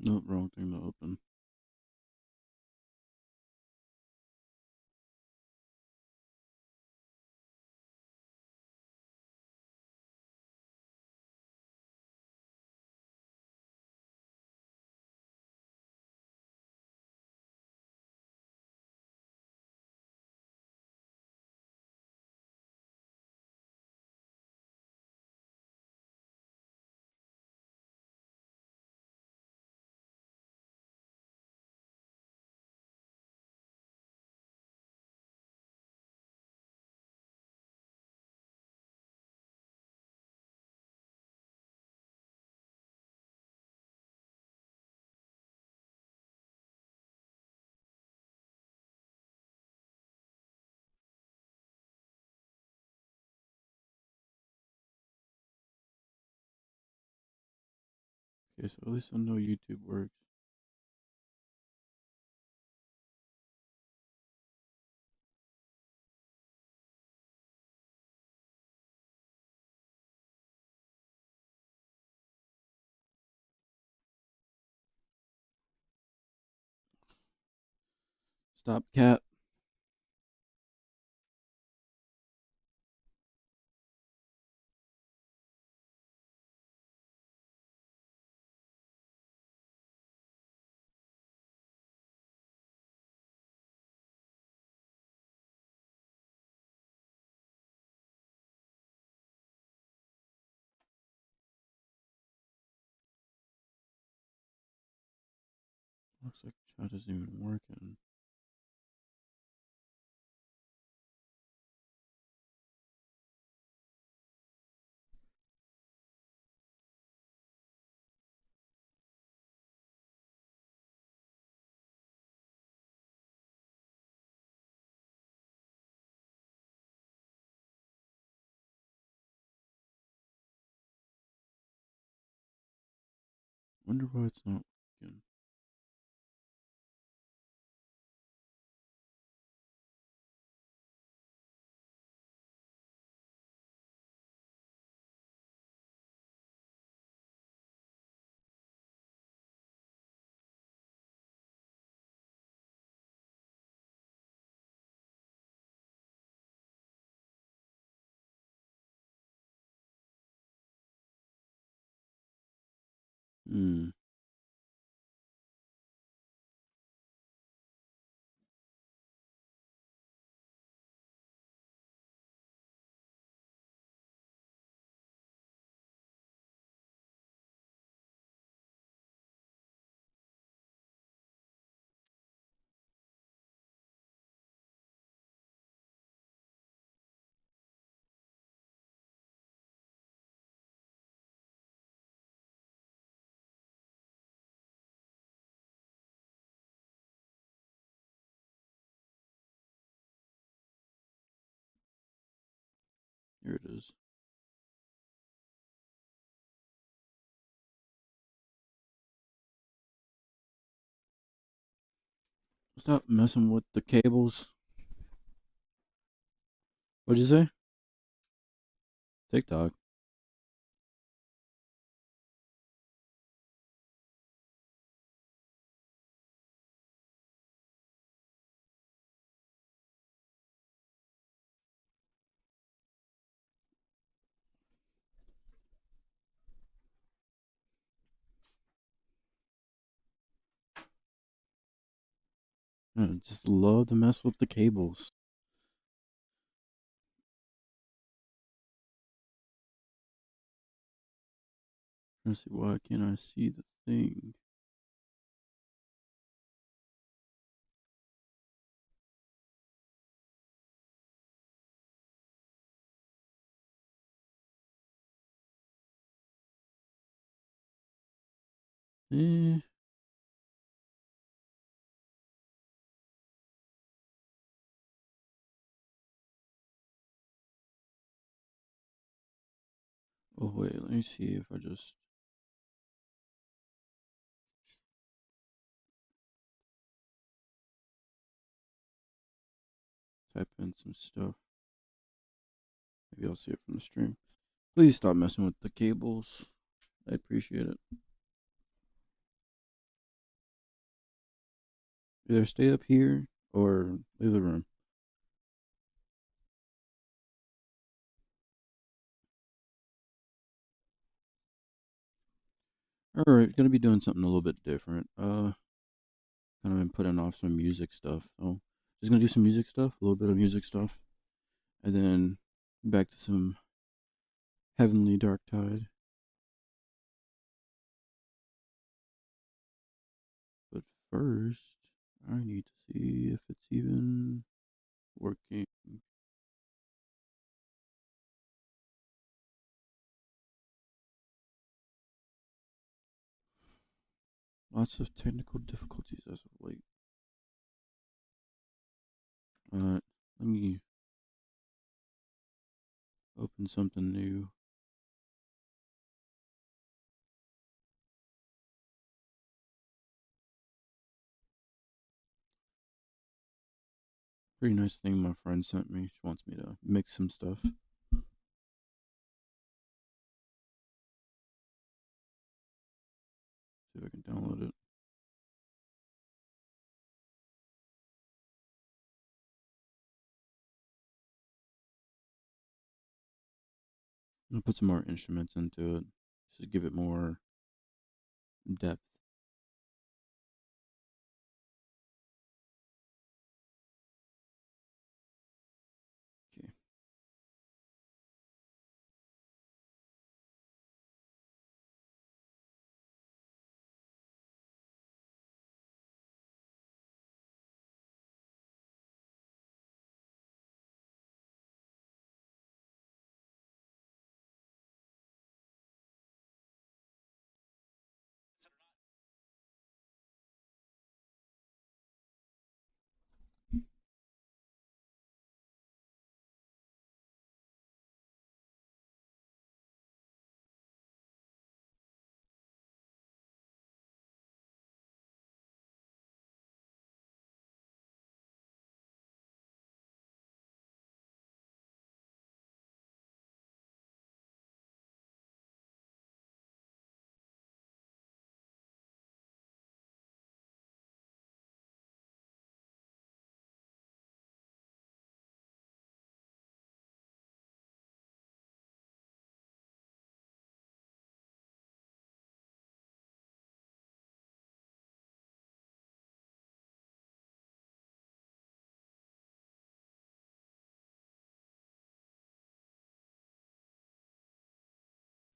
Nope, wrong thing to open. Okay, so at least I know YouTube works. Stop, cat. Looks like the chat isn't even working. Wonder why it's not working. Hmm. Here it is. Stop messing with the cables. What'd you say? TikTok. I just love to mess with the cables. Trying to see why can't I see the thing? Eh. Oh wait, let me see if I just type in some stuff. Maybe I'll see it from the stream. Please stop messing with the cables. I appreciate it. Either stay up here or leave the room. All right, gonna be doing something a little bit different. Kind of been putting off some music stuff. So just gonna do some music stuff, a little bit of music stuff, and then back to some Heavenly Dark Tide. But first, I need to see if it's even working. Lots of technical difficulties as of late. Let me open something new. Pretty nice thing my friend sent me. She wants me to mix some stuff. See if I can download it. I'm gonna put some more instruments into it. Just to give it more depth. Okay.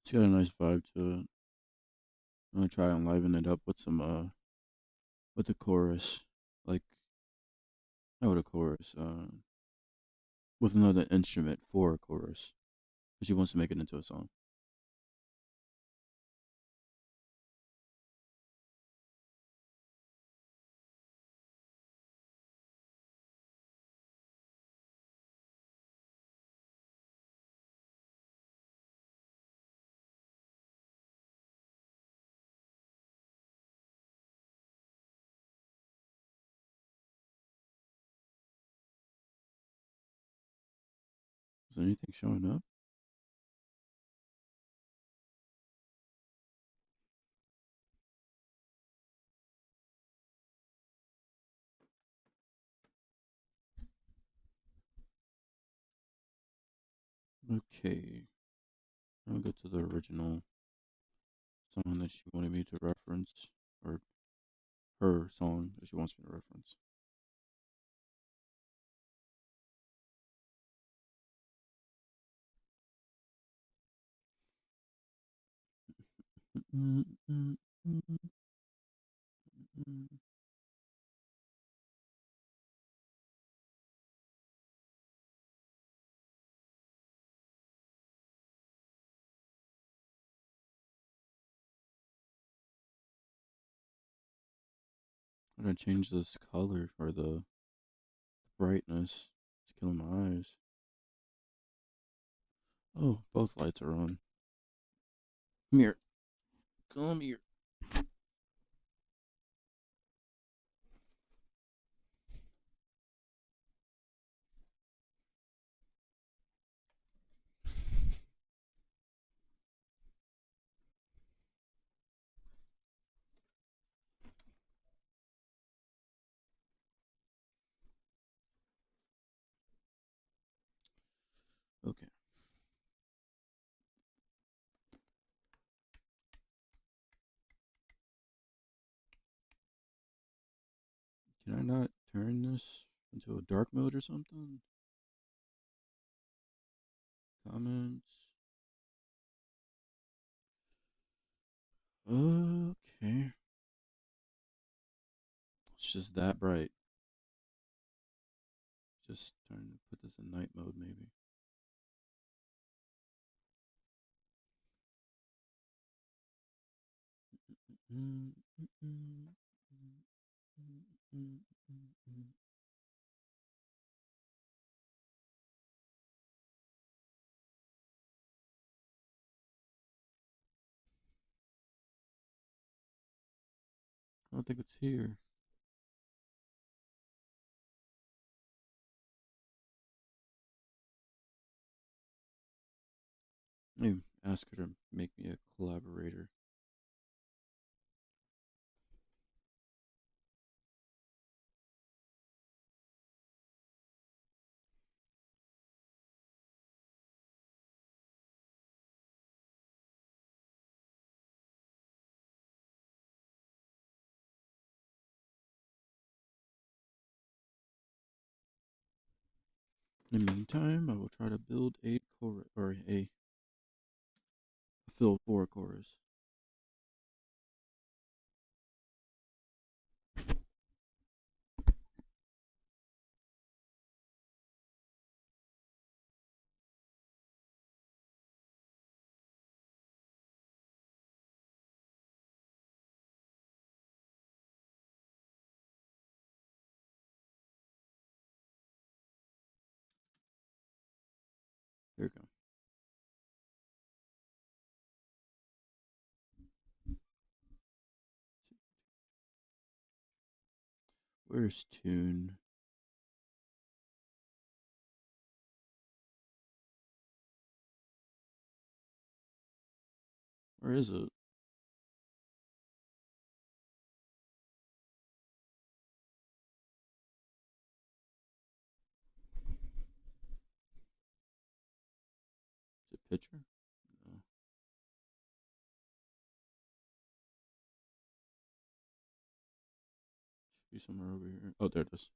It's got a nice vibe to it. I'm gonna try and liven it up with some with the chorus. Like not with a chorus, with another instrument for a chorus. But she wants to make it into a song. Is anything showing up? Okay. I'll go to the original song that she wanted me to reference, or her song that she wants me to reference. I'm gonna change this color or the brightness. It's killing my eyes. Oh, both lights are on. Come here. Come here. Okay. Can I not turn this into a dark mode or something? Comments. Okay. It's just that bright. Just put this in night mode, maybe. I don't think it's here. Maybe ask her to make me a collaborator. In the meantime, I will try to build a chorus or a fill for a chorus. There we go. Where's tune? Where is it? Is it picture? No. Should be somewhere over here. Oh, there it is.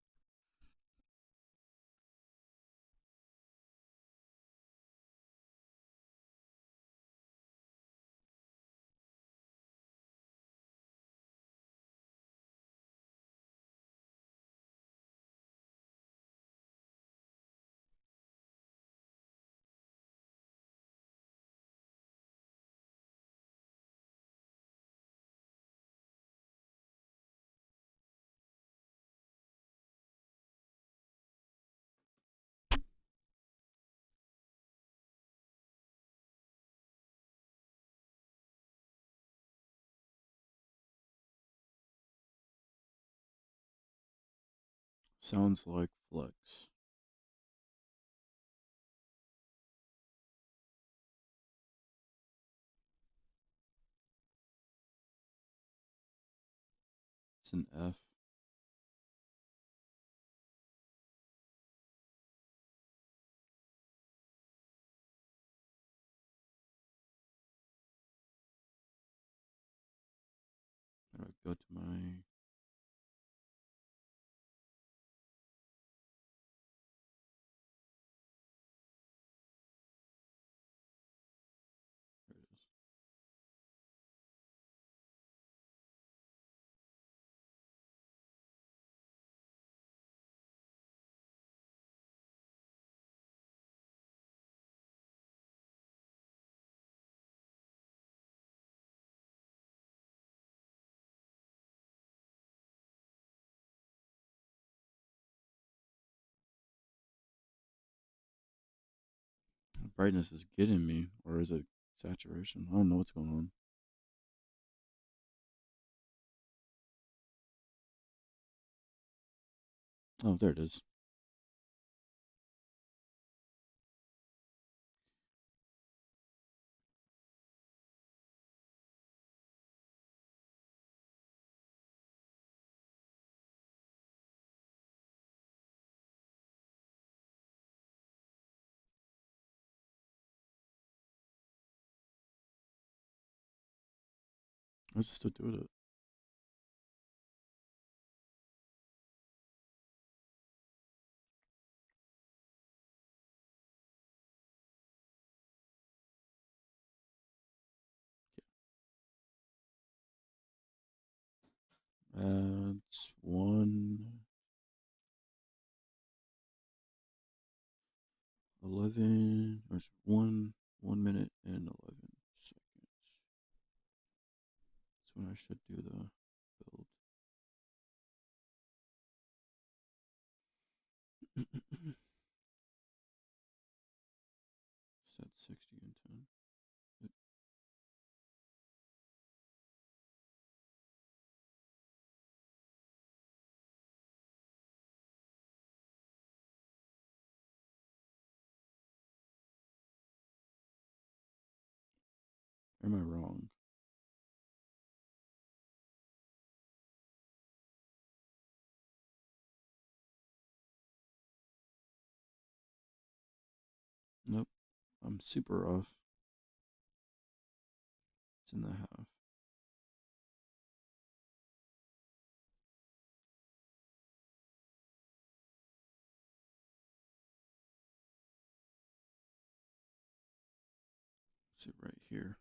Sounds like flex. It's an F. How do I go to my? There it is. The brightness is getting me, or is it saturation? I don't know what's going on. Oh, there it is. Let's still do it. That's 1:11 or 1 minute and 11 seconds. That's when I should do the build. Set 60 and 10. Or am I wrong? Nope. I'm super off. It's in the half. Sit right here.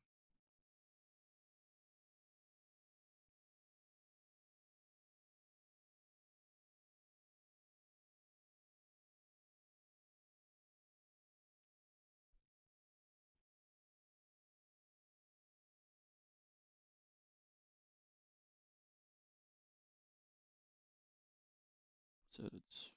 Said it's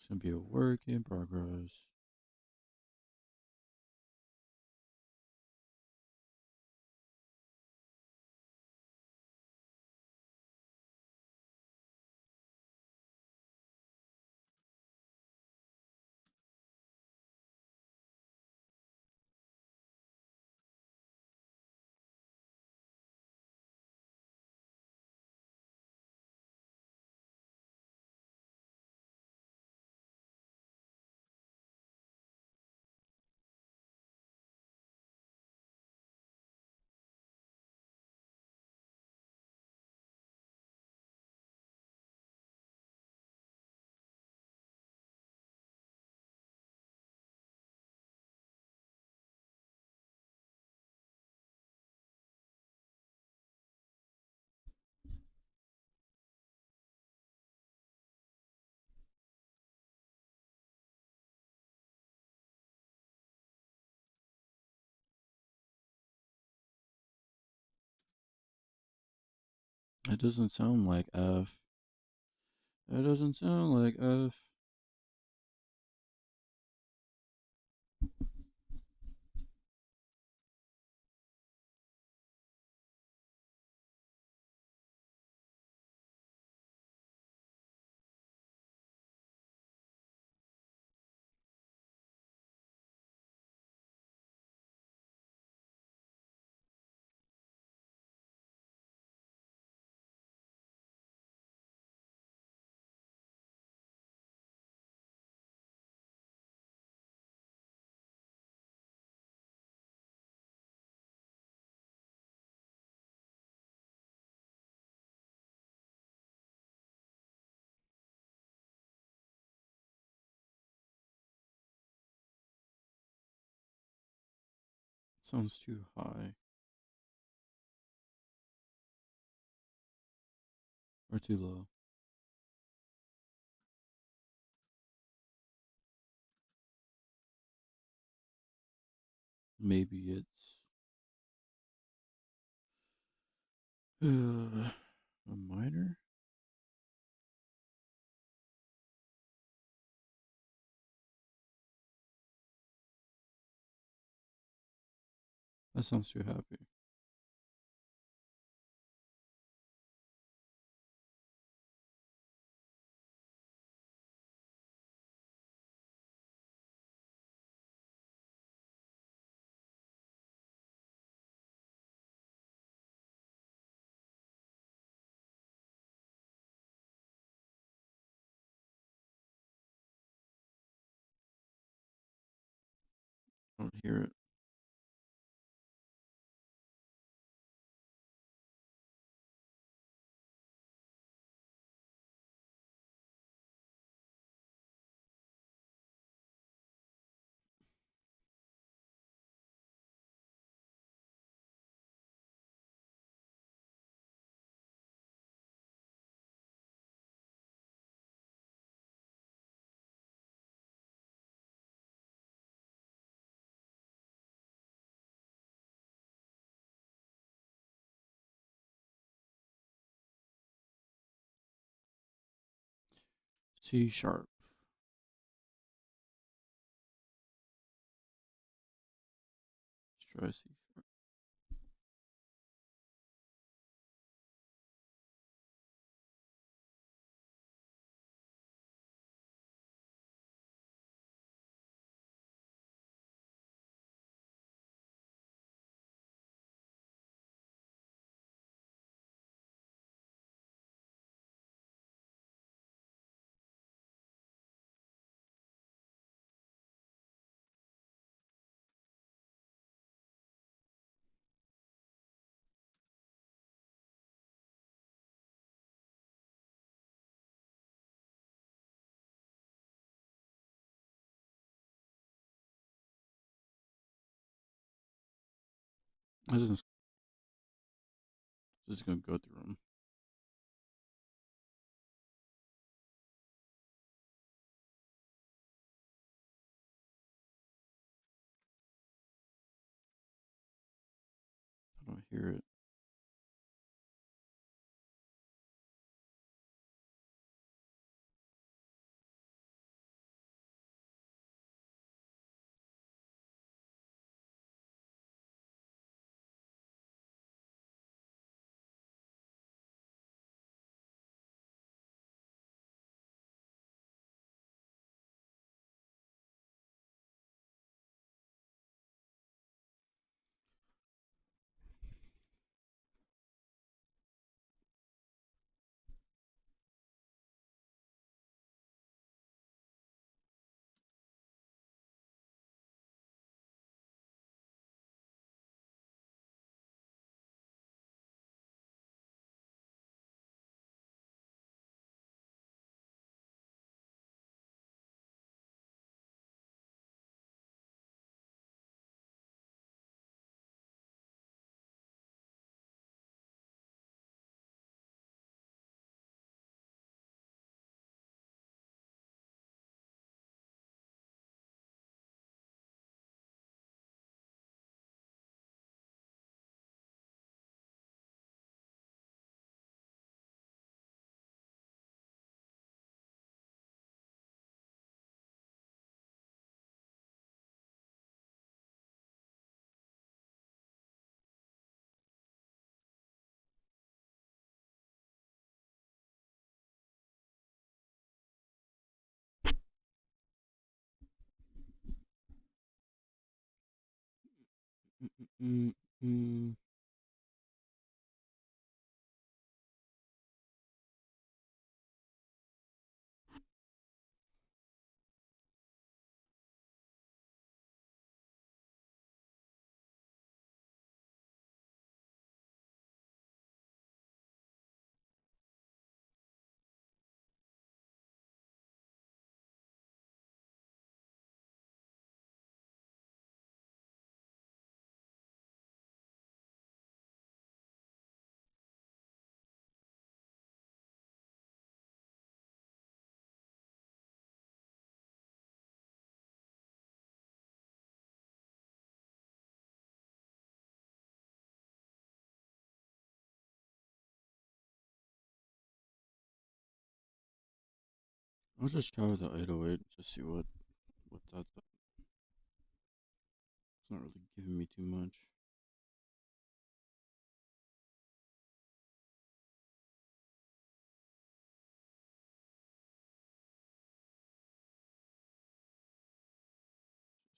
gonna be a work in progress. It doesn't sound like F. It doesn't sound like F. Sounds too high or too low. Maybe it's a minor. That sounds too happy. I don't hear it. C sharp. Let's try C sharp. I just gonna go through them. I don't hear it. Mm-mm-mm. I'll just try with the 808. Just see what that's. It's not really giving me too much.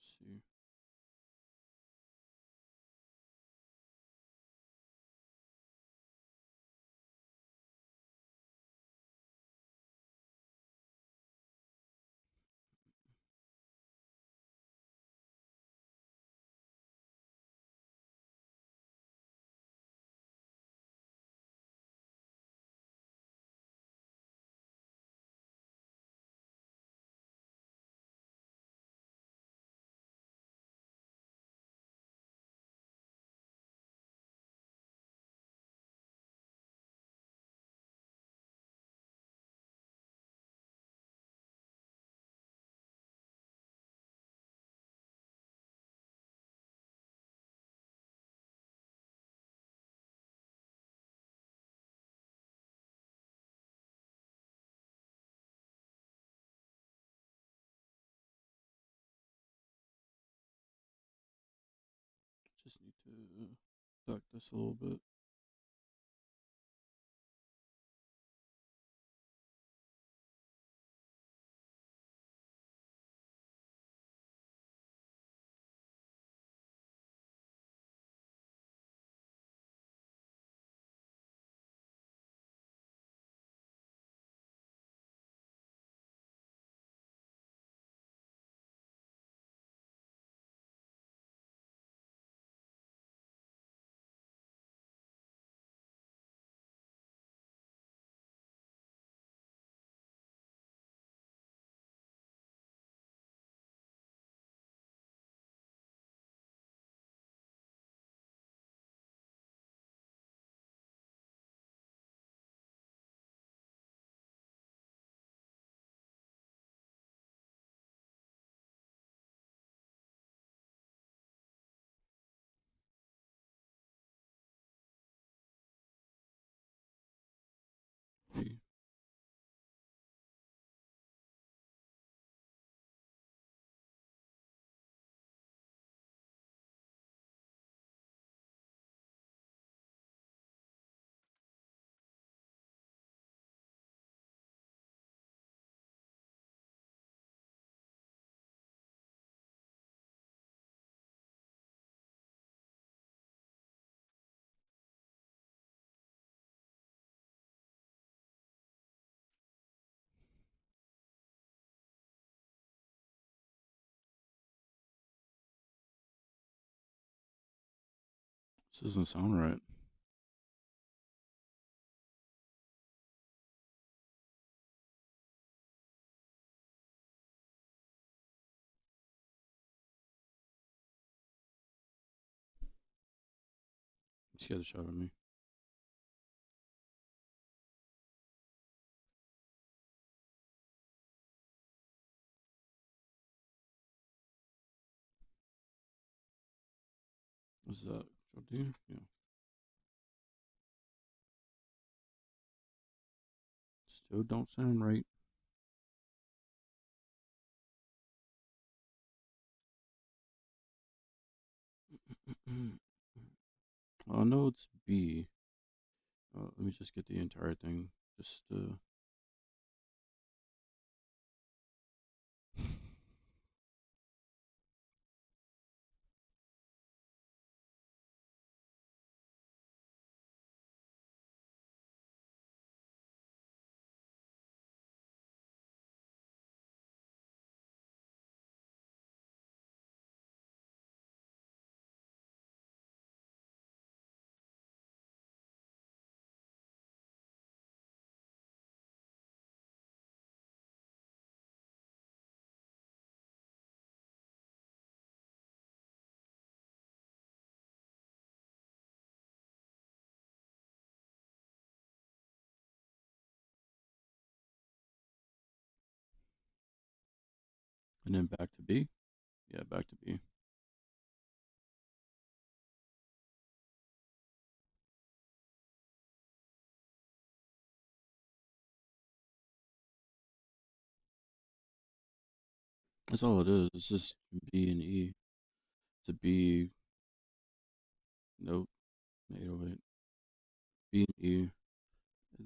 Just see. just need to duck this a little bit. Hey, this doesn't sound right. You scared the shot of me. What's that? Control D? Yeah. Still don't sound right. I know it's B. Let me just get the entire thing. Just and then back to B. Yeah, back to B. That's all it is. It's just B and E. It's a B note, 808. B and E.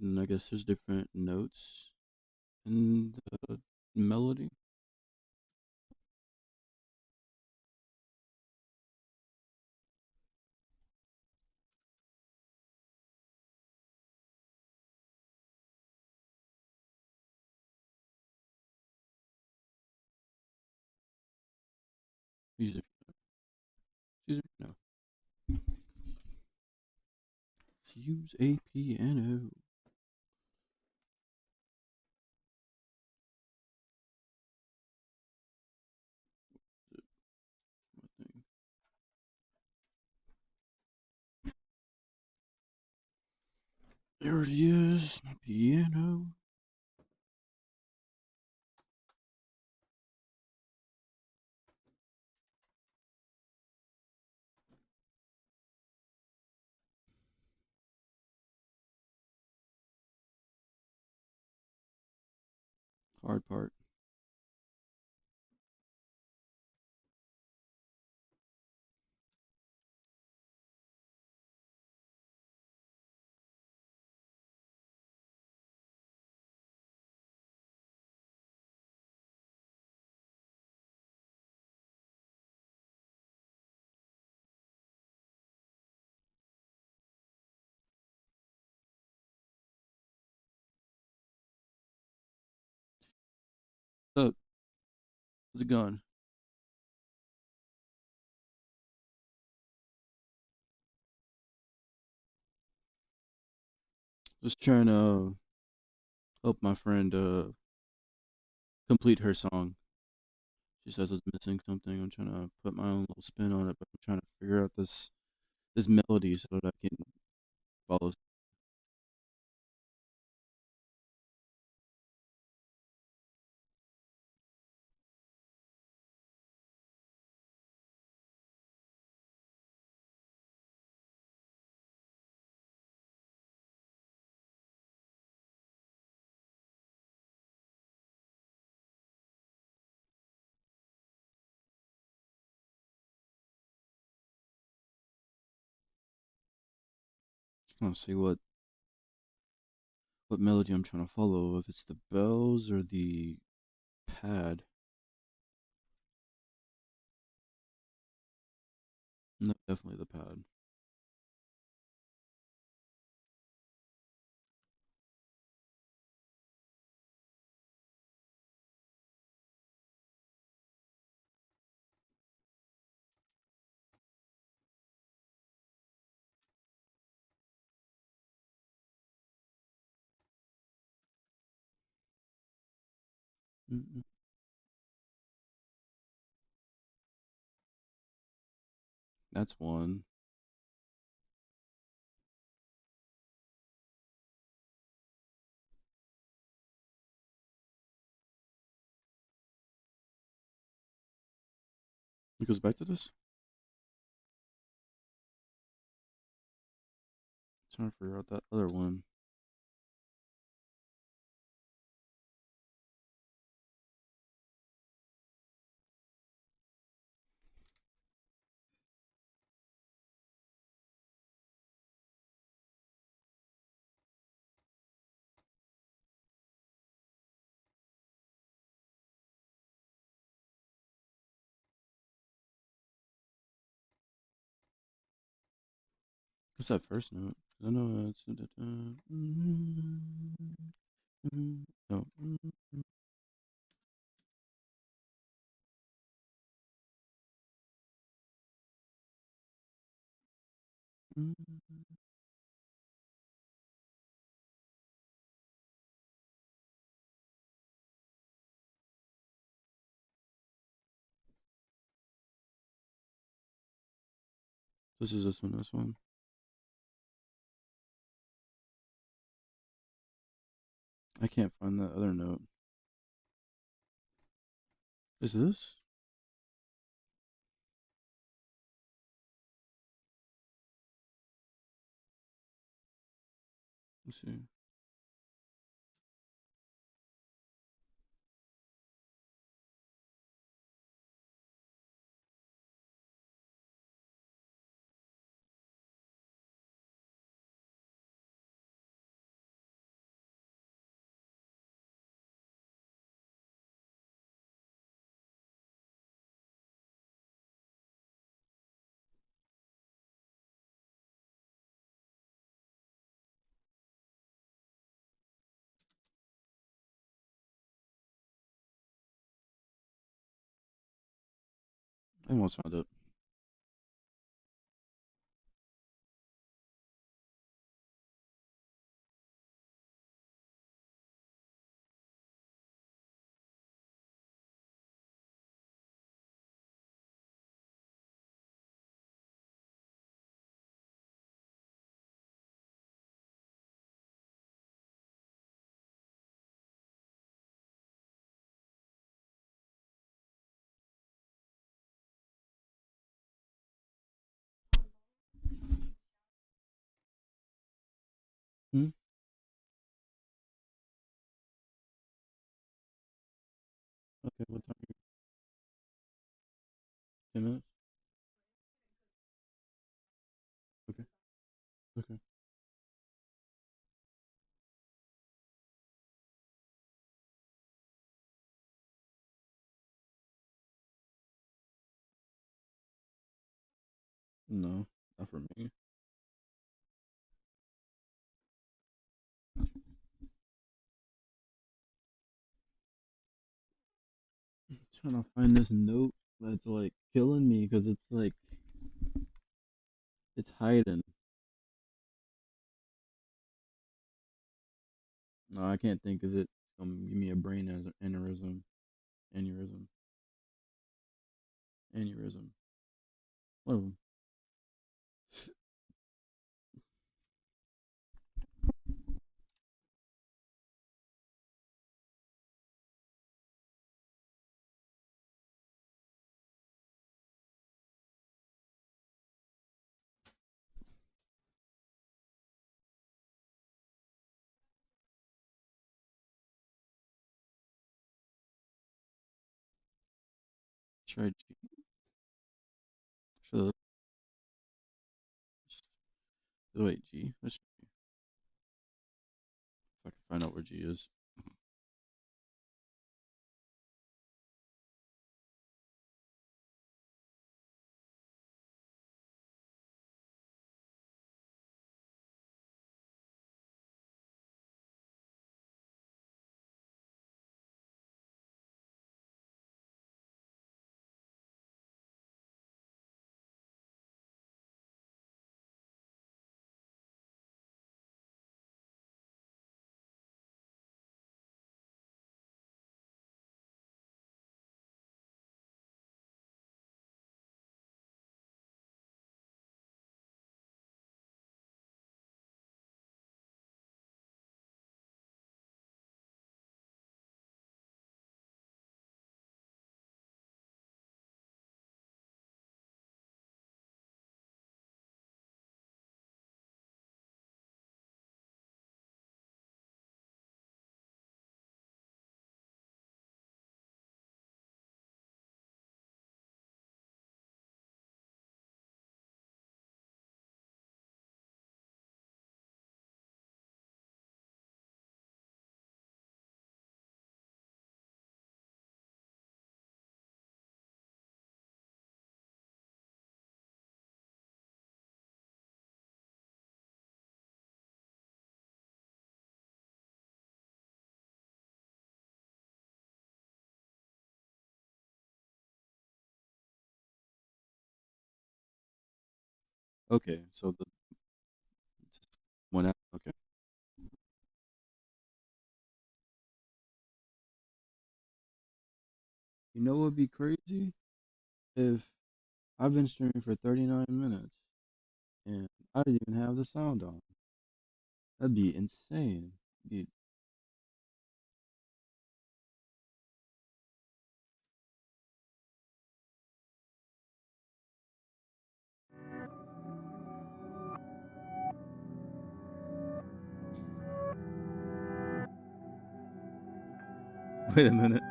And I guess there's different notes in the melody. Music. Excuse me. No. Let's use a piano. My thing. There it is. My piano. Hard part. How's it going? Just trying to help my friend complete her song. She says it's missing something. I'm trying to put my own little spin on it, but I'm trying to figure out this melody so that I can follow. Trying to see what melody I'm trying to follow. If it's the bells or the pad. No, definitely the pad. Mm-mm. That's one. It goes back to this. Trying to figure out that other one. What's that first note? I know it's no. This is this one. This one. I can't find that other note. Is this? Let's see. I almost found it. Hmm? Okay, what time? 10 minutes? Okay. Okay. No, not for me. trying to find this note that's like killing me because it's like it's hiding. No, I can't think of it. It's gonna give me a brain as an aneurysm, aneurysm. One of them. Try G. Should wait G. Let's see if I can find out where G is. Okay, so the just went out. Okay, you know what would be crazy if I've been streaming for 39 minutes and I didn't even have the sound on. That'd be insane. Be- Wait a minute.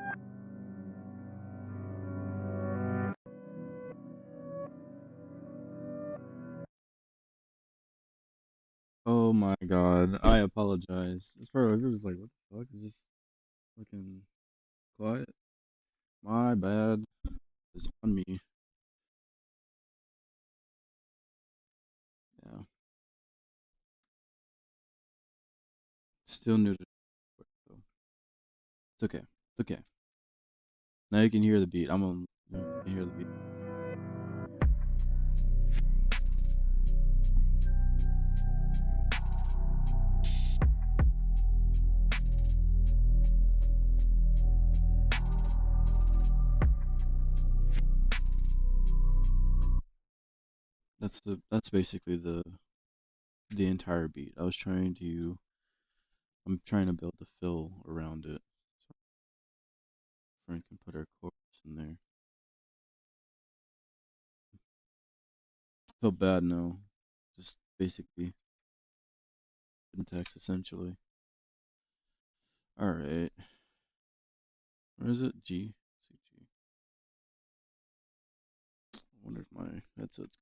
Oh my god, I apologize. It's probably it was like, what the fuck is this fucking quiet? My bad. It's on me. Yeah, still new to so it's okay. It's okay. Now you can hear the beat. I'm on. You can hear the beat. That's basically the entire beat. I'm trying to build the fill around it. So Frank can put our chorus in there. I feel bad now. Just basically syntax essentially. All right. Where is it? G. See G. I wonder if my headset's.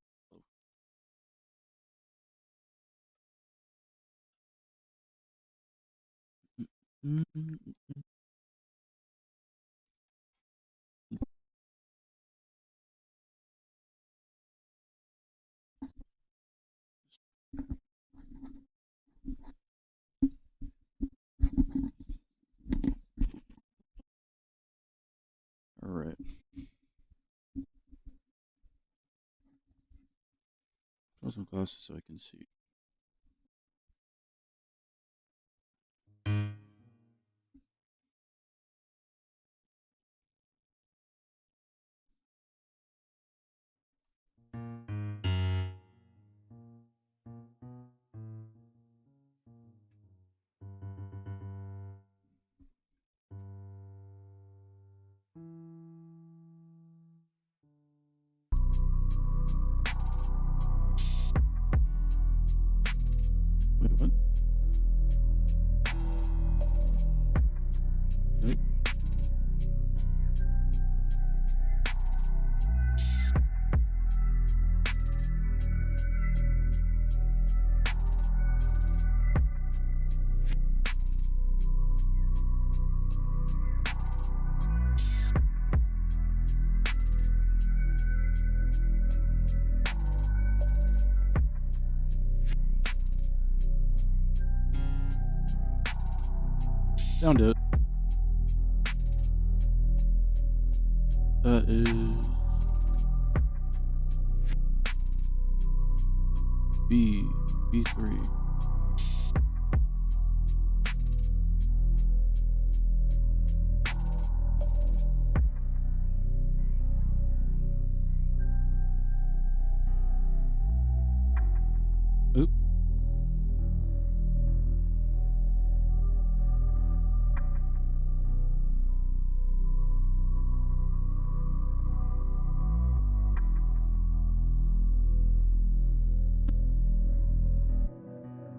All right. Put on some glasses so I can see. Wait, what? Nope. Found it. That is B3. Oop.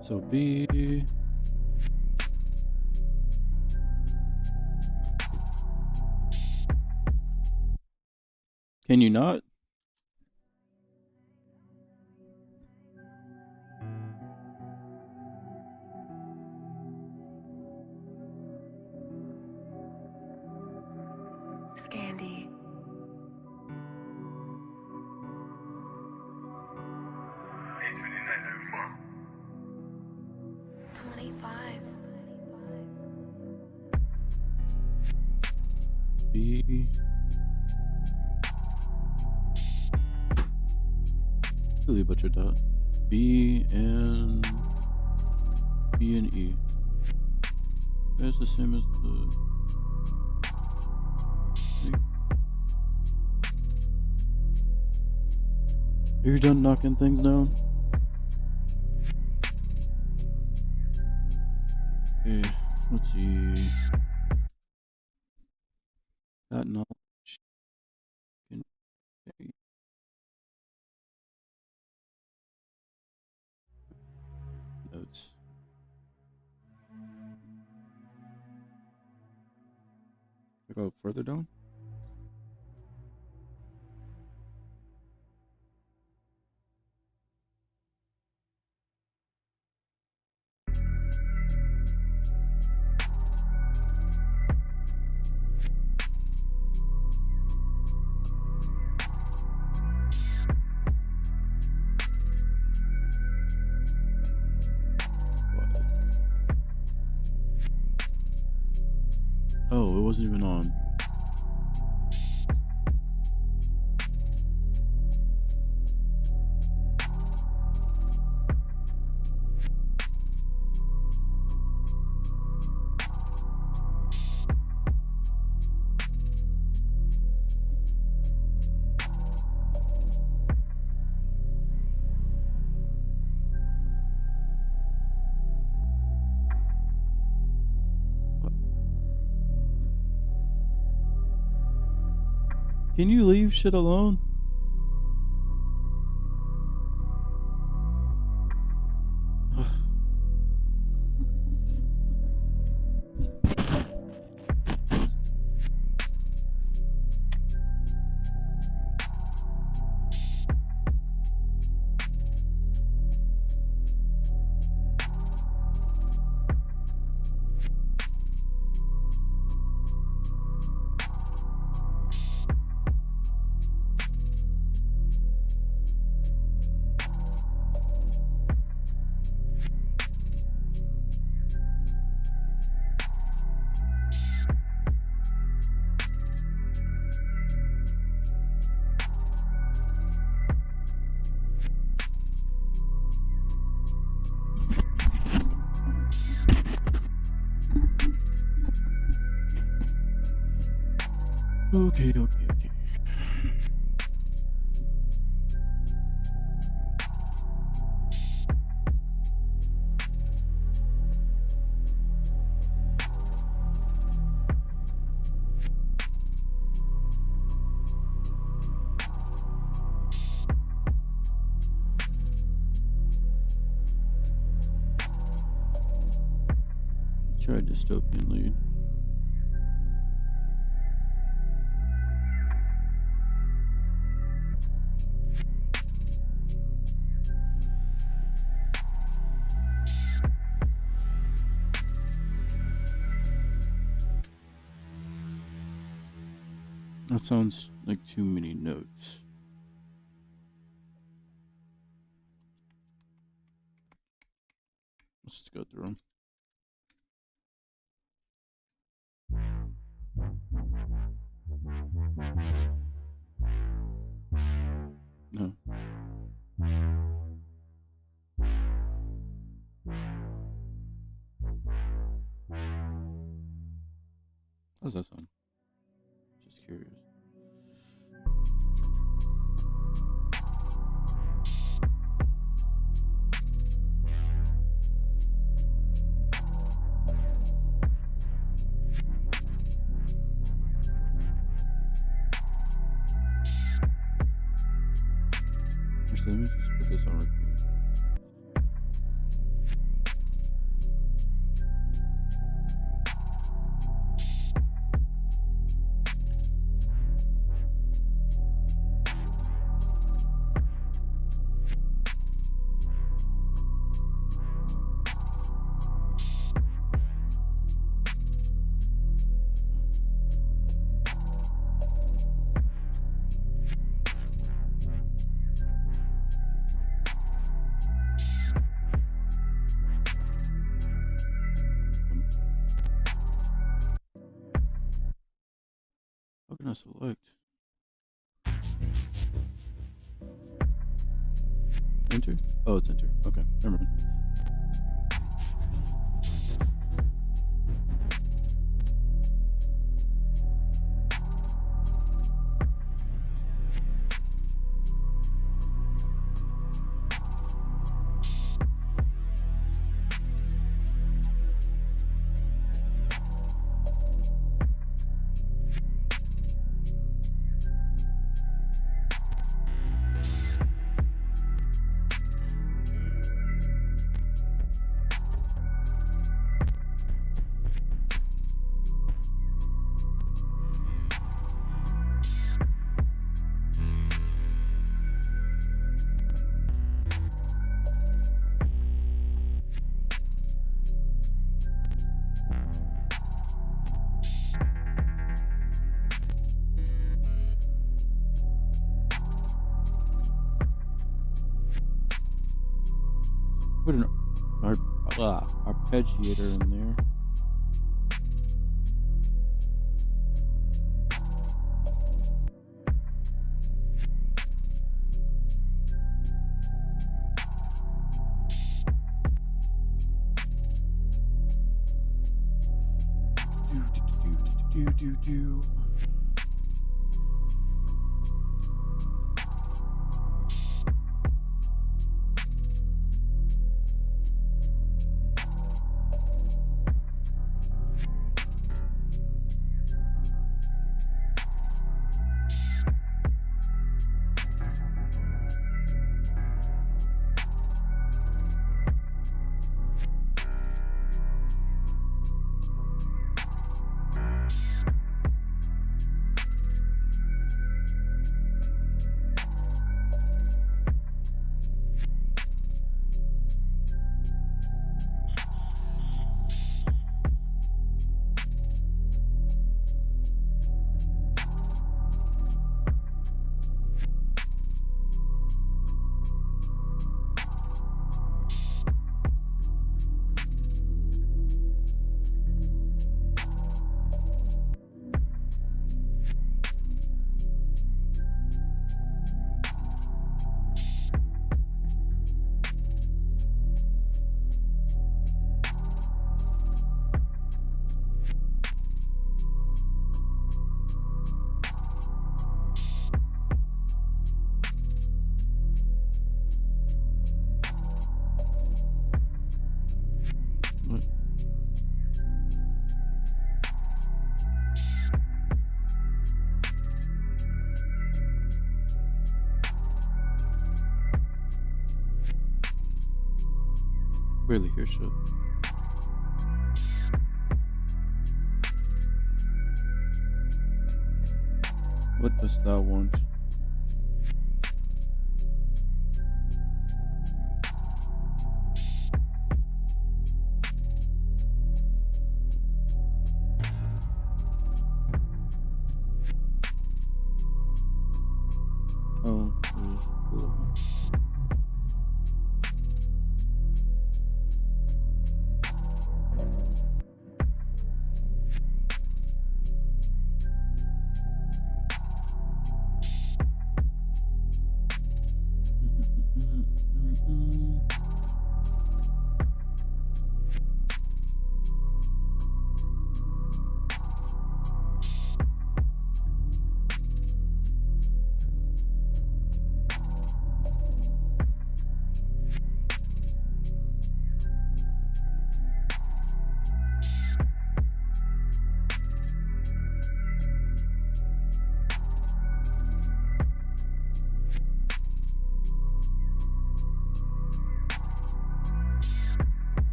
So B. Can you not? Scandy. It's been in that number. 25. B. Really butchered that. B and E. That's the same as the. Are you done knocking things down? Okay, let's see. That knowledge can okay. Notes. I go further down. What? Oh, it wasn't even on. Can you leave shit alone? Okay, okay, okay. Try dystopian lead. That sounds like too many notes. Let's just go through them. No. How's that sound? Just curious. Actually, let me just put this on repeat. How can I select? Enter? Oh, it's enter. Okay, never mind. Put an arpeggiator in there. Do. Barely hear shit. What does thou want? Oh, cool.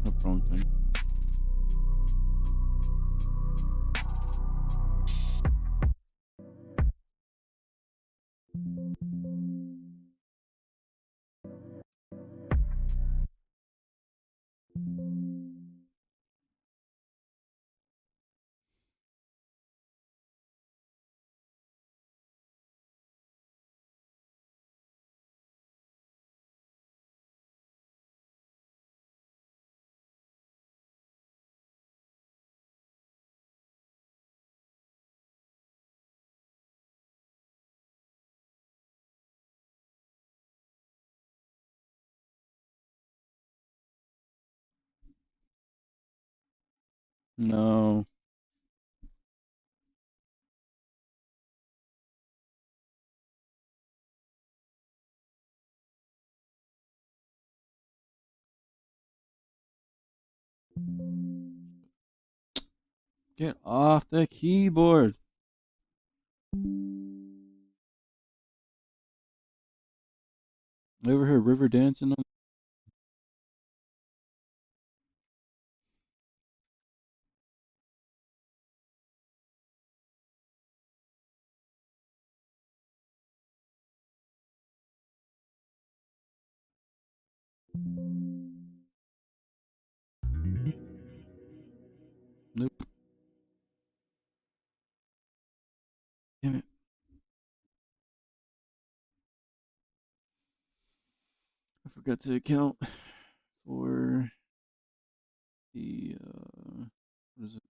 No wrong thing. No. Get off the keyboard. Ever heard River dancing on? Nope. Damn it. I forgot to account for the what is it?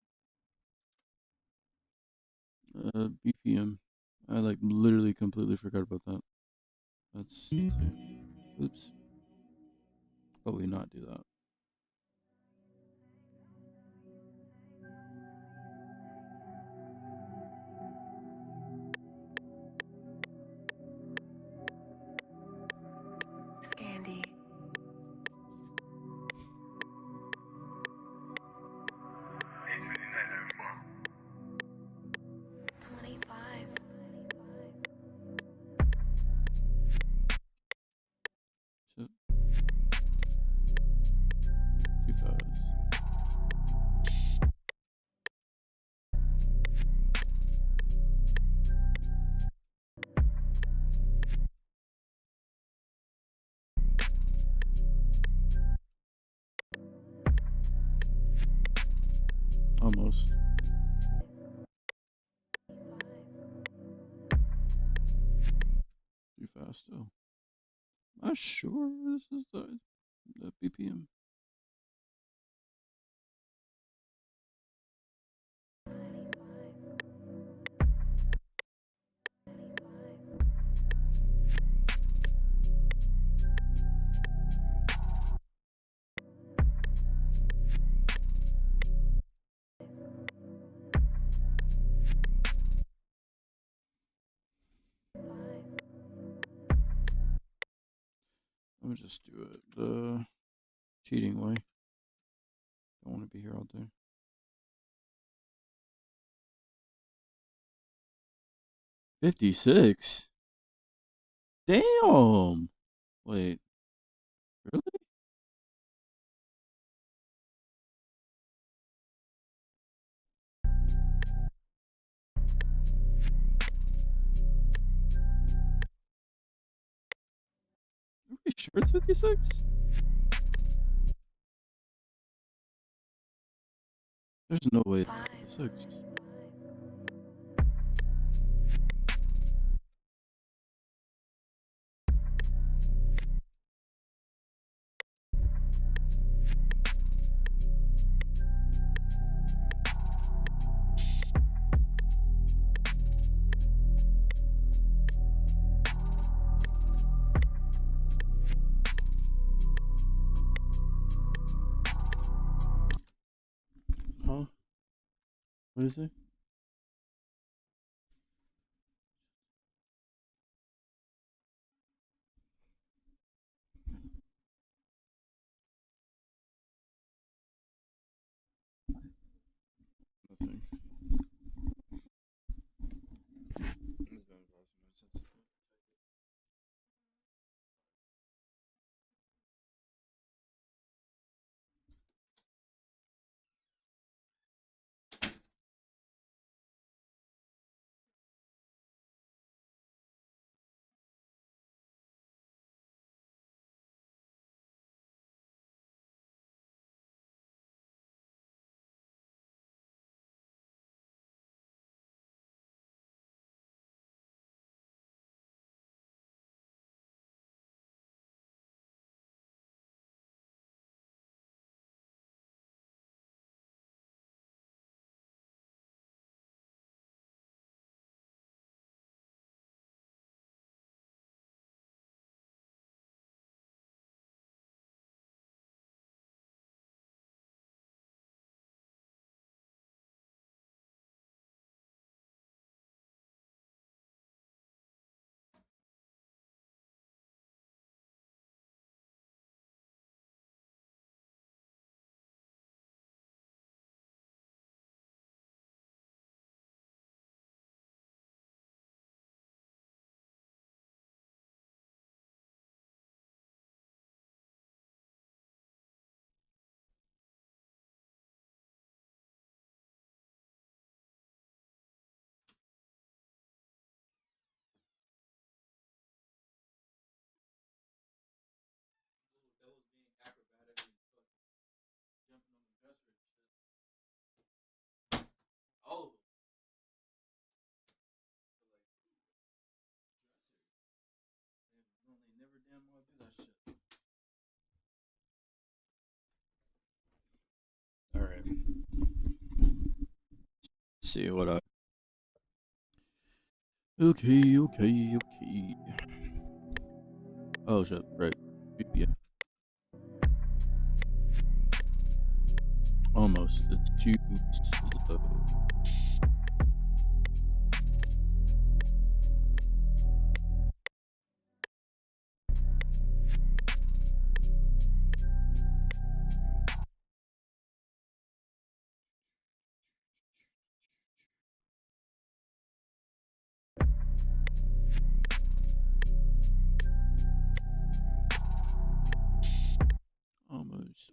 BPM. I like literally completely forgot about that. Let's see. Oops. Probably not do that. Scandy. It's really not no more. 25. Shit. Too fast. Almost. Too fast still. Am I sure this is the BPM? Let me just do it the cheating way. Don't want to be here all day. 56. Damn. Wait, really? Are we sure it's 56? There's no way it's 56. Huh? What is it? Nothing. It's been approximately since. That was being acrobatic and jumping on the dresser and shit. All of them. Like, dresser. They never damn well do that shit. All right. See what I. Okay. Oh shit. Right. Yeah. Almost. It's too slow. Almost.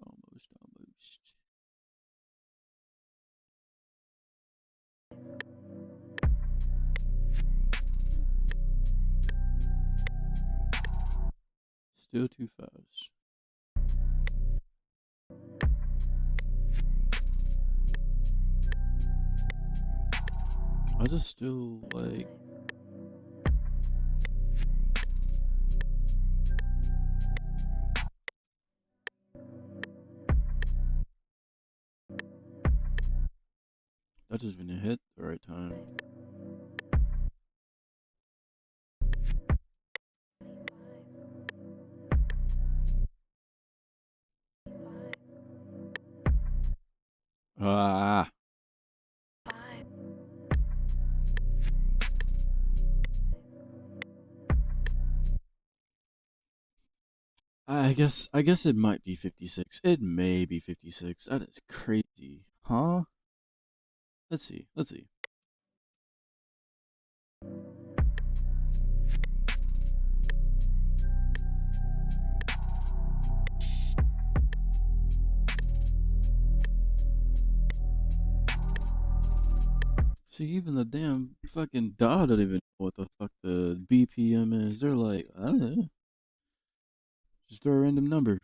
Still too fast. I just still like. That just didn't hit the right time. Ah. I guess it might be 56. It may be 56. That is crazy. Huh? Let's see. Let's see. See, even the damn fucking dog don't even know what the fuck the BPM is. They're like, I don't know. Just throw a random number.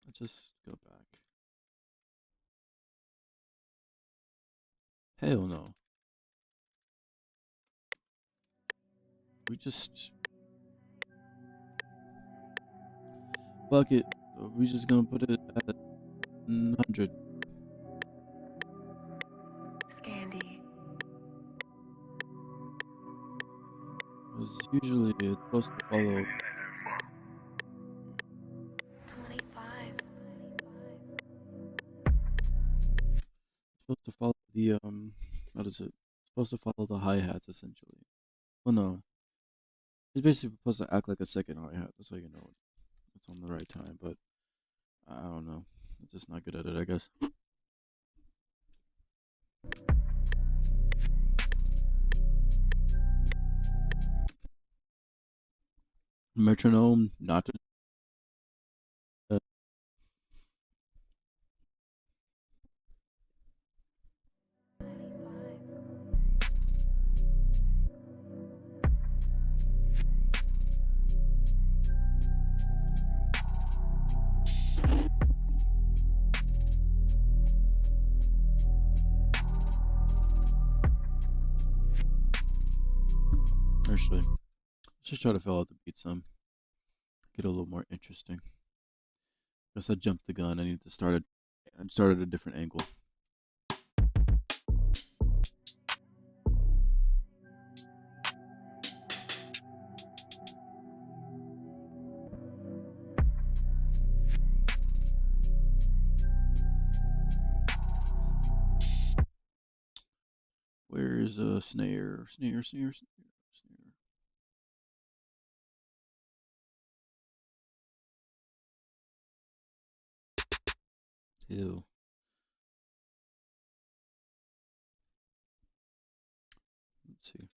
Let's just go back. Hell no. We just fuck it. We just gonna put it at 100. Scandy. Because usually it's supposed to follow. 25. Supposed to follow the what is it? It's supposed to follow the hi hats essentially. Well, no, it's basically supposed to act like a second hi hat, so you know it's on the right time. But I don't know. I'm just not good at it, I guess. Metronome, not to. Actually, let's just try to fill out the beat some. Get a little more interesting. Guess I jumped the gun. I need to start it. I started a different angle. Where is a snare? Snare, snare, snare, snare. Ew. Let's see.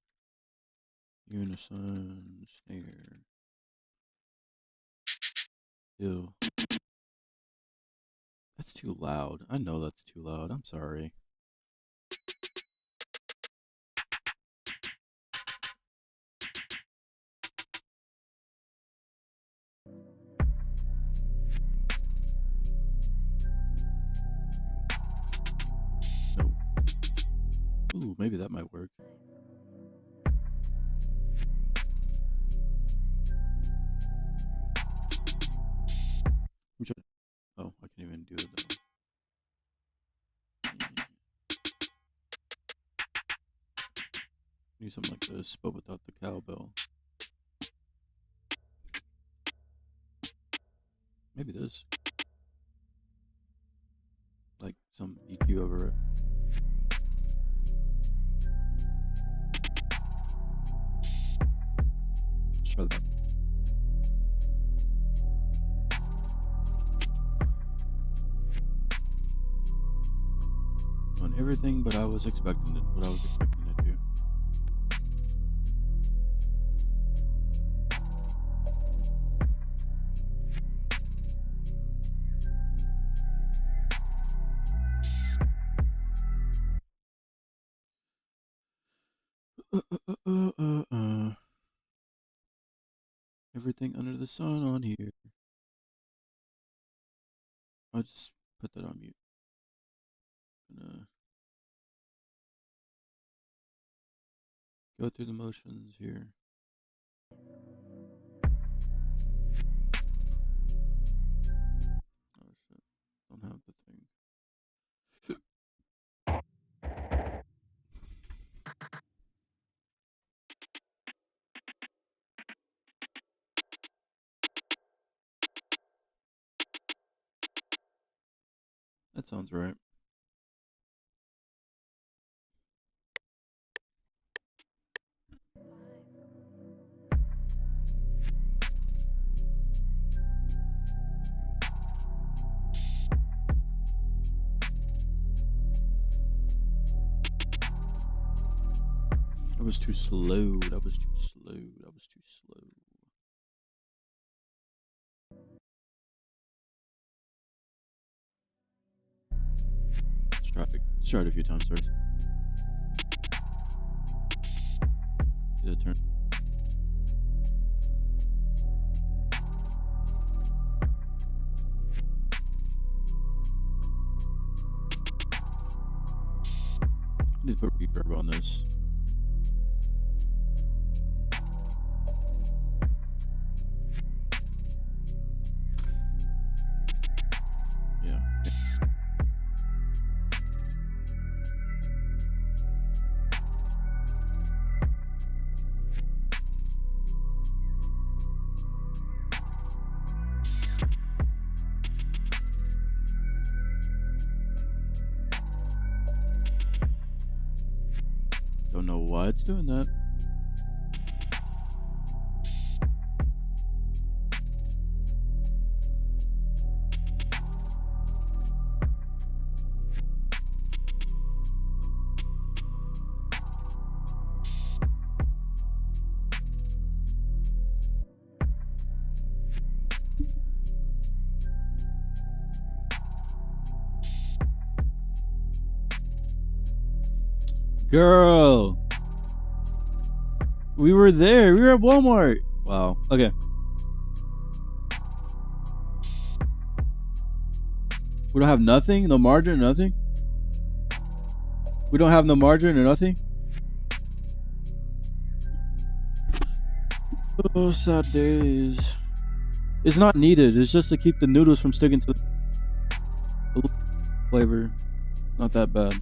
Unison, snare. Ew. That's too loud. I know that's too loud. I'm sorry. No. Ooh, maybe that might work. I'm trying. Oh, I can't even do it though. Need something like this, but without the cowbell. Maybe this. Like some EQ over it. Let's try that. On everything, but I was expecting it. What I was expecting it to. Everything under the sun on here. I'll just put that on mute. Gonna go through the motions here. Oh shit. Don't have the thing. That sounds right. was too slow. That was too slow. That was too slow. Let's try it a few times first. Get a turn. I need to put reverb on this. Yeah. Don't know why it's doing that. Girl. We were there. We were at Walmart. Wow. Okay. We don't have nothing? No margin? Nothing? We don't have no margin or nothing? Oh, sad days. It's not needed. It's just to keep the noodles from sticking to the flavor. Not that bad.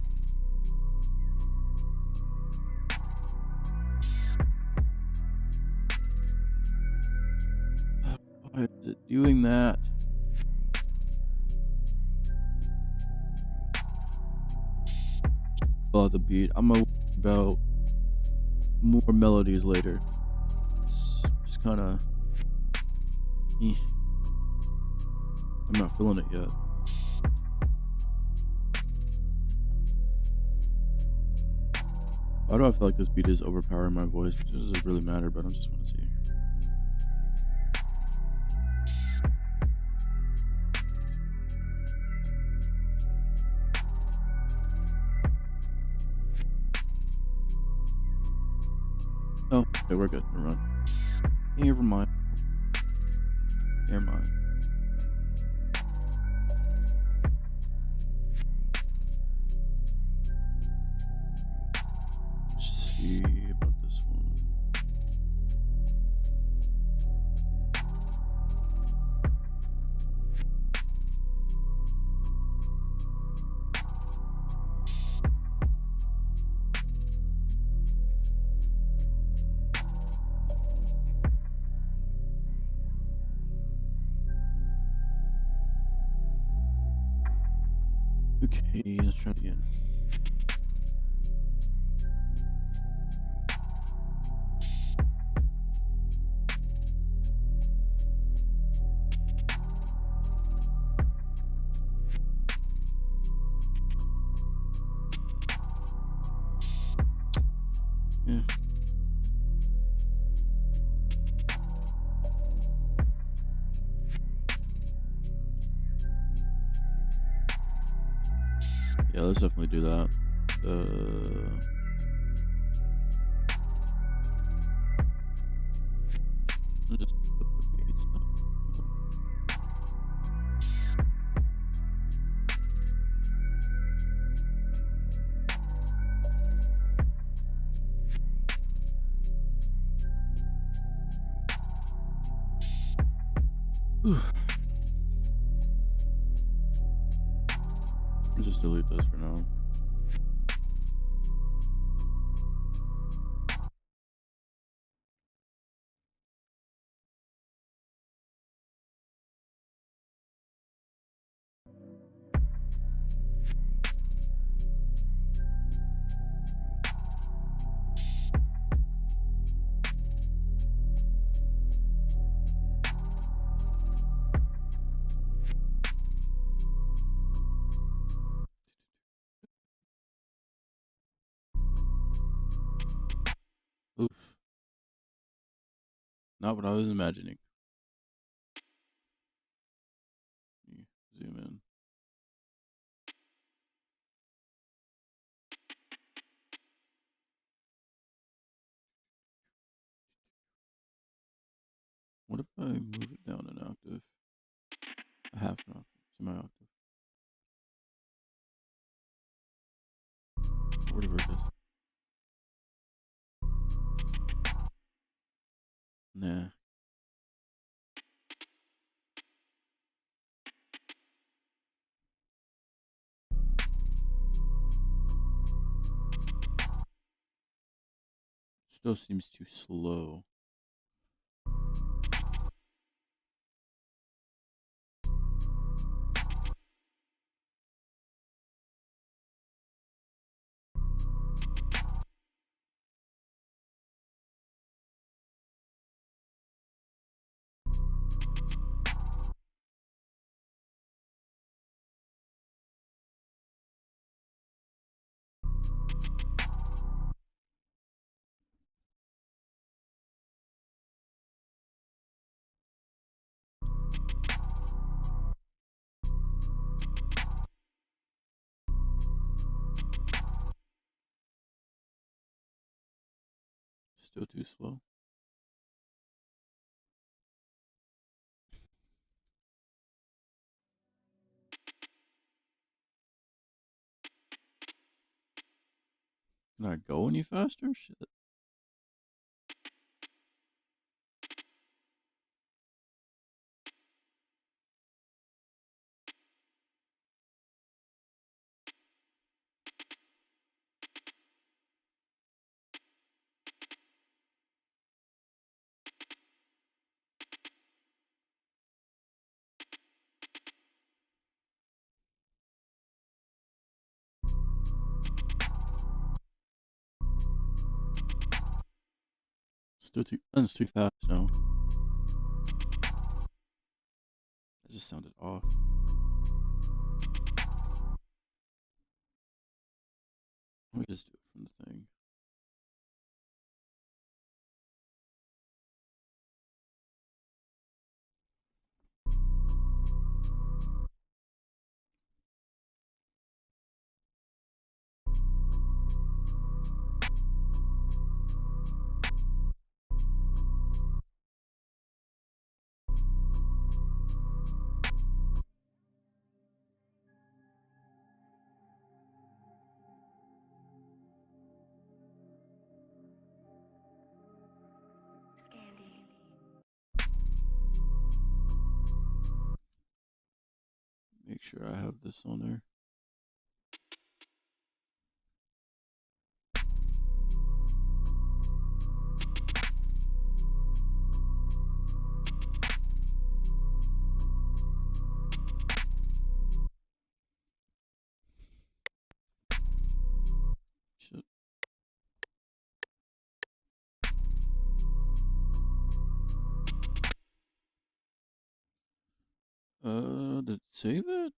Why is it doing that? Follow the beat. I'm gonna worry about more melodies later. It's just kind of. I'm not feeling it yet. Why do I feel like this beat is overpowering my voice? Which doesn't really matter, but I just want to see. Oh, okay, we're good. Never mind. Never mind. Never mind. Let's see about this one. Okay, let's try it again. Yeah. Yeah, let's definitely do that. I'll just okay, it's not. I'll just delete those for now. Oof. Not what I was imagining. Zoom in. What if I move it down an octave? A half an octave, semi-octave. Whatever it is. Nah. Still seems too slow. Still too slow. Can I go any faster? Shit. Still too. That's too fast now. That just sounded off. Let me just do it from the thing. Scandy. Make sure I have this on there. Shit. Did it save it?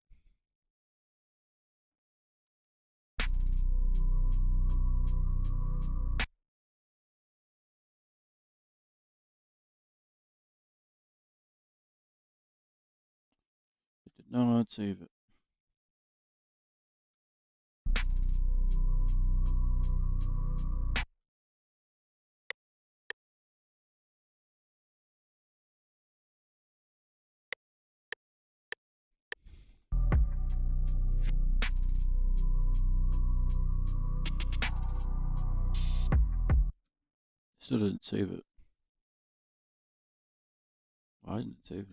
It did not save it. Still didn't save it. Why didn't it save it?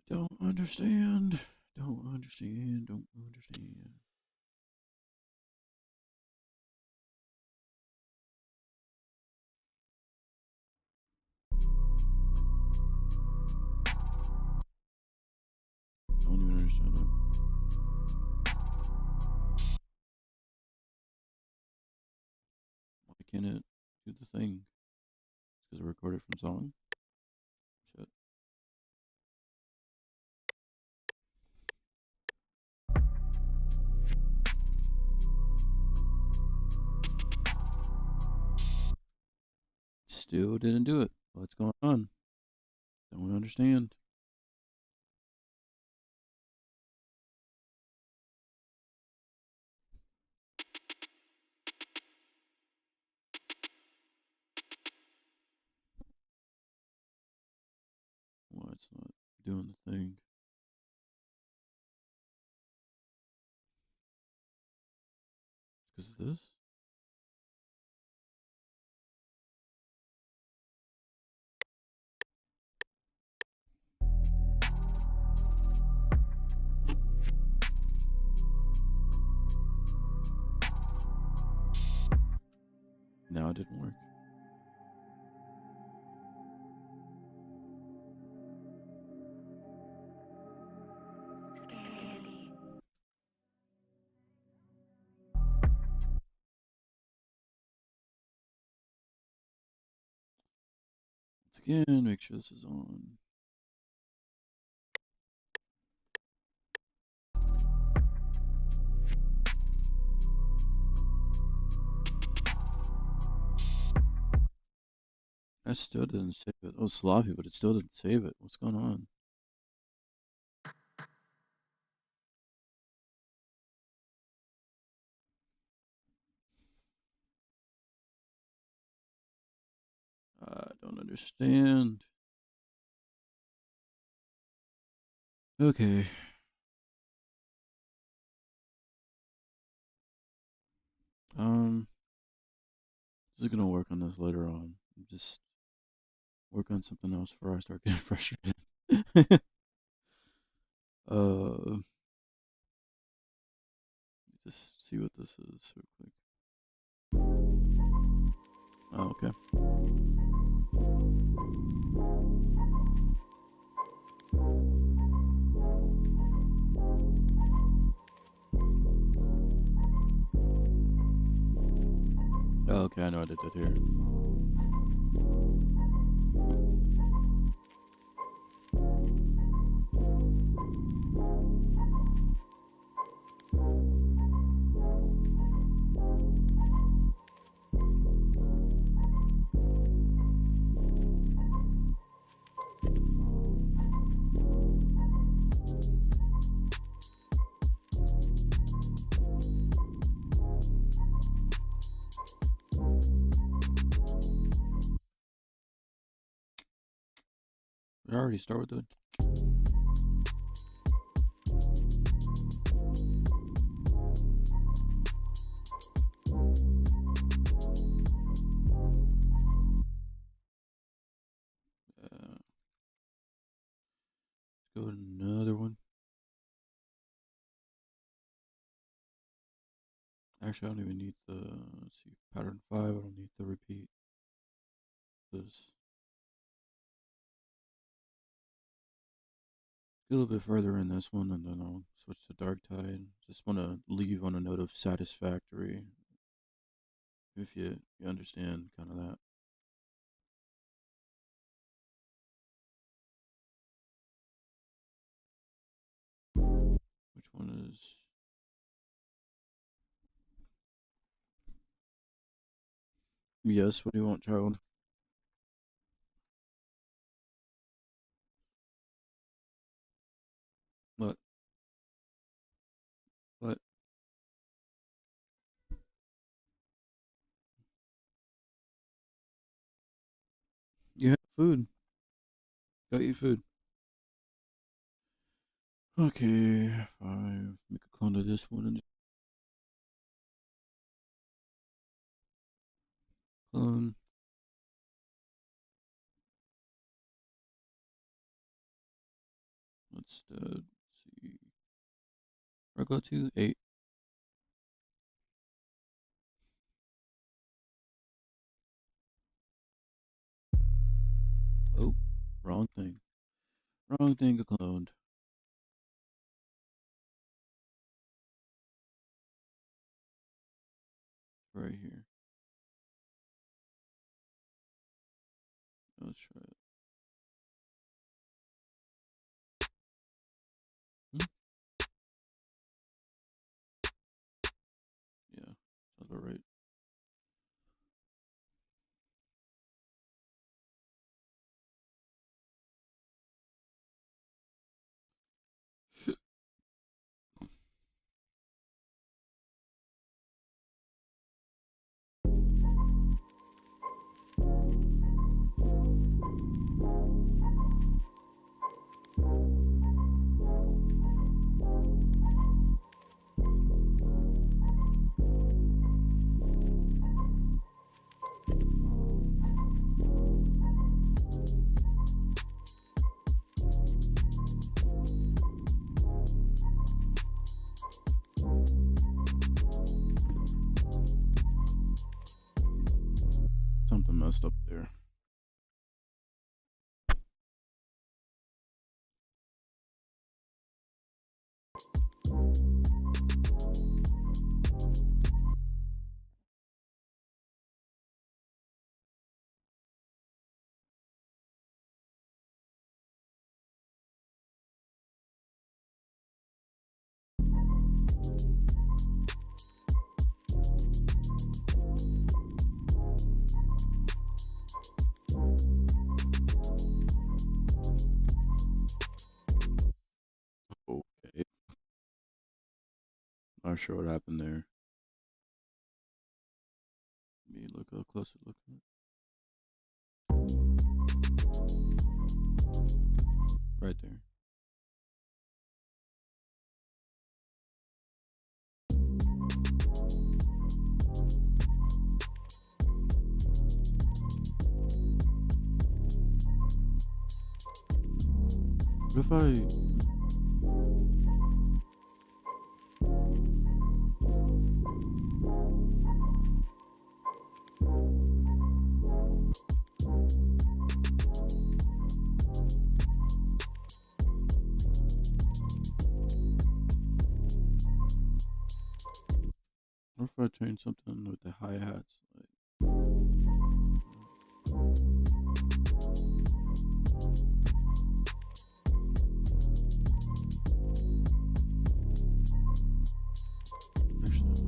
Don't understand. Don't understand. Don't understand. Don't even understand it. Why can't it do the thing? Because I recorded from song? Shit. still didn't do it. What's going on? Don't understand. Why it's not doing the thing. Because of this? Now it didn't work. Scandy. Once again, make sure this is on. I still didn't save it. It was sloppy, but it still didn't save it. What's going on? I don't understand. Okay. Um, this is gonna work on this later on. Just work on something else before I start getting frustrated. uh, just see what this is real quick. Oh, okay. Oh, okay, I know what I did here. Did I already start with it? Let's go to another one. Actually, I don't even need the, let's see, pattern 5. I don't need the repeat this. Get a little bit further in this one, and then I'll switch to Dark Tide. Just want to leave on a note of satisfactory, if you understand kind of that. Which one is? Yes, what do you want, child? What? What? You have food. Go eat food. Okay, 5. Make a clone of this one and clone. Let's see. Where I go to 8. Oh, wrong thing. Wrong thing cloned. Right here. Let's try it. Hmm? Yeah, sounds alright. Something messed up there. Okay. Not sure what happened there. Let me look a closer look at it. Right there. What if I change something with the hi hats? Actually,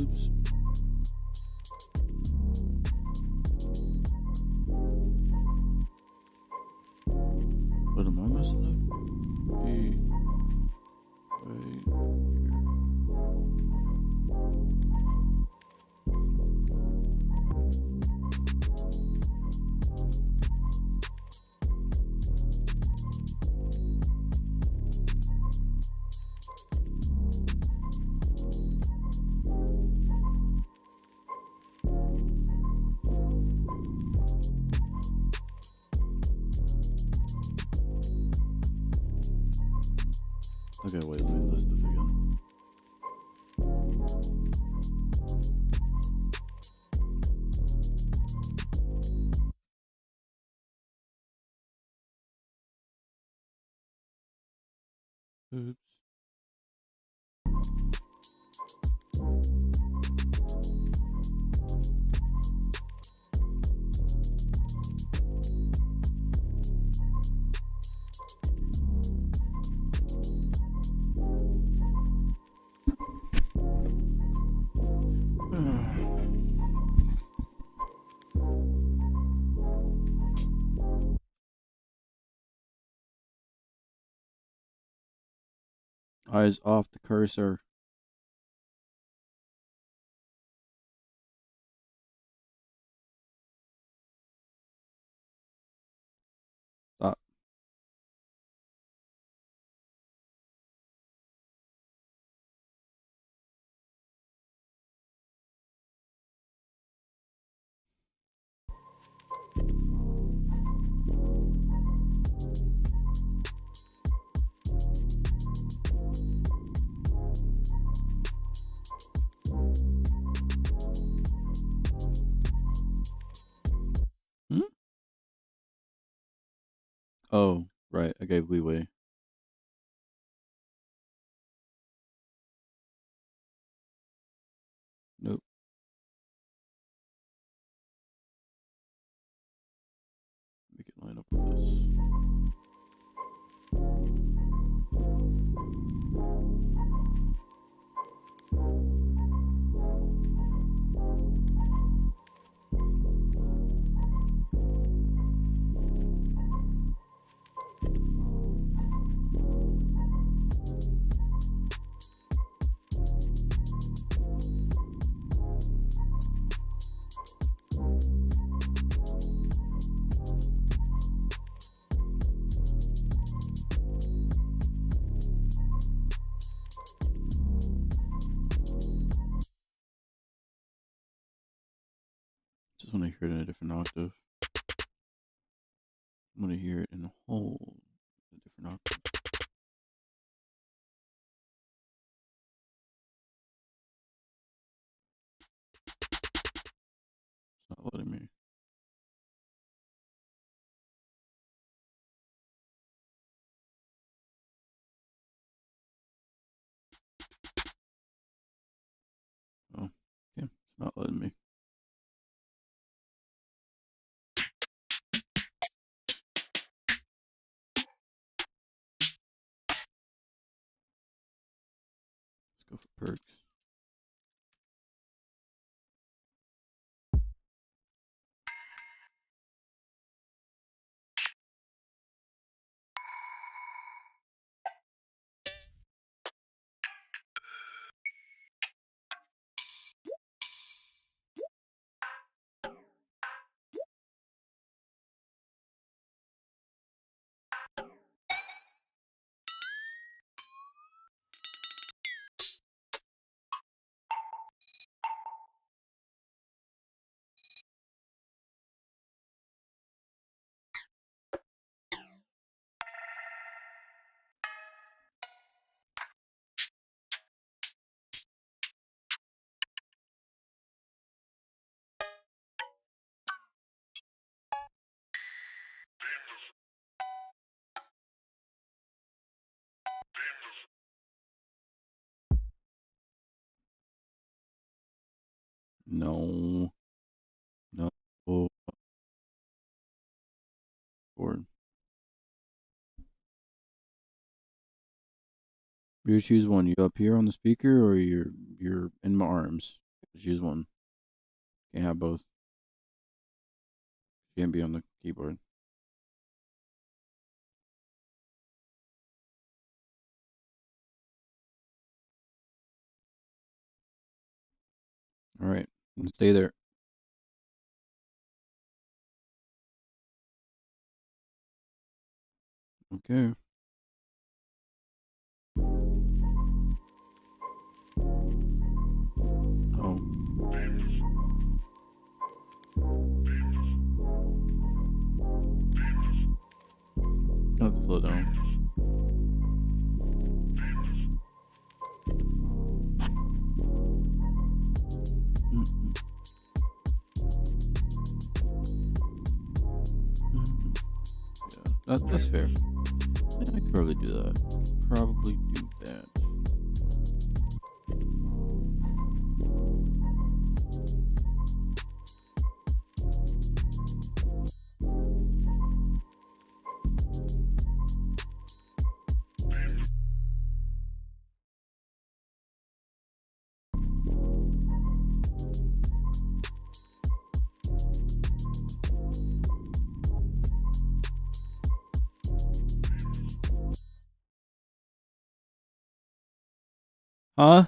oops. What am I messing up? The right here. Okay, wait, let me list it again. Oops. Eyes off the cursor. Stop. Hmm? Oh, right. I gave leeway. Nope. Make it line up with this. just want to hear it in a different octave. I want to hear it in a whole different octave. It's not letting me. Oh, yeah, it's not letting me. Let's go for perks. No. No. Oh, board. You choose one. You up here on the speaker, or you're in my arms. Choose one. Can't have both. Can't be on the keyboard. All right, stay there. Okay. Oh. I have to slow down. Yeah, that's fair. Yeah, I could probably do that. Probably do that. Huh?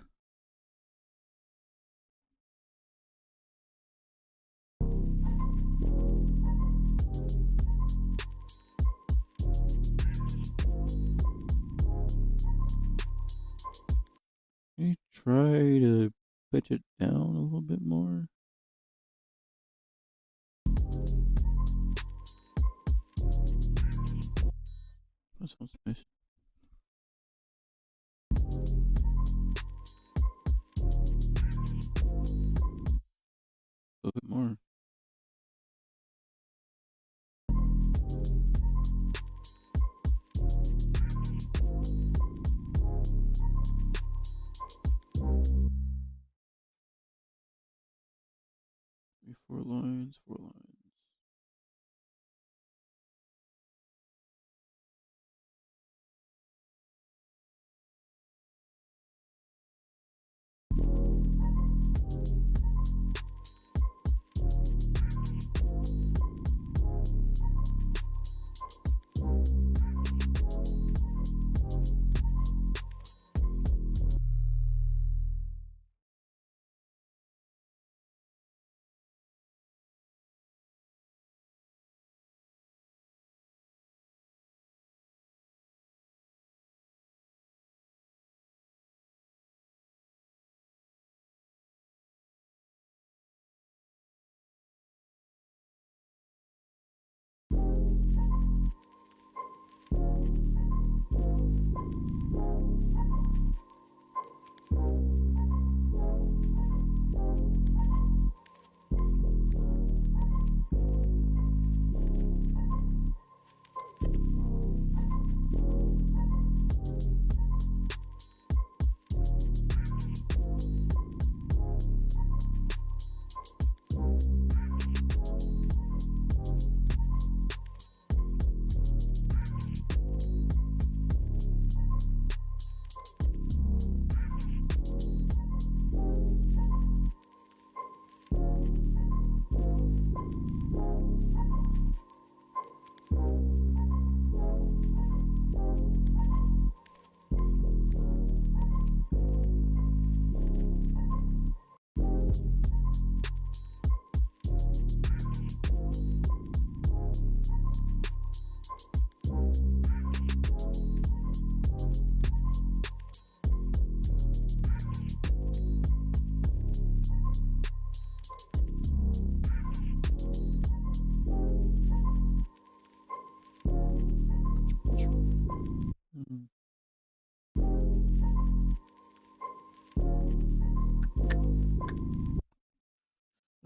Can you try to pitch it down a little bit more? That sounds nice. A little bit more. Maybe 4 lines, 4 lines.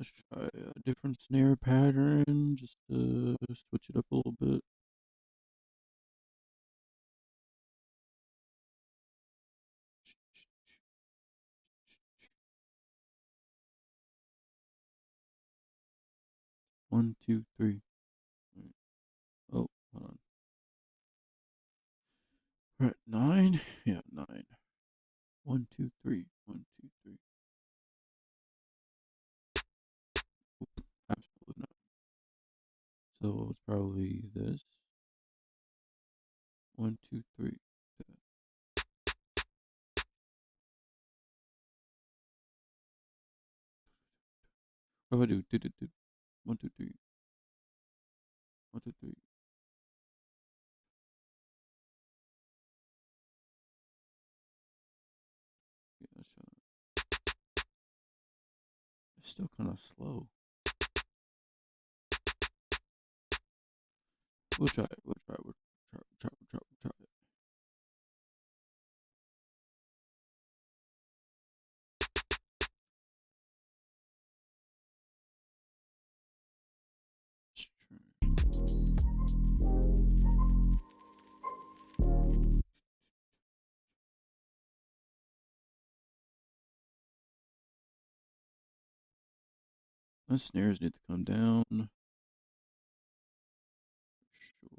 Let's try a different snare pattern just to switch it up a little bit. One, two, three. Right. Oh, hold on. We're at nine. Yeah, nine. One, two, three. One, two, three. Oop, absolutely not. So it's probably this. One, two, three. What do I do? One, two, three. One, two, three. Yeah, that's it's still kind of slow. We'll try it. We'll try it. We'll try it. We'll try it. We'll try it. We'll try it. The snares need to come down. For sure.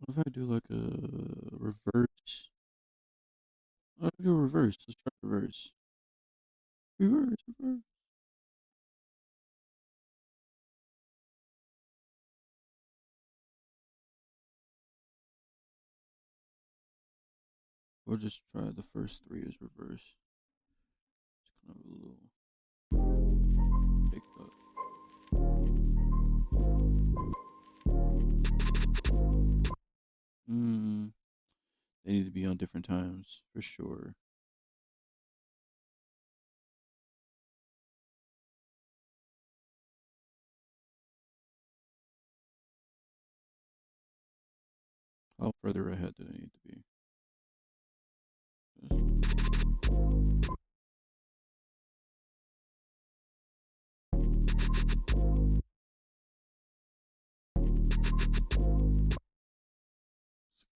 What if I do like a reverse? What if I do a reverse? Let's try reverse. Reverse, reverse. Or just try the first three as reverse. It's kind of a little picked up. Mm, they need to be on different times for sure. How further ahead do they need to be?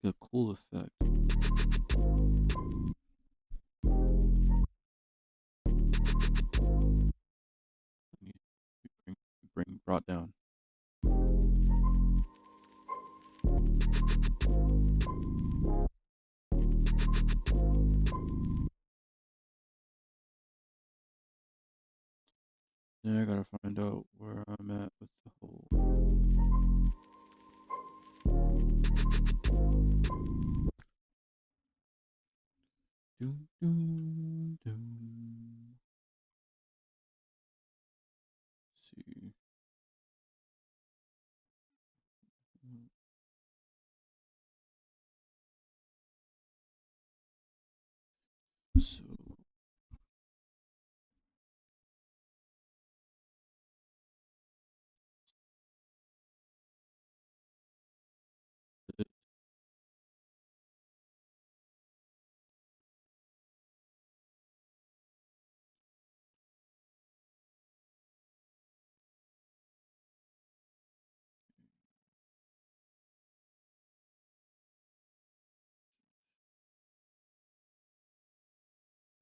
It's a cool effect. Bring, brought down. Then I gotta find out where I'm at with the whole. Doom, doom, doom. Let's see. So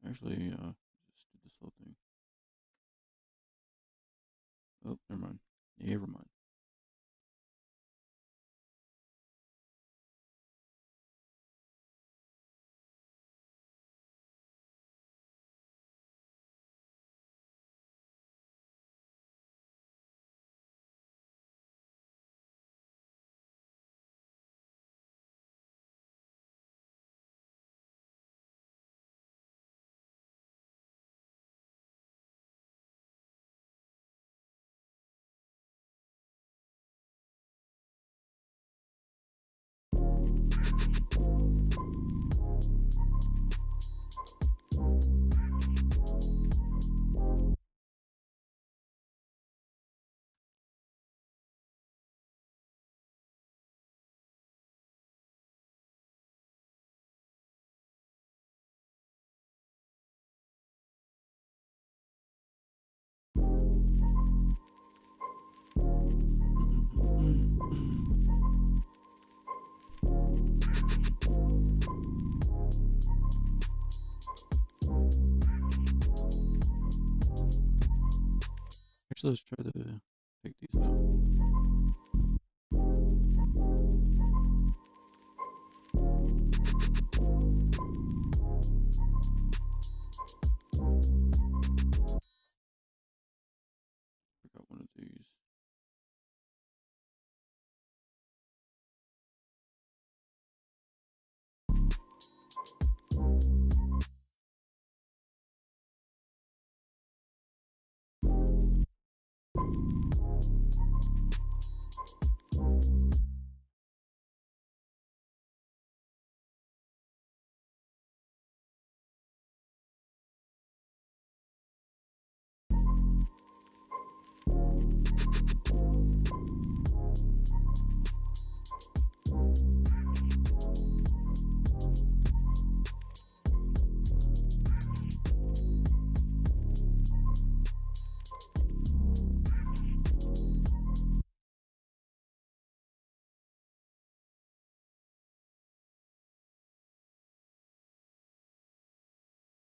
actually, just did this whole thing. Oh, never mind. Never mind. Actually, let's try to take these out. Forgot one of these.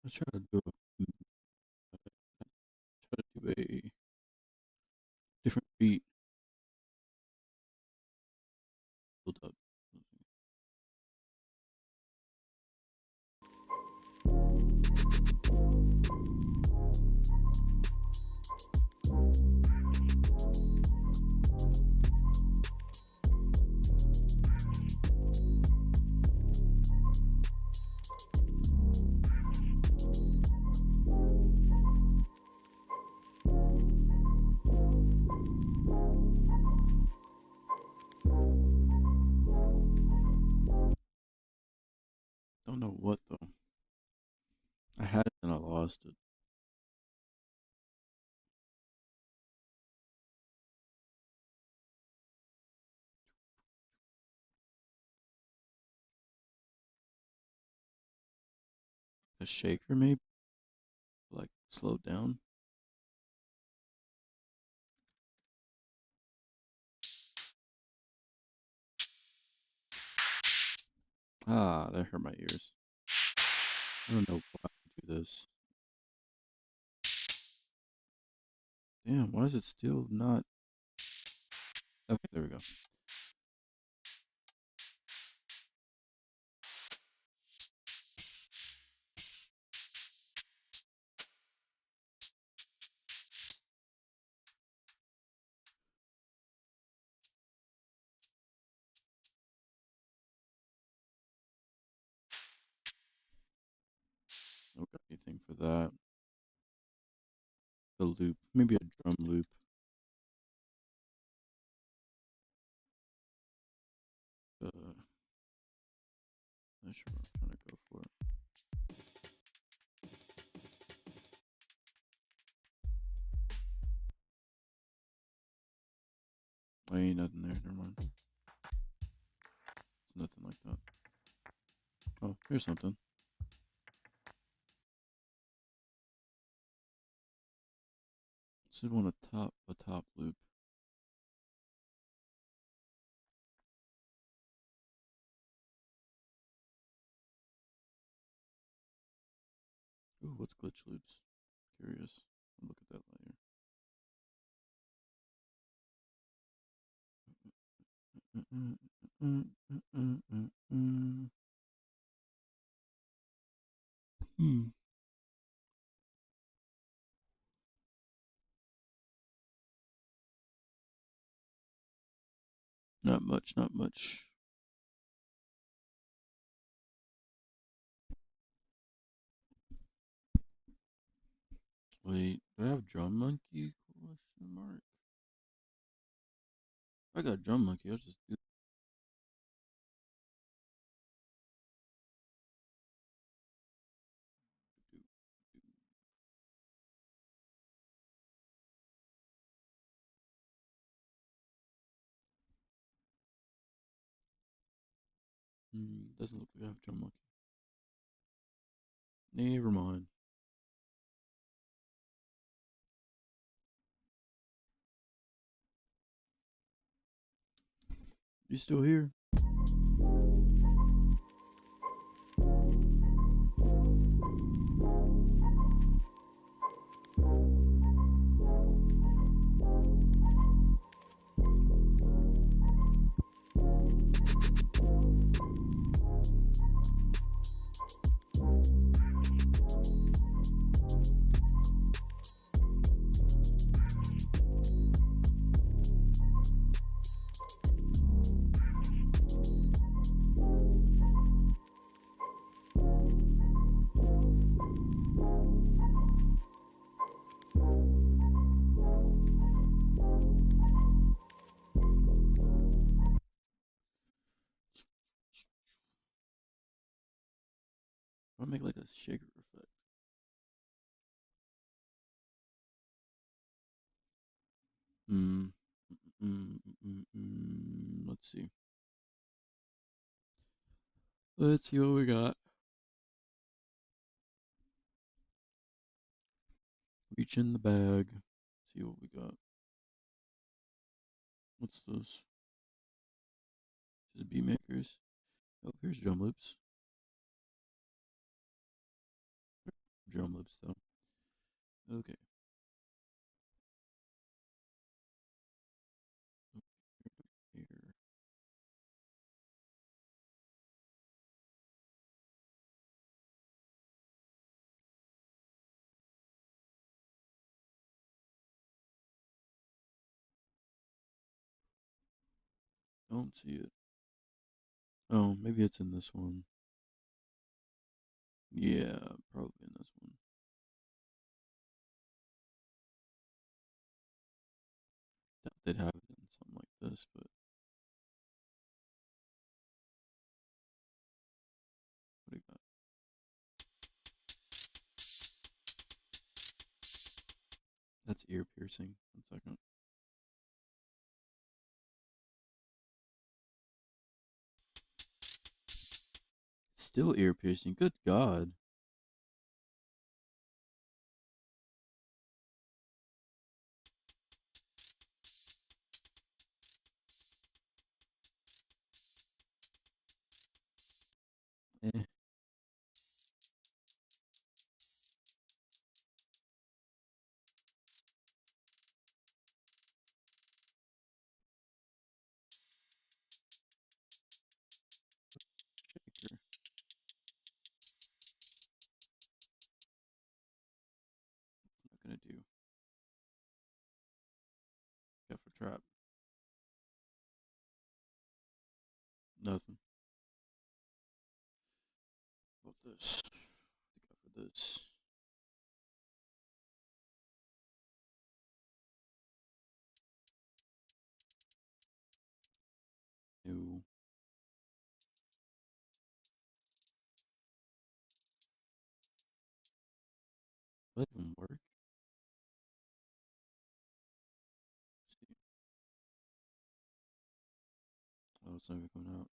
Let's try to do a different beat. Build up. Don't know what though. I had it and I lost it. A shaker maybe? Like slow down. Ah, that hurt my ears. I don't know why I do this. Damn, why is it still not? Okay, there we go. Don't got anything for that. The loop, maybe a drum loop. Not sure what I'm trying to go for. Oh, ain't nothing there. Never mind. It's nothing like that. Oh, here's something. This is one a top loop. Ooh, what's glitch loops? Curious. I'll look at that later. Hmm. Not much, not much. Wait, do I have drum monkey? Question mark. If I got drum monkey, I'll just do. Doesn't look like I have a drum monkey. Never mind. You still here? I make like a shaker effect. Hmm. Let's see. Let's see what we got. Reach in the bag. See what we got. What's this? Just beat makers. Oh, here's drum loops. Drum loops though. Okay. Here. Don't see it. Oh, maybe it's in this one. Yeah, probably in this one. Doubt they'd have it in something like this, but what do you got? That's ear piercing. 1 second. Still ear piercing. Good God. Eh. Shaker. Not gonna do. Got for trap. Nothing. What this? What got for this? No. Will that even work? Let's see. Oh, it's not even coming out.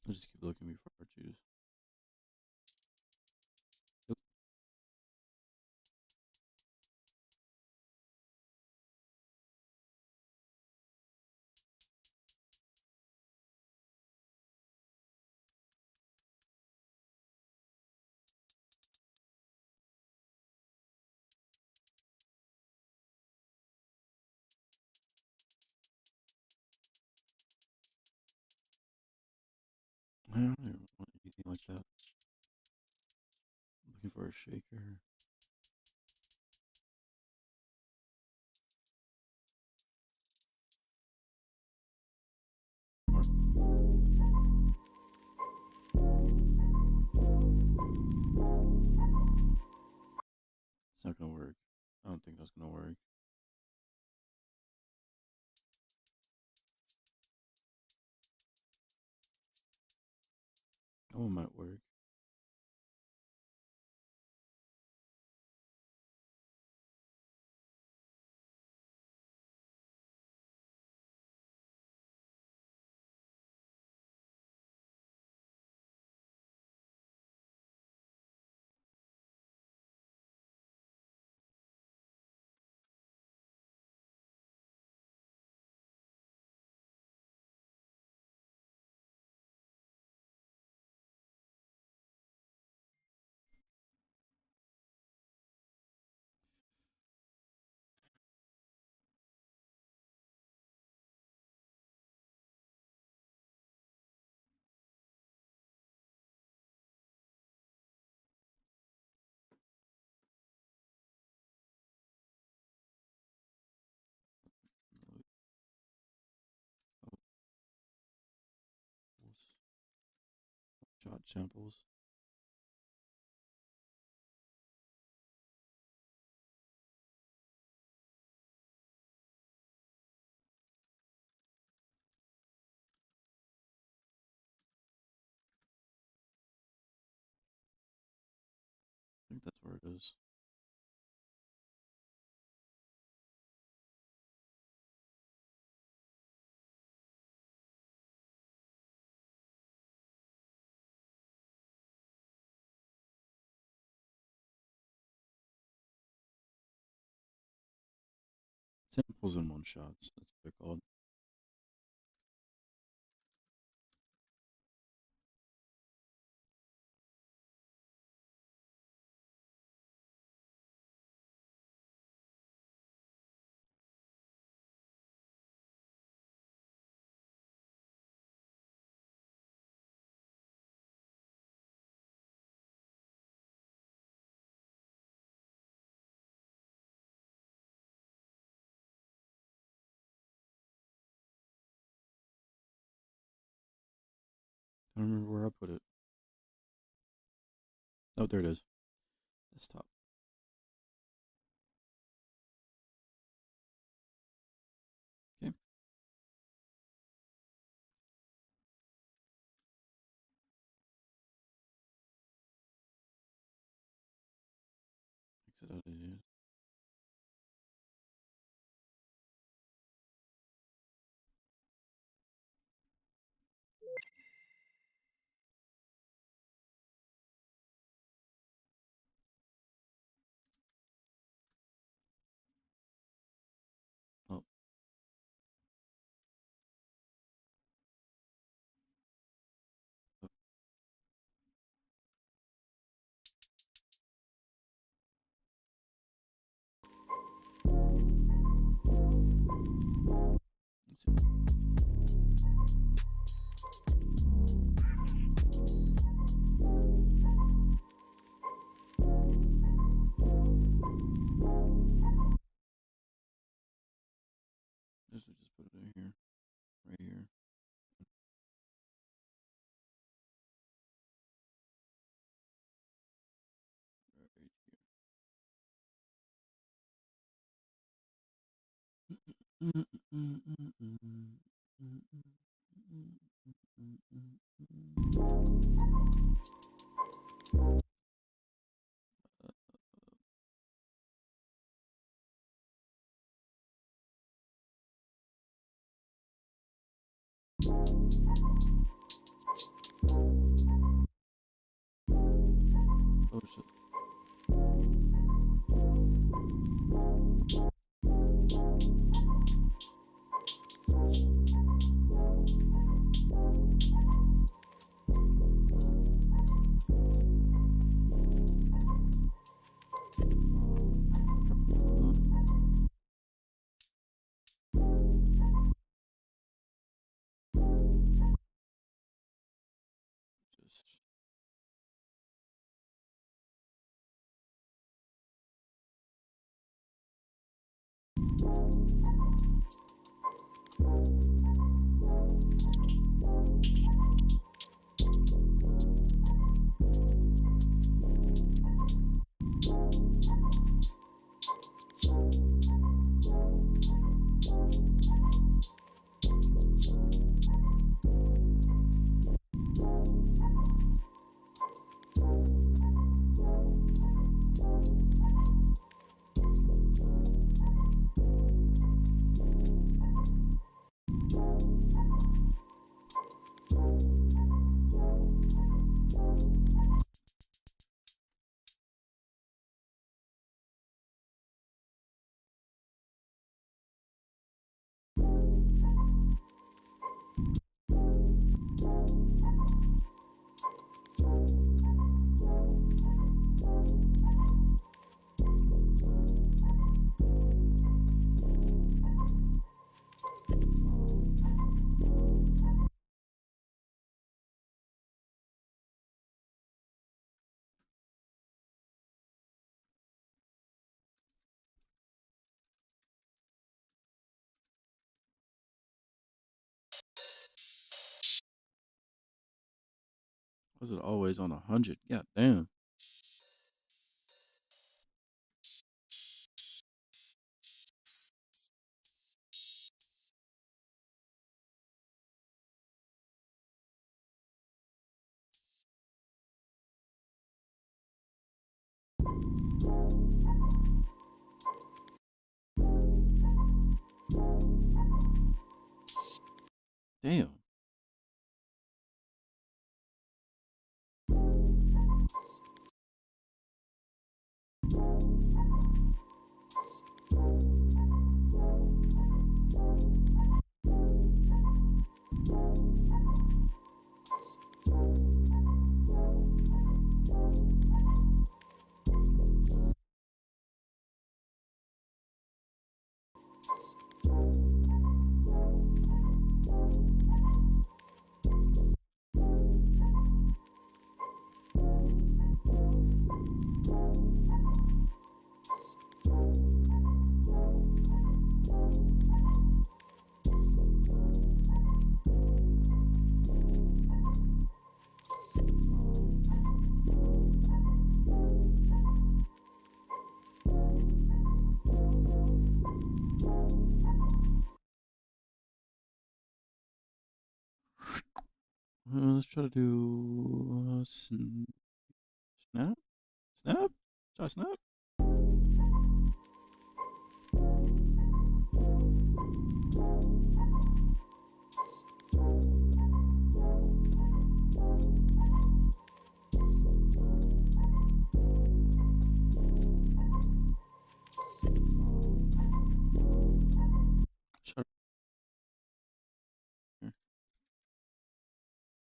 I'll just keep looking before I choose. Yep. I don't even want anything like that. I'm looking for a shaker. It's not gonna work. I don't think that's gonna work. That one might work. Shot samples. I think that's where it is. Samples in one shots. That's what they're called. I don't remember where I put it. Oh, there it is. Desktop. Okay. Exit out of here. Oh, oh, let's see. This would just put it in here. Right here. Right Oh shit. Just Was it always on 100? God damn. Damn. Let's try to do snap. Snap. Try snap. Try here.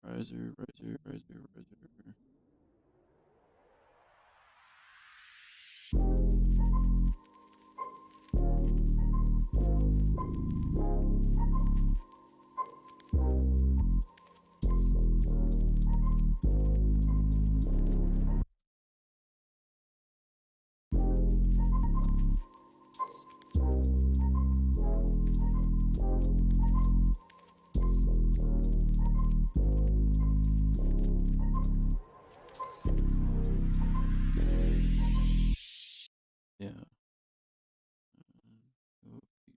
Riser, riser, riser, riser. Yeah. Go keep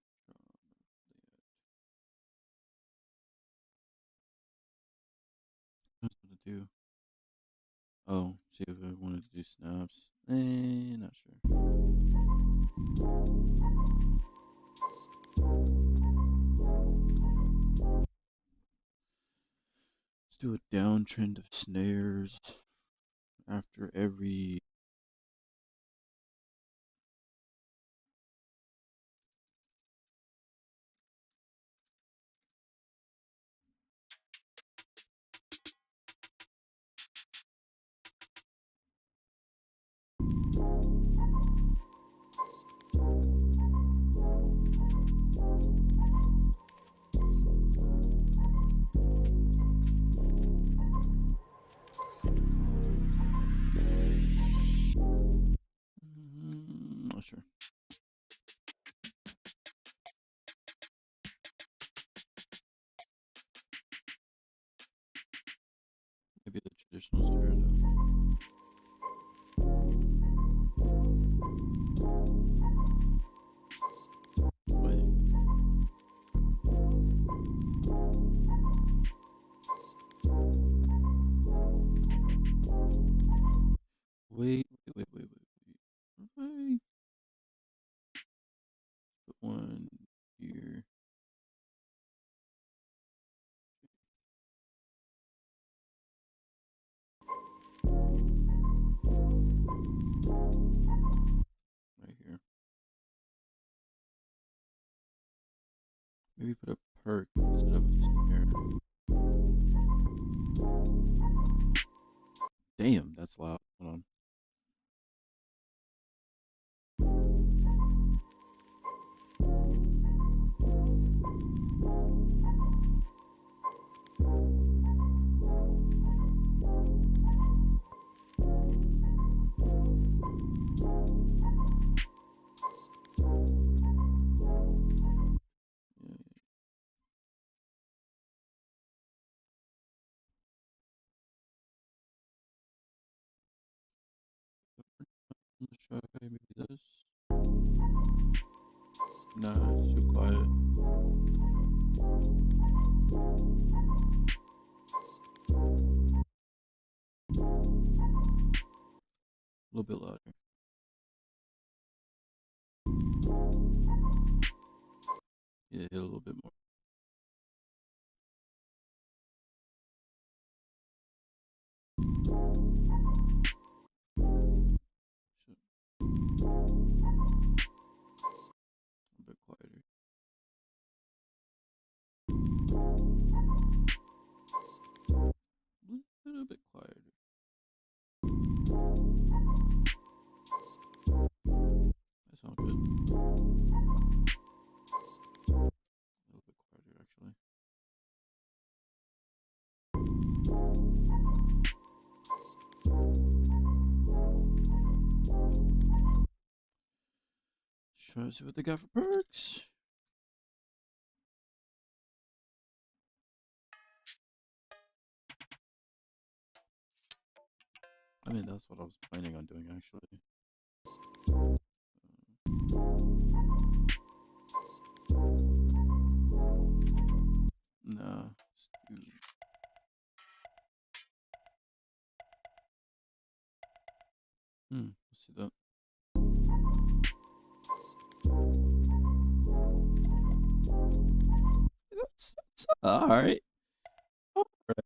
That's what to do. Oh, see if I wanted to do snaps. Not sure. Let's do a downtrend of snares after every. Not sure. Maybe the traditional snare. Wait. Wait. Put one here. Right here. Maybe put a perk instead of a snare. Damn, that's loud. Hold on. Yeah, try maybe this. Nah, it's too quiet. A little bit louder. Yeah, hit a little bit more. Shit. A bit quieter. A little bit quieter. That sounds good. A little bit quieter, actually. Try to see what they got for perks. I mean, that's what I was planning on doing, actually. Nah. Let's see that. That's all right. All right.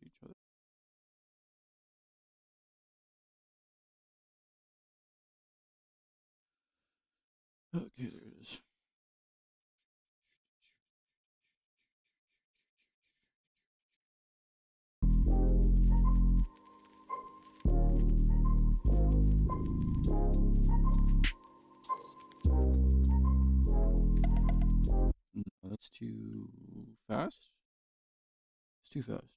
Each other. Okay, there it is. No, that's too fast. It's too fast.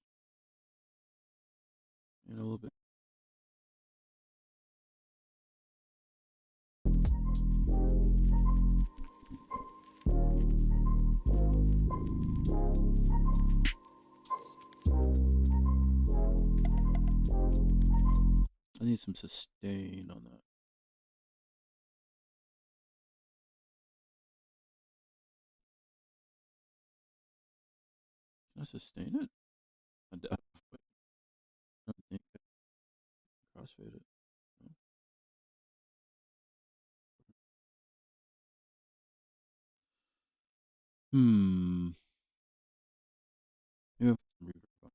And a little bit. I need some sustain on that. Can I sustain it? I doubt. Wait, I don't think I can crossfade it. No. Hmm. Yeah. Reverb on it.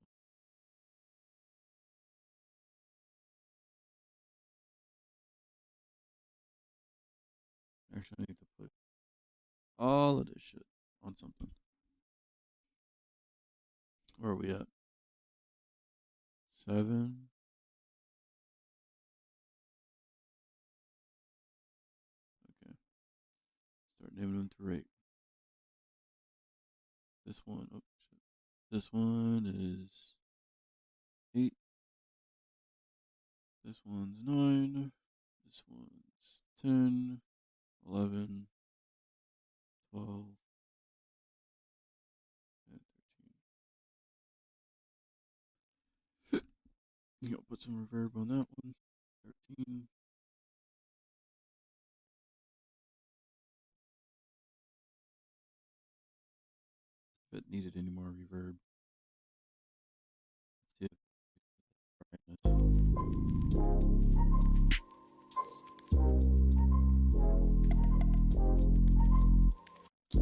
Actually, I need to put all of this shit on something. Where are we at? 7. Okay. Start naming them to rate. This one. Oh shit. This one is 8. This one's 9. This one's 10, 11, 12, and 13. You know, put some reverb on that one. 13. If it needed any more reverb. Let's see if brightness. Let's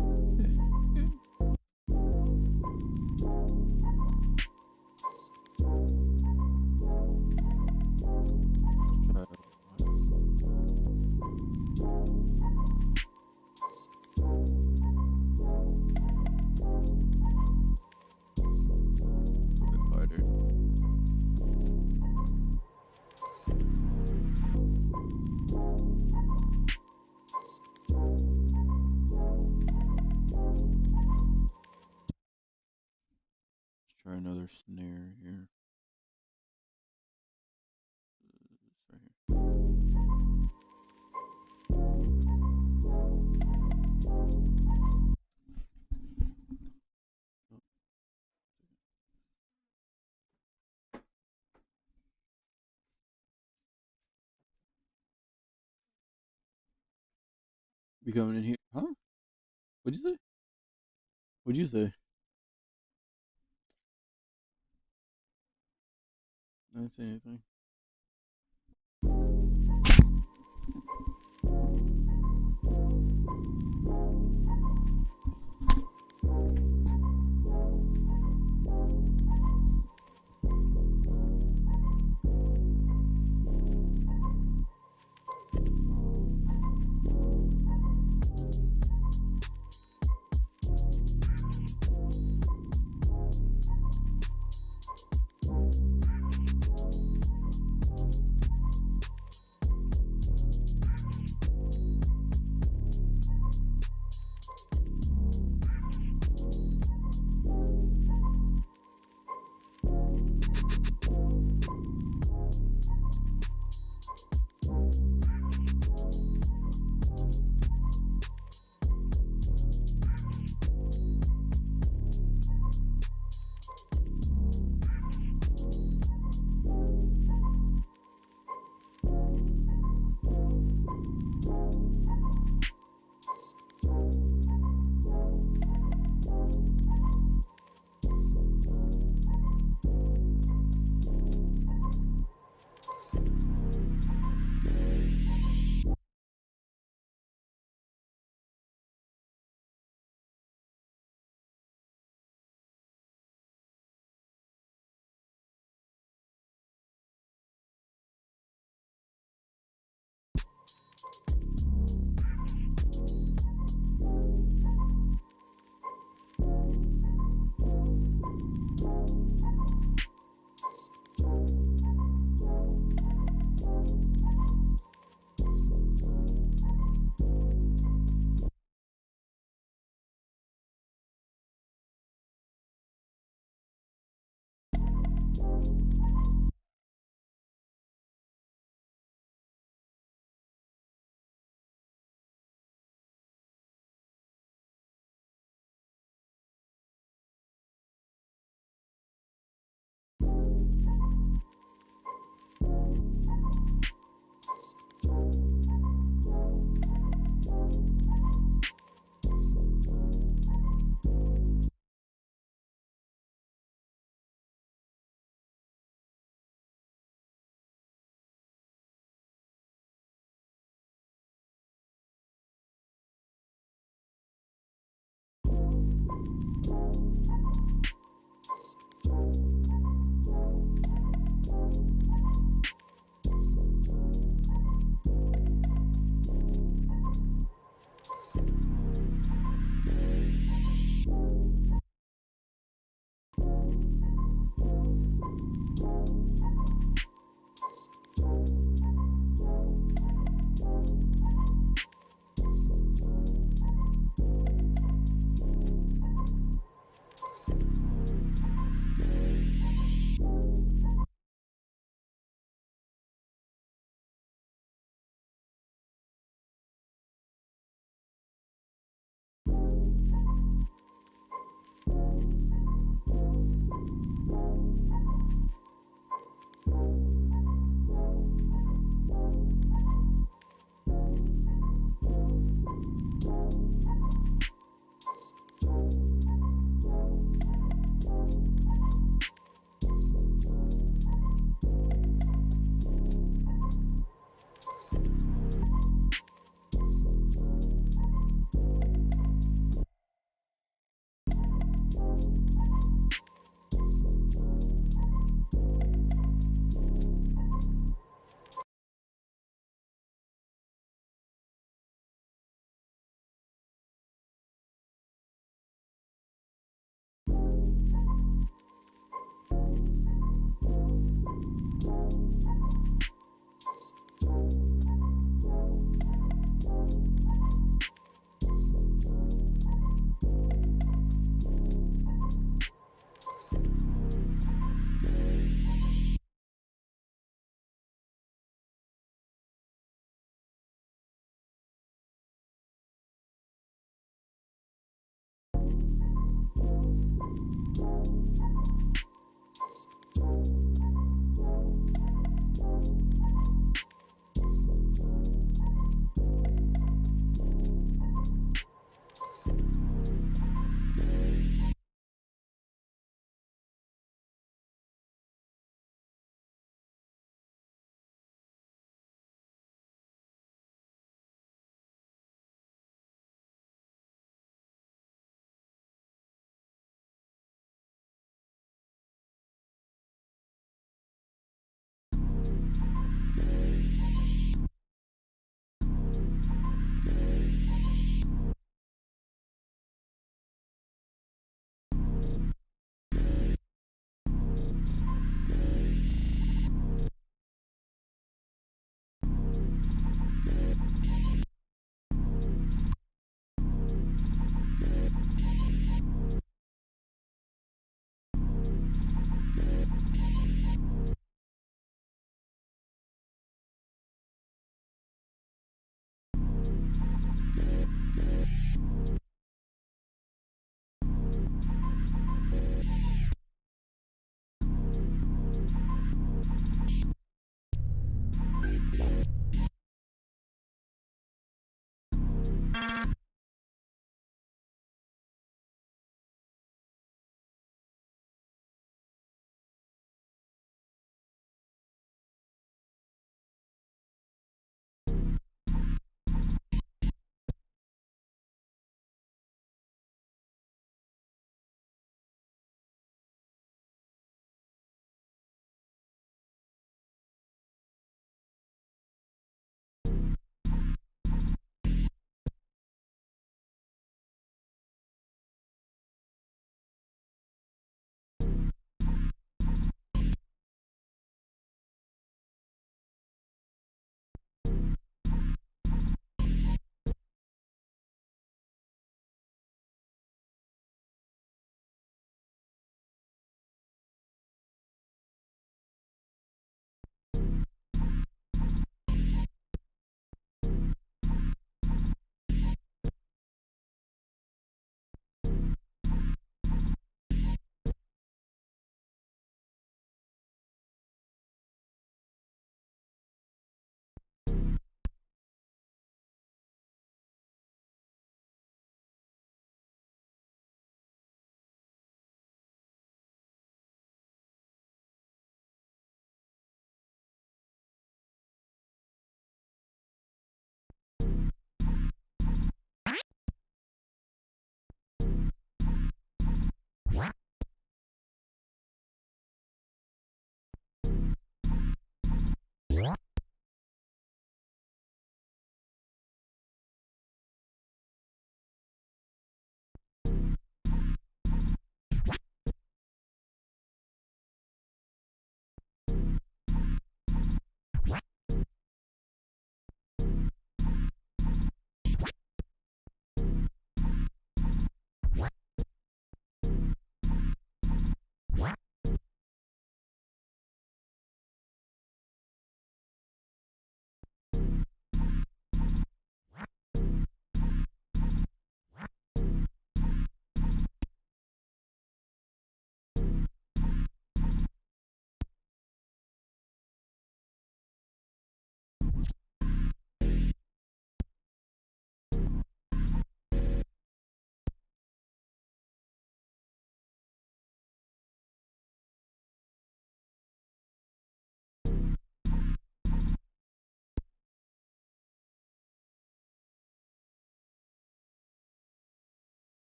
try another snare here. It's right here. Be coming in here, huh? What'd you say? What'd you say? I didn't say anything.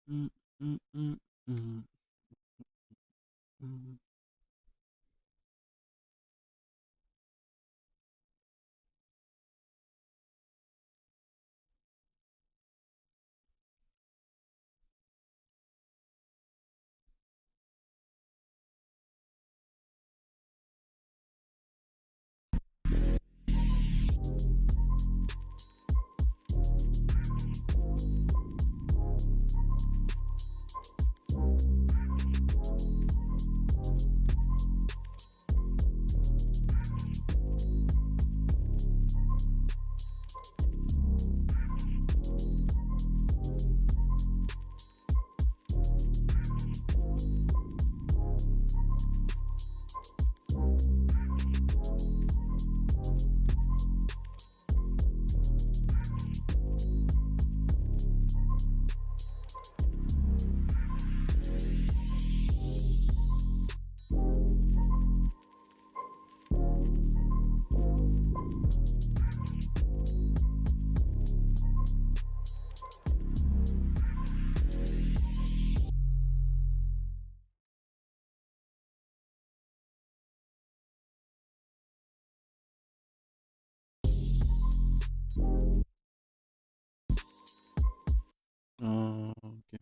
Mm, mm, mm, mm, mm. Okay.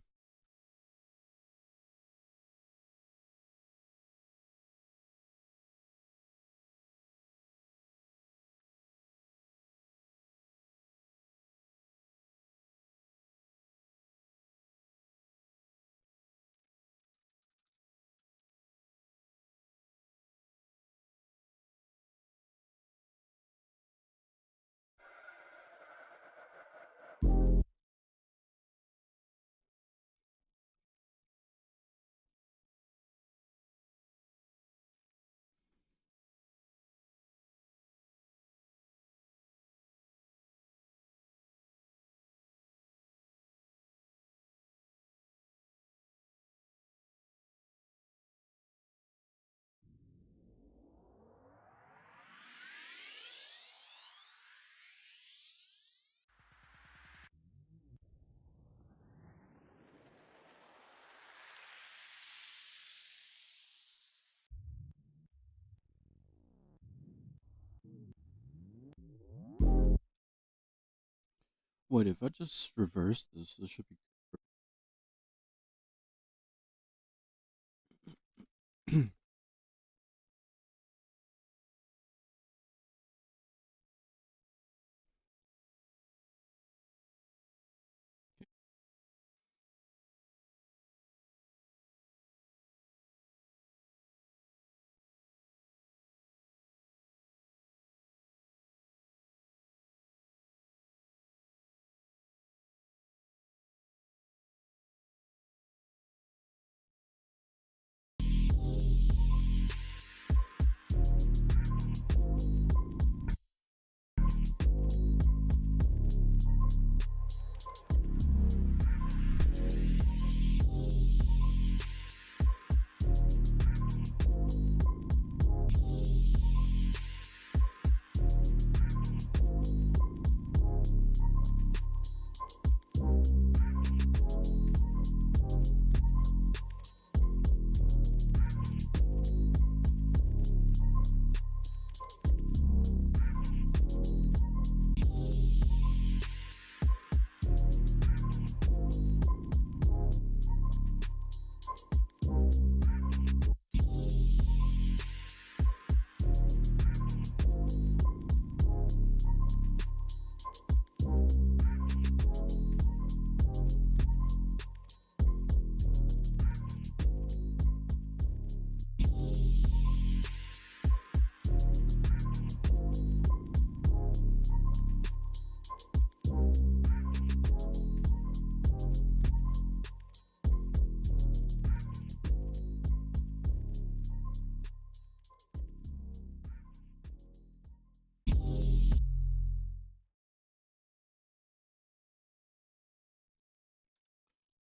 Wait, if I just reverse this, this should be.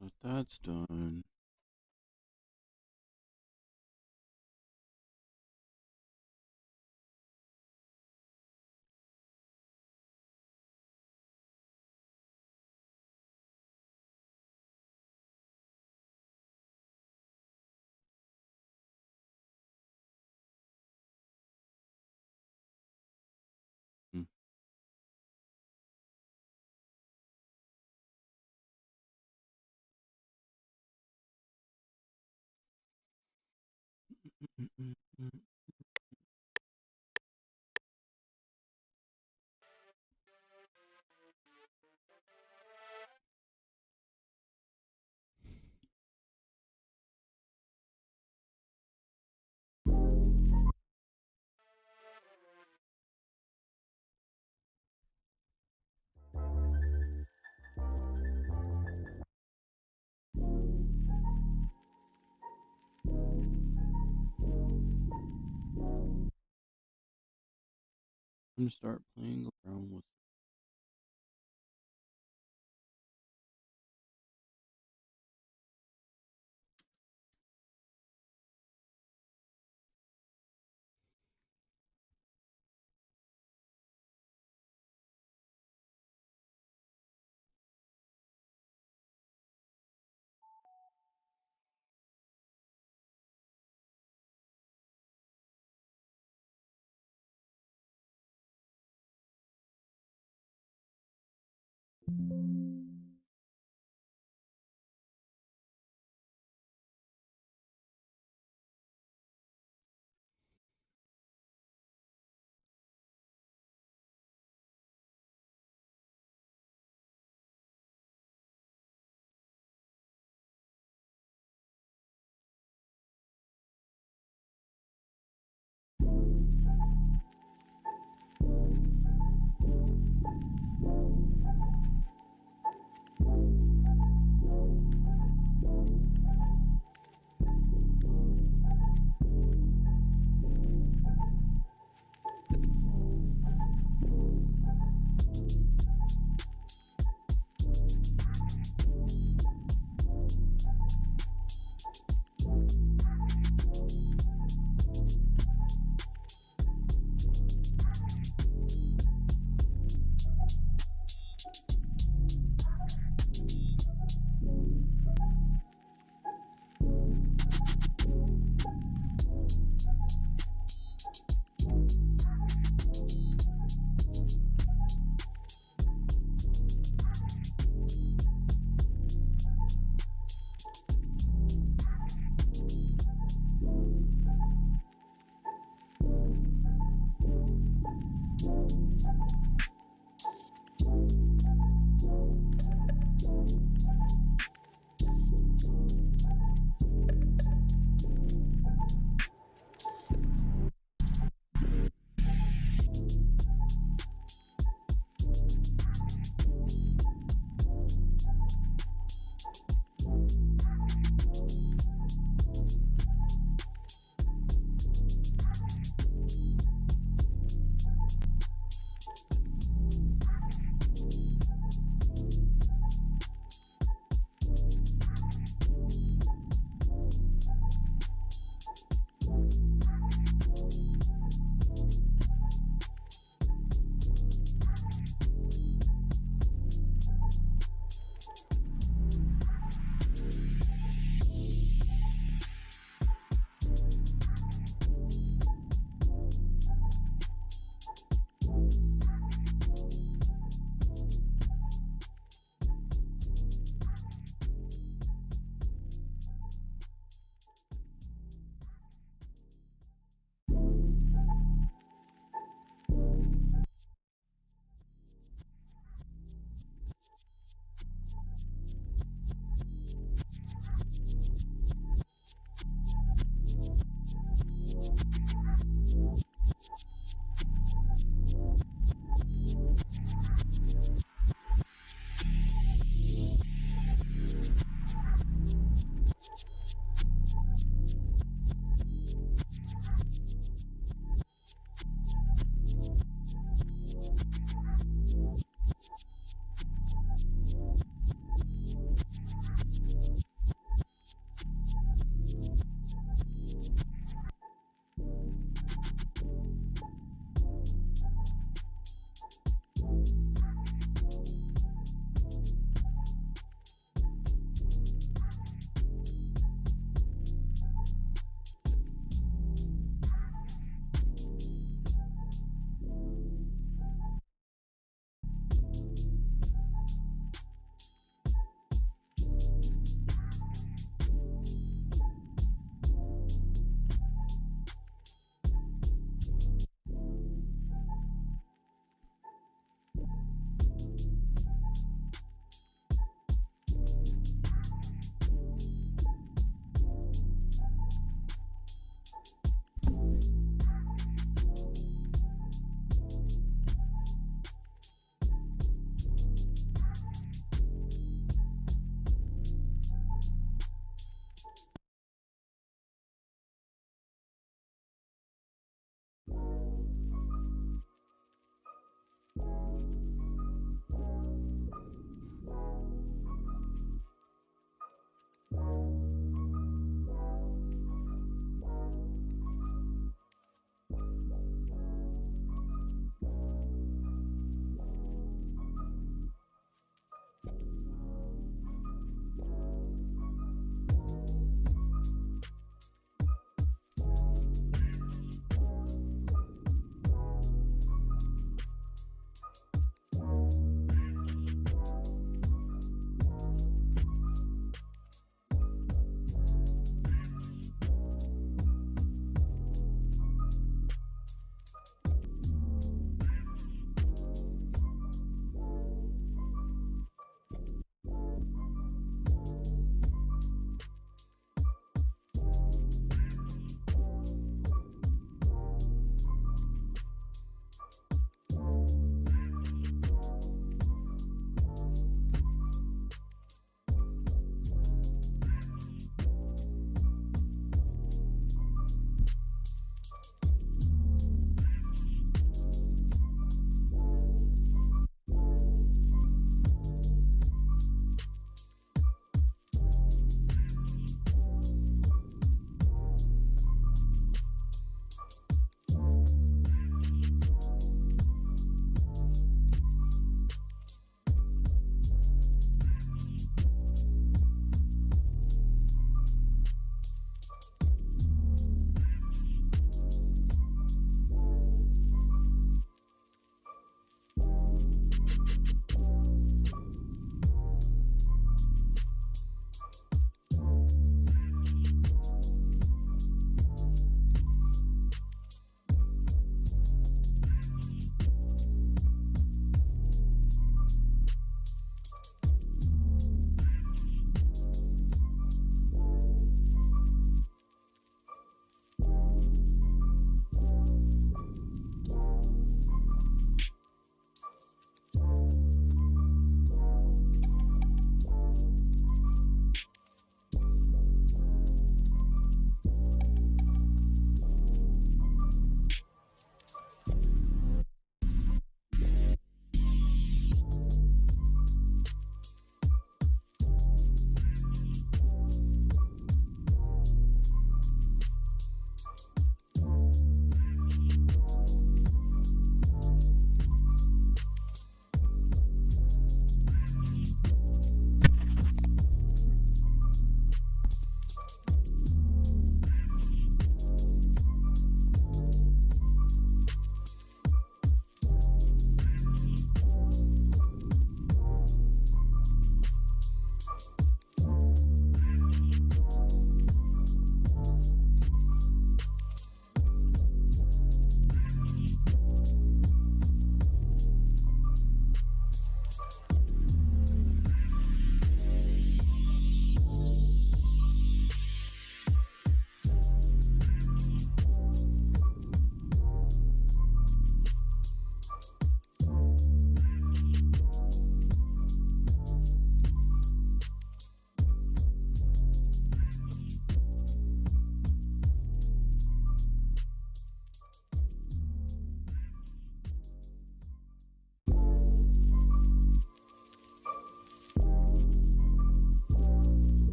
But that's done. I'm gonna start playing around with.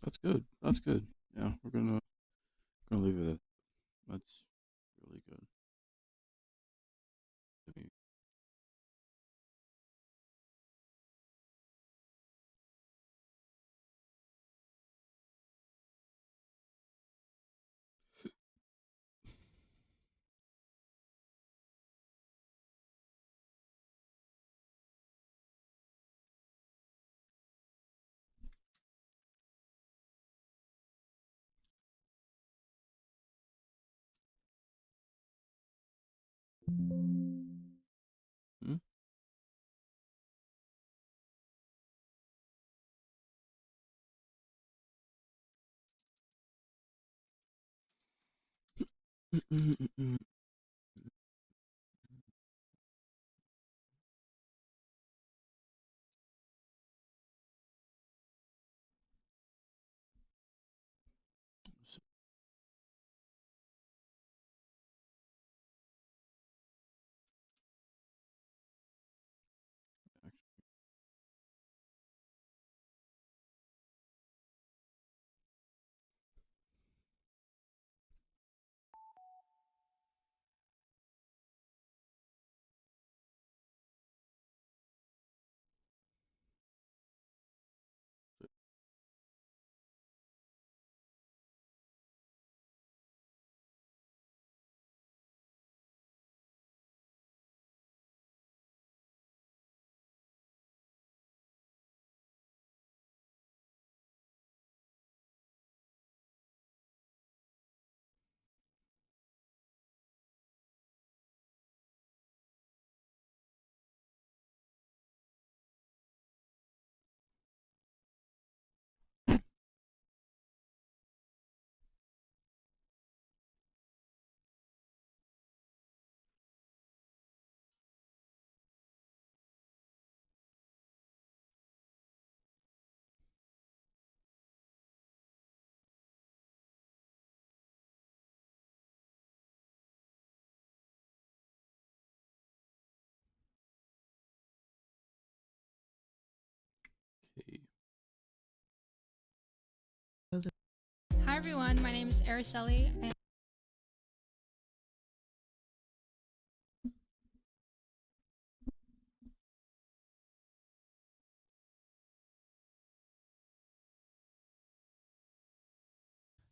That's good. That's good. Yeah, we're gonna leave it at that's really good. Hmm? everyone, my name is Araceli. And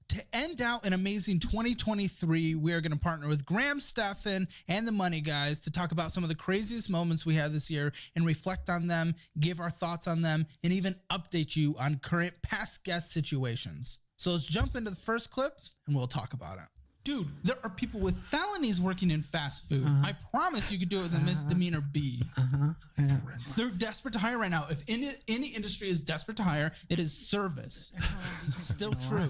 to end out an amazing 2023, we are going to partner with Graham Stephan and the Money Guys to talk about some of the craziest moments we had this year and reflect on them, give our thoughts on them, and even update you on current past guest situations. So let's jump into the first clip and we'll talk about it. Dude, there are people with felonies working in fast food. I promise you could do it with a misdemeanor B. Yeah. They're desperate to hire right now. If any industry is desperate to hire, it is service. Still true.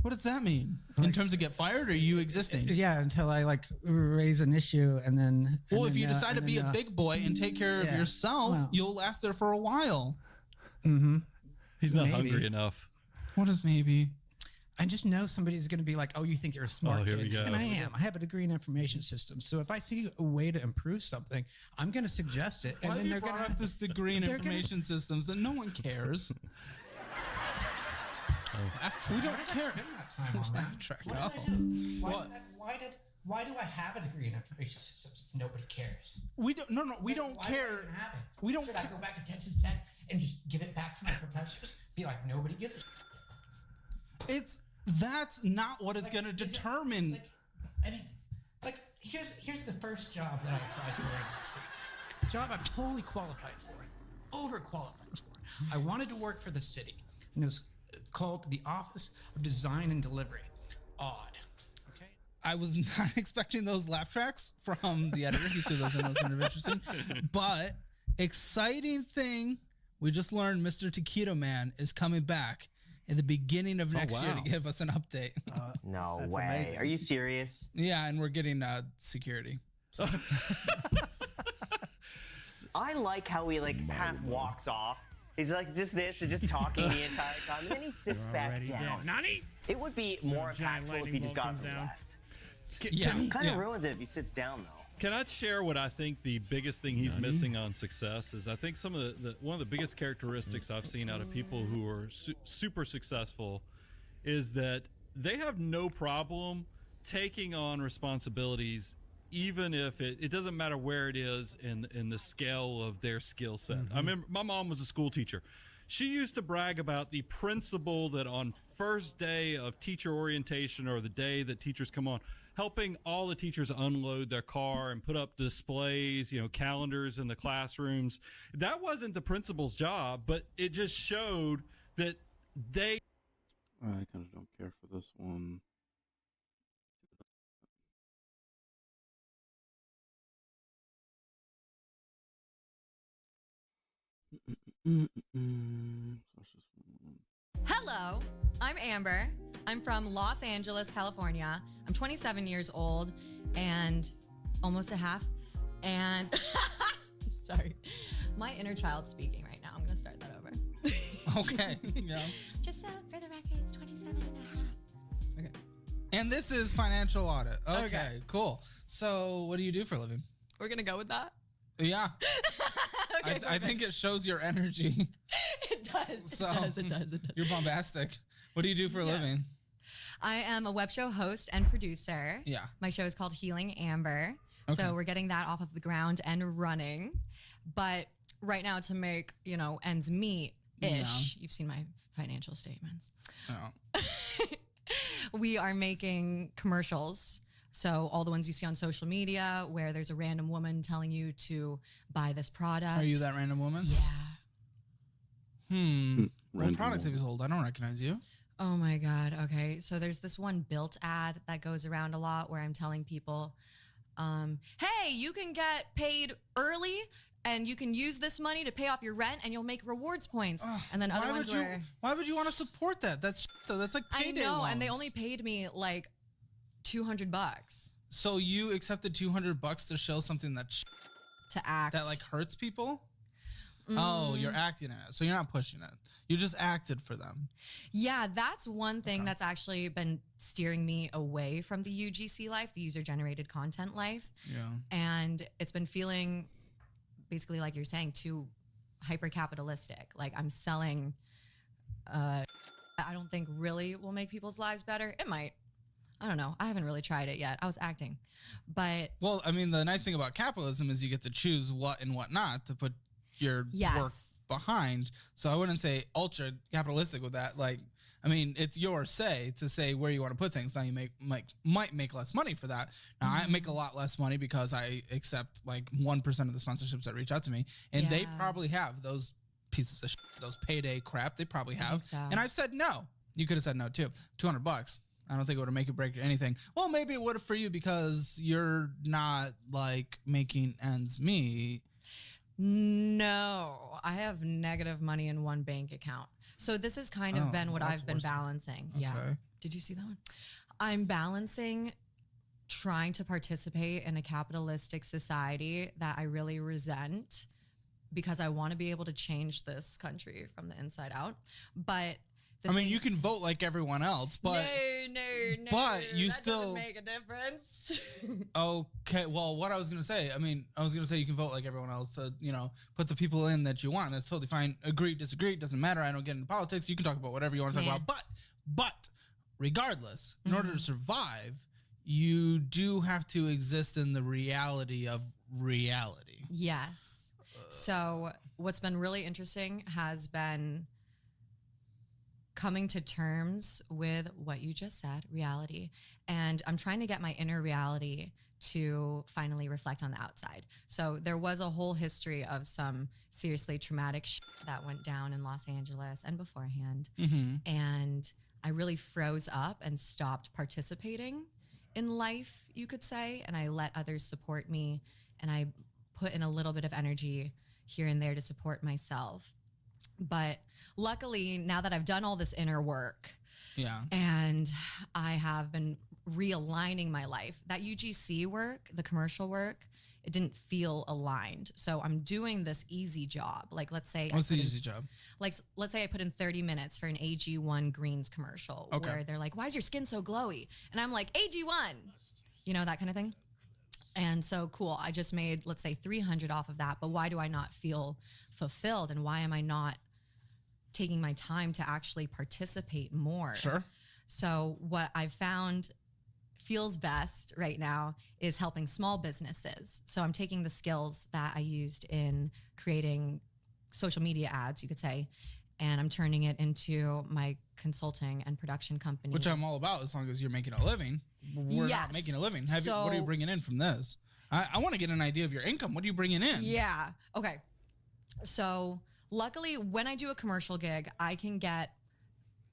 What does that mean? In terms of get fired or you existing? Yeah, until I like raise an issue and then. Well, if you decide to be a big boy and take care of yourself, you'll last there for a while. Mm-hmm. He's not hungry enough. What is maybe? I just know somebody's going to be like, "Oh, you think you're a smart here kid?" we go. And I am. I have a degree in information systems. So if I see a way to improve something, I'm going to suggest it. Why And then you they're brought going up this degree in information systems that no one cares? We don't care. Laugh track. What Oh. did I do? What? Why do I have a degree in information systems if nobody cares? We don't. No, we don't Why do I care. even have it? We don't Should I go back to Texas Tech and just give it back to my professors? Be like, nobody gives a That's not what is going to determine. Here's the first job that I applied for in the state. Job I'm totally qualified for, overqualified for. I wanted to work for the city, and it was called the Office of Design and Delivery. Odd. Okay. I was not expecting those laugh tracks from the editor. He threw those in. Those were interesting. But exciting thing, we just learned Mr. Taquito Man is coming back in the beginning of next year to give us an update. No way. amazing. Are you serious? Yeah, and we're getting security. So. I like how he half walks off. He's like just this and just talking the entire time, and then he sits back down. Nani? It would be more giant impactful if he lightning just bolt got comes down. left. Yeah, Kind of ruins it if he sits down though. Can I share what I think the biggest thing he's missing on success is? I think some of one of the biggest characteristics I've seen out of people who are super successful is that they have no problem taking on responsibilities, even if it doesn't matter where it is in the scale of their skill set. I remember my mom was a school teacher. She used to brag about the principal that on first day of teacher orientation or the day that teachers come on, helping all the teachers unload their car and put up displays, calendars in the classrooms. That wasn't the principal's job, but it just showed that they... I kind of don't care for this one. Hello, I'm Amber. I'm from Los Angeles, California. I'm 27 years old and almost a half. And sorry, my inner child speaking right now. I'm going to start that over. Okay. Yeah. Just for the record, it's 27 and a half. Okay. And this is financial audit. Okay, Okay. Cool. So what do you do for a living? We're going to go with that? Yeah. Okay, I think it shows your energy. it does. So It does. You're bombastic. What do you do for a living? I am a web show host and producer. Yeah. My show is called Healing Amber. Okay. So we're getting that off of the ground and running. But right now to make, ends meet ish. You've seen my financial statements. Oh. We are making commercials. So all the ones you see on social media where there's a random woman telling you to buy this product. Are you that random woman? Yeah. What Random products have you woman. sold? I don't recognize you. Oh my God. Okay. So there's this one built ad that goes around a lot where I'm telling people, hey, you can get paid early and you can use this money to pay off your rent and you'll make rewards points. And then other ones were... Why would you want to support that? That's like I payday know, and they loans. only paid me like $200 So you accepted $200 to show something that to act. that like hurts people? Oh, you're acting it. So you're not pushing it. You just acted for them. Yeah, that's one thing that's actually been steering me away from the UGC life, the user generated content life. Yeah. And it's been feeling basically like you're saying too hyper capitalistic. Like I'm selling I don't think really will make people's lives better. It might. I don't know. I haven't really tried it yet. I was acting. But well, I mean, the nice thing about capitalism is you get to choose what and what not to put your work behind. So I wouldn't say ultra capitalistic with that. Like, I mean, it's your say to say where you want to put things. Now you might make less money for that. Now I make a lot less money because I accept like 1% of the sponsorships that reach out to me, and they probably have those pieces of those payday crap. They probably have, and I've said no. You could have said no too. $200. I don't think it would have make or break anything. Well, maybe it would have for you because you're not like making ends meet. No, I have negative money in one bank account. So this has kind of been what I've been balancing. Okay. Yeah. Did you see that one? I'm balancing trying to participate in a capitalistic society that I really resent because I want to be able to change this country from the inside out. But I mean, you can vote like everyone else, but no. But you still doesn't make a difference. Okay, well, what I was gonna say, you can vote like everyone else to, put the people in that you want. That's totally fine. Agree, disagree, doesn't matter. I don't get into politics. You can talk about whatever you want to talk about. But regardless, in order to survive, you do have to exist in the reality of reality. Yes. So what's been really interesting has been coming to terms with what you just said, reality. And I'm trying to get my inner reality to finally reflect on the outside. So there was a whole history of some seriously traumatic that went down in Los Angeles and beforehand. And I really froze up and stopped participating in life, you could say. And I let others support me. And I put in a little bit of energy here and there to support myself. But luckily, now that I've done all this inner work, and I have been realigning my life, that UGC work, the commercial work, it didn't feel aligned. So I'm doing this easy job. Like, let's say, what's the easy job? Like, let's say I put in 30 minutes for an AG1 Greens commercial, where they're like, "Why is your skin so glowy?" And I'm like, "AG1," that kind of thing. And so cool. I just made, let's say, 300 off of that. But why do I not feel fulfilled? And why am I not taking my time to actually participate more? Sure. So what I've found feels best right now is helping small businesses. So I'm taking the skills that I used in creating social media ads, you could say, and I'm turning it into my consulting and production company. Which I'm all about as long as you're making a living. We're not making a living. What are you bringing in from this? I want to get an idea of your income. What are you bringing in? Yeah. Okay. So luckily, when I do a commercial gig, I can get,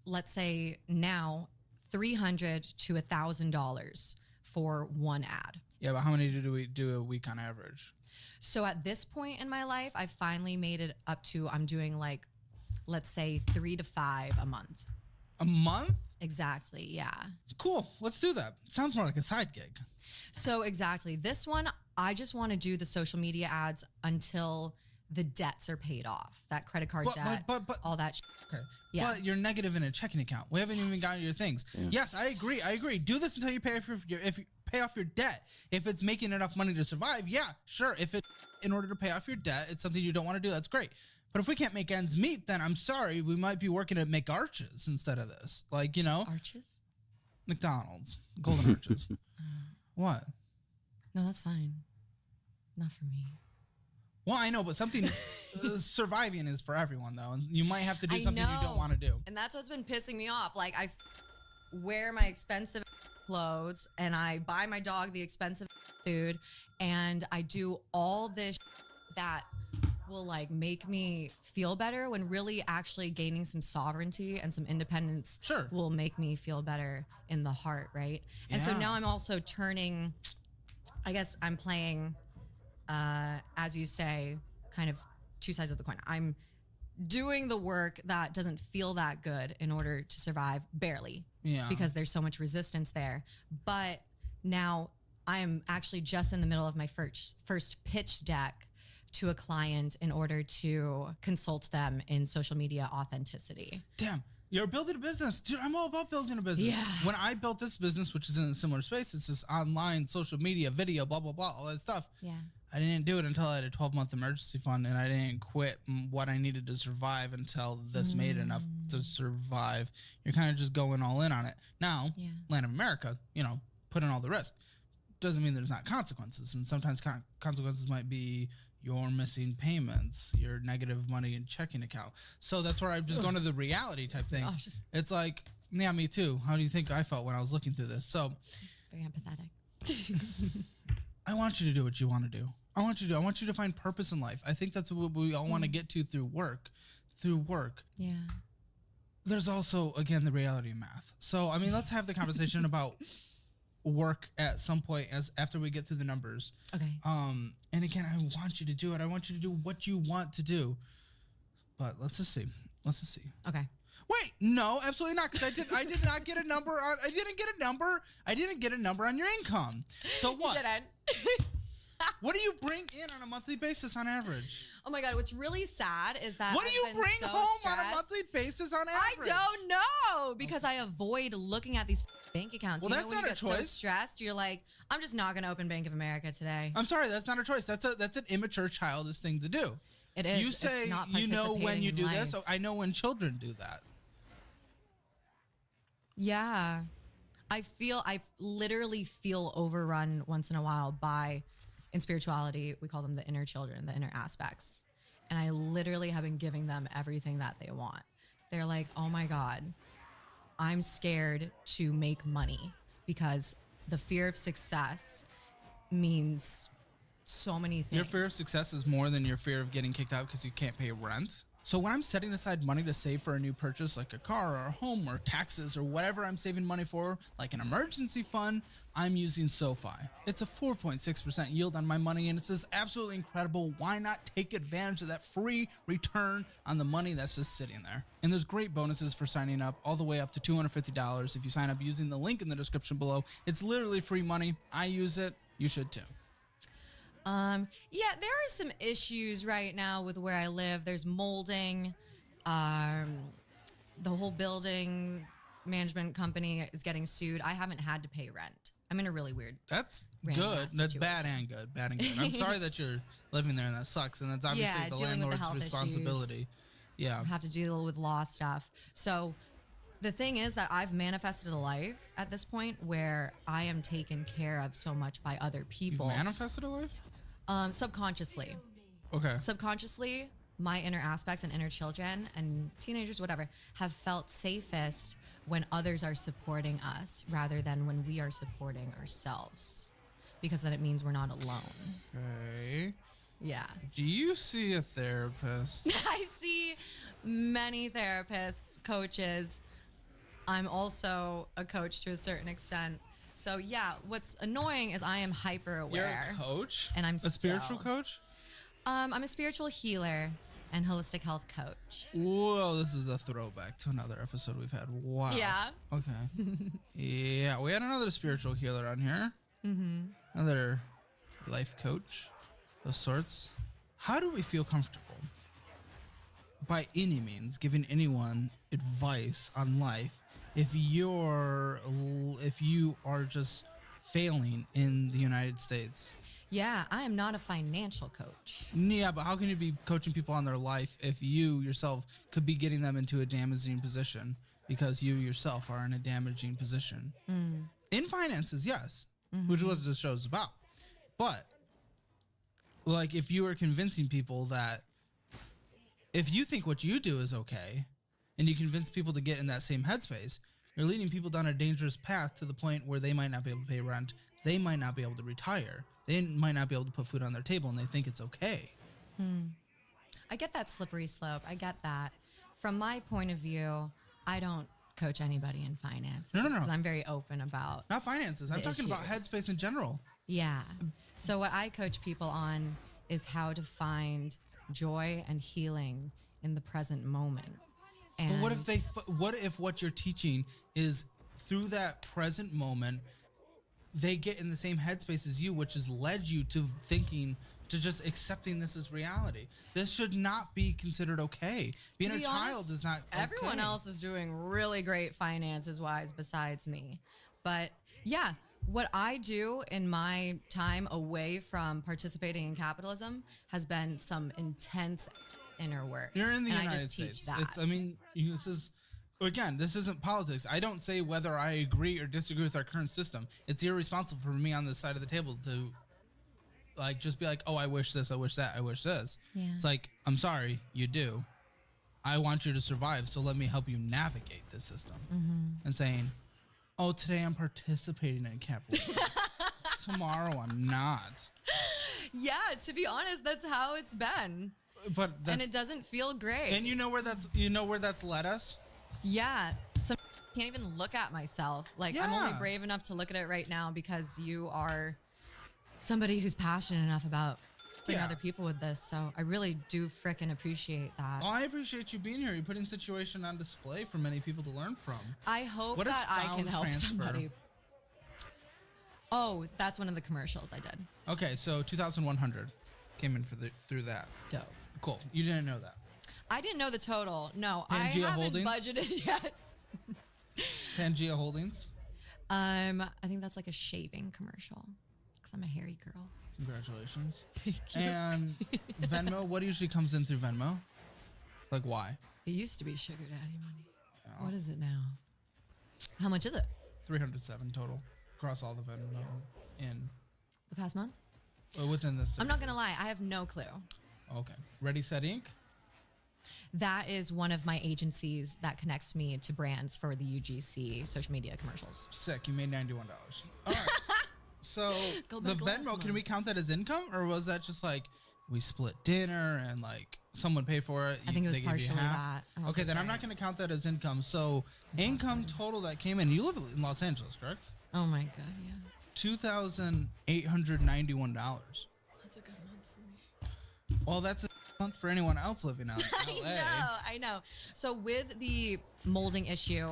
let's say now, $300 to $1,000 for one ad. Yeah, but how many do we do a week on average? So at this point in my life, I finally made it up to, I'm doing like, let's say 3 to 5 a month. A month? Exactly, yeah. Cool, let's do that. Sounds more like a side gig. So exactly, this one, I just want to do the social media ads until the debts are paid off. That credit card debt, but all that okay. Yeah. But you're negative in a checking account. We haven't even gotten your things. Yes, I agree. Do this until you pay off your debt. If it's making enough money to survive, yeah, sure. If it, in order to pay off your debt, it's something you don't want to do, that's great. But if we can't make ends meet, then I'm sorry, we might be working to make arches instead of this. Like, Arches? McDonald's. Golden arches. What? No, that's fine. Not for me. Well, I know, but something surviving is for everyone, though. And you might have to do something you don't want to do. And that's what's been pissing me off. Like, I wear my expensive clothes and I buy my dog the expensive food and I do all this that will like make me feel better when really actually gaining some sovereignty and some independence will make me feel better in the heart, right? And so now I'm also turning, I guess I'm playing, as you say, kind of two sides of the coin. I'm doing the work that doesn't feel that good in order to survive, barely, because there's so much resistance there. But now I am actually just in the middle of my first pitch deck to a client in order to consult them in social media authenticity. Damn, you're building a business. Dude, I'm all about building a business. Yeah. When I built this business, which is in a similar space, it's just online, social media, video, blah, blah, blah, all that stuff. Yeah. I didn't do it until I had a 12-month emergency fund, and I didn't quit what I needed to survive until this made enough to survive. You're kind of just going all in on it. Now, land of America, you know, put in all the risk. Doesn't mean there's not consequences, and sometimes consequences might be your missing payments, your negative money in checking account. So that's where I'm just going to the reality type thing. Nauseous. It's like, yeah, me too. How do you think I felt when I was looking through this? So Very empathetic. I want you to do what you want to do. I want you to find purpose in life. I think that's what we all want to get to through work. Yeah. There's also, again, the reality of math. So, I mean, let's have the conversation about work at some point after we get through the numbers. Okay. And again, I want you to do it. I want you to do what you want to do. But let's just see. Okay. Wait, no, absolutely not, because I did not get a number on. I didn't get a number on your income. So what? You didn't. What do you bring in on a monthly basis on average? Oh my God, what's really sad is that What do you I've been bring so home on a stressed. monthly basis on I average? don't know, because I avoid looking at these bank accounts. Well, you know, that's when not you a get so choice. stressed, you're like, I'm just not gonna open Bank of America today. I'm sorry, that's not a choice. That's an immature, childish thing to do. It is. You say it's not you know when participating you in do life. this. So I know when children do that. Yeah. I literally feel overrun once in a while by, in spirituality, we call them the inner children, the inner aspects. And I literally have been giving them everything that they want. They're like, oh my God, I'm scared to make money because the fear of success means so many things. Your fear of success is more than your fear of getting kicked out because you can't pay rent. So when I'm setting aside money to save for a new purchase, like a car or a home or taxes or whatever I'm saving money for, like an emergency fund, I'm using SoFi. It's a 4.6% yield on my money, and it's just absolutely incredible. Why not take advantage of that free return on the money that's just sitting there? And there's great bonuses for signing up, all the way up to $250 if you sign up using the link in the description below. It's literally free money. I use it. You should too. Yeah, there are some issues right now with where I live. There's molding. The whole building management company is getting sued. I haven't had to pay rent. I'm in a really weird. That's random good. ass That's situation. bad and good. I'm sorry that you're living there and that sucks. And that's obviously Yeah, the dealing with the landlord's health responsibility. issues. Yeah. Have to deal with law stuff. So the thing is that I've manifested a life at this point where I am taken care of so much by other You've people. manifested a life? Subconsciously. Okay. Subconsciously, my inner aspects and inner children and teenagers, whatever, have felt safest when others are supporting us rather than when we are supporting ourselves. Because then it means we're not alone. Okay. Yeah. Do you see a therapist? I see many therapists, coaches. I'm also a coach to a certain extent. So yeah, what's annoying is I am hyper aware. You're a coach? And I'm a spiritual still- coach? I'm a spiritual healer and holistic health coach. Whoa, this is a throwback to another episode we've had. Wow. Yeah. Okay. Yeah, we had another spiritual healer on here. Mm-hmm. Another life coach of sorts. How do we feel comfortable by any means giving anyone advice on life if you are just failing in the United States? Yeah, I am not a financial coach. Yeah, but how can you be coaching people on their life if you yourself could be getting them into a damaging position because you yourself are in a damaging position? In finances, yes, which is what this show is about. But like, if you are convincing people that if you think what you do is okay and you convince people to get in that same headspace, you're leading people down a dangerous path to the point where they might not be able to pay rent. They might not be able to retire. They might not be able to put food on their table, and they think it's okay. I get that slippery slope. I get that. From my point of view, I don't coach anybody in finance. No. Because I'm very open about. Not finances. I'm The talking about issues. headspace in general. Yeah. So what I coach people on is how to find joy and healing in the present moment. And But what if what you're teaching is through that present moment, they get in the same headspace as you, which has led you to thinking, to just accepting this as reality. This should not be considered okay. Being To a be child honest, is not okay. everyone else is doing really great finances wise besides me. But yeah, What I do in my time away from participating in capitalism has been some intense inner work. You're in the and I United just States. teach that. It's, I mean, this is, again, this isn't politics. I don't say whether I agree or disagree with our current system. It's irresponsible for me on this side of the table to, like, just be like, oh, I wish this, I wish that, I wish this. Yeah. It's like, I'm sorry, you do. I want you to survive, so let me help you navigate this system. And saying, oh, today I'm participating in capitalism. Tomorrow I'm not. Yeah, to be honest, that's how it's been. But And it doesn't feel great. And you know where that's led us? Yeah. Some can't even look at myself. Like, I'm only Yeah. brave enough to look at it right now because you are somebody who's passionate enough about helping other people with this. So I really do frickin' appreciate that. Oh, I appreciate you being here. You're putting situation on display for many people to learn from. I hope What is that I can found help transfer? somebody. Oh, that's one of the commercials I did. Okay, so 2,100 came in through that. Dope. Cool. You didn't know that. I didn't know the total. No, I Pangea haven't Holdings? budgeted yet. Pangea Holdings. I think that's like a shaving commercial because I'm a hairy girl. Congratulations. And Venmo, what usually comes in through Venmo? Like, why? It used to be sugar daddy money. Oh. What is it now? How much is it? 307 total across all the Venmo in The past month? within this. I'm not gonna lie, I have no clue. Okay. Ready, Set, Inc. That is one of my agencies that connects me to brands for the UGC social media commercials. Sick. You made $91. All right. So Go the back last Venmo, can month. we count that as income, or was that just like we split dinner and like someone paid for it? I think it was they gave you partially half? that. I'm Okay, also then I'm sorry. not going to count that as income. So income total that came in. You live in Los Angeles, correct? Oh my god, yeah. $2,891. That's a good month for me. Well, that's a month for anyone else living out in LA. I know. So with the molding issue,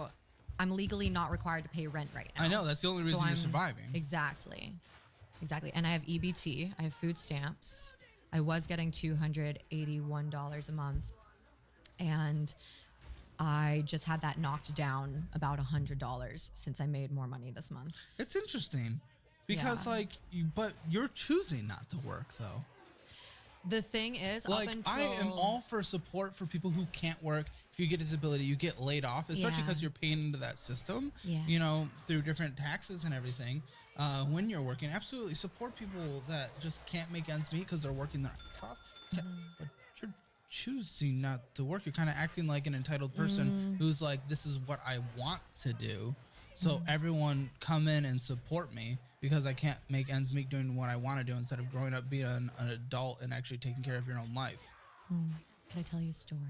I'm legally not required to pay rent right now. I know, that's the only So reason you're I'm- surviving. Exactly. And I have EBT. I have food stamps. I was getting $281 a month. And I just had that knocked down about $100 since I made more money this month. It's interesting because Yeah. but you're choosing not to work though. The thing is, Like, up until I am all for support for people who can't work. If you get disability, you get laid off, especially Yeah. because you're paying into that system, Yeah. you know, through different taxes and everything. When you're working, absolutely support people that just can't make ends meet because they're working their ass off. But you're choosing not to work. You're kind of acting like an entitled person who's like, this is what I want to do. So everyone come in and support me because I can't make ends meet doing what I want to do instead of growing up being an adult and actually taking care of your own life. Can I tell you a story?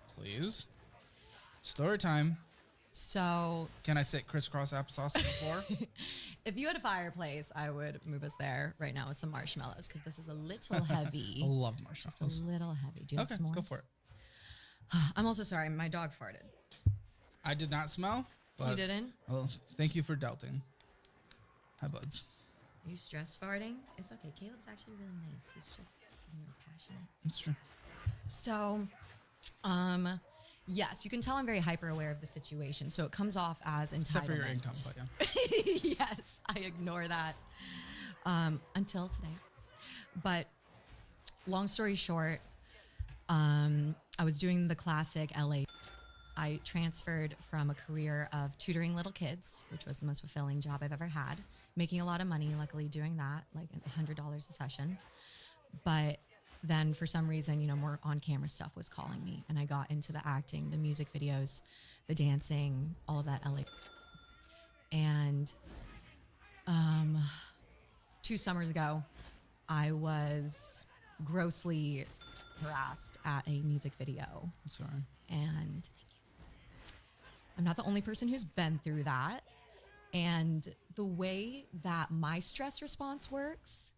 Please. Story time. So Can I sit crisscross applesauce on the floor? if you had a fireplace, I would move us there right now with some marshmallows because this is a little heavy. I love Just marshmallows. a little heavy. Do you Okay, have s'mores? go for it. I'm also sorry. My dog farted. I did not smell. But, You didn't? Well, thank you for doubting. Hi, buds. Are you stress farting? It's okay. Caleb's actually really nice. He's just passionate. That's true. So, yes, you can tell I'm very hyper aware of the situation. So it comes off as entitlement. Except for your income, but yeah. Yes, I ignore that until today. But long story short, I was doing the classic LA. I transferred from a career of tutoring little kids, which was the most fulfilling job I've ever had, making a lot of money, luckily doing that, like $100 a session. But then for some reason, you know, more on-camera stuff was calling me, and I got into the acting, the music videos, the dancing, all of that LA. And 2 summers ago, I was grossly harassed at a music video. Sorry. And I'm not the only person who's been through that. And the way that my stress response works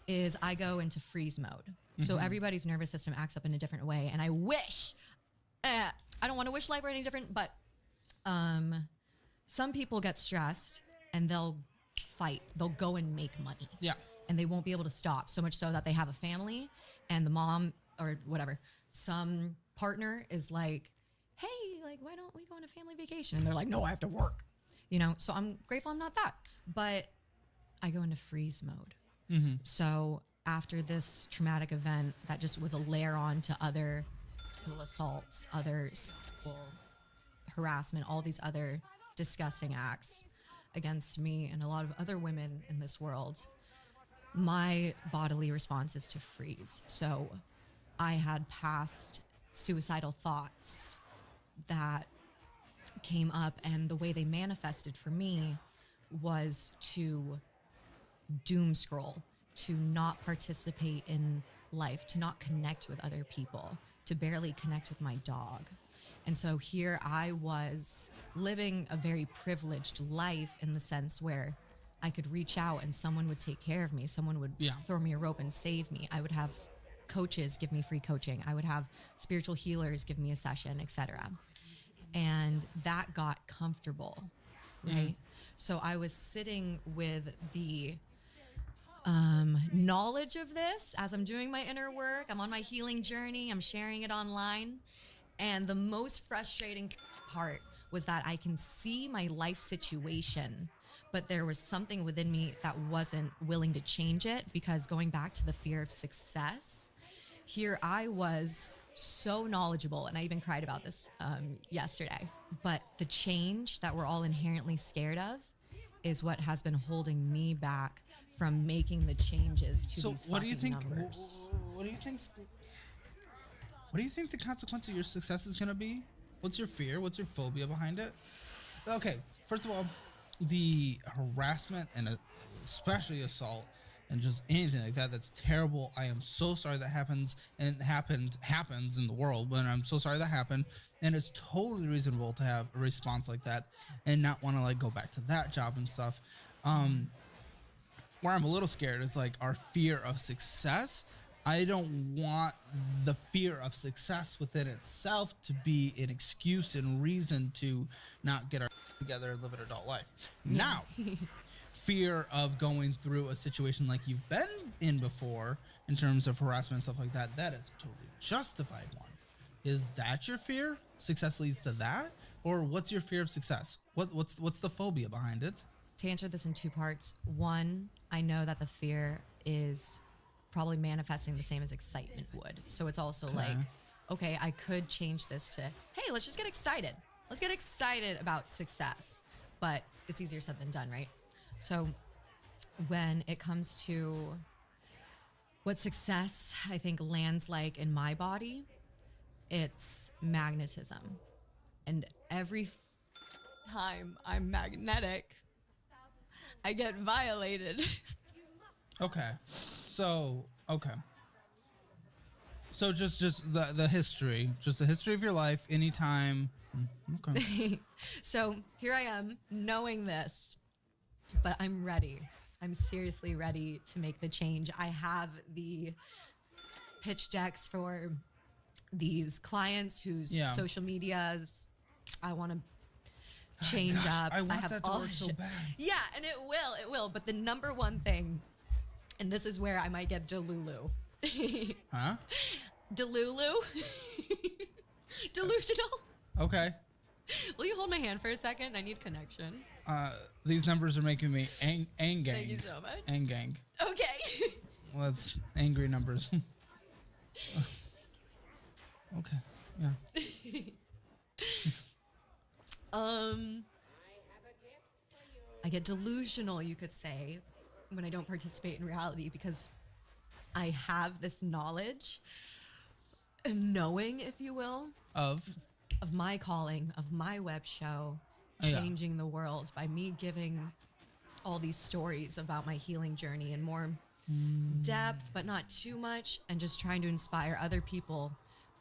is I go into freeze mode. So everybody's nervous system acts up in a different way. And I wish, I don't want to wish life were any different, but some people get stressed and they'll fight. They'll go and make money. Yeah. And they won't be able to stop, so much so that they have a family and the mom or whatever, some partner is like, hey, like, why don't we go on a family vacation? And they're like, no, I have to work. You know, so I'm grateful I'm not that. But I go into freeze mode. Mm-hmm. So after this traumatic event that just was a layer on to other sexual assaults, other sexual harassment, all these other disgusting acts against me and a lot of other women in this world, my bodily response is to freeze. So I had past suicidal thoughts that came up, and the way they manifested for me was to doom scroll, to not participate in life, to not connect with other people, to barely connect with my dog. And so here I was living a very privileged life in the sense where I could reach out and someone would take care of me. Someone would throw me a rope and save me. I would have coaches give me free coaching. I would have spiritual healers give me a session, etc. And that got comfortable, right? So I was sitting with the knowledge of this as I'm doing my inner work. I'm on my healing journey. I'm sharing it online. And the most frustrating part was that I can see my life situation, but there was something within me that wasn't willing to change it, because going back to the fear of success, here I was so knowledgeable, and I even cried about this yesterday, but the change that we're all inherently scared of is what has been holding me back from making the changes to these fucking numbers. What do you think the consequence of your success is going to be? What's your fear? What's your phobia behind it? Okay, first of all, the harassment and especially assault and just anything like that, that's terrible. I am so sorry that happens, and happens in the world, but I'm so sorry that happened. And it's totally reasonable to have a response like that and not want to like go back to that job and stuff. Where I'm a little scared is like our fear of success. I don't want the fear of success within itself to be an excuse and reason to not get our together and live an adult life. Now, fear of going through a situation like you've been in before in terms of harassment and stuff like that, that is a totally justified one. Is that your fear? Success leads to that? Or what's your fear of success? What's the phobia behind it? To answer this in two parts. One, I know that the fear is probably manifesting the same as excitement would. So it's also like, okay, I could change this to, hey, let's just get excited. Let's get excited about success. But it's easier said than done, right? So when it comes to what success, I think, lands like in my body, it's magnetism. And every time I'm magnetic, I get violated. Okay. So just the history, just the history of your life, anytime. Okay. So here I am knowing this, but I'm ready. I'm seriously ready to make the change. I have the pitch decks for these clients whose social medias I want to change up. I want have that to all work so shit. bad. Yeah, and it will. But the number one thing, and this is where I might get Delulu. Huh? Delulu? Delusional? Okay. Will you hold my hand for a second? I need connection. These numbers are making me ang gang. Thank you so much. Ang gang. Okay. Well, that's angry numbers. Okay. Yeah. I get delusional, you could say, when I don't participate in reality, because I have this knowledge, knowing, if you will, Of my calling, of my web show, changing the world by me giving all these stories about my healing journey in more depth, but not too much, and just trying to inspire other people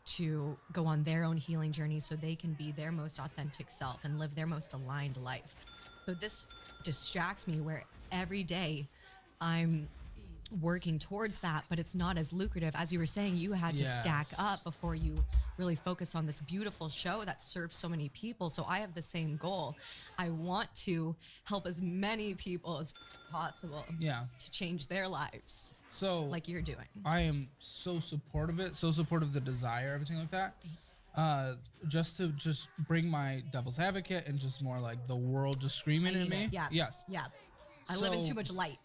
to go on their own healing journey so they can be their most authentic self and live their most aligned life. So this distracts me, where every day I'm working towards that, but it's not as lucrative. As you were saying, you had to stack up before you really focused on this beautiful show that serves so many people. So I have the same goal. I want to help as many people as possible to change their lives. So like you're doing. I am so supportive of it, so supportive of the desire, everything like that. Just to bring my devil's advocate and just more like the world just screaming at me. Yeah. Yes. Yeah. I live in too much light.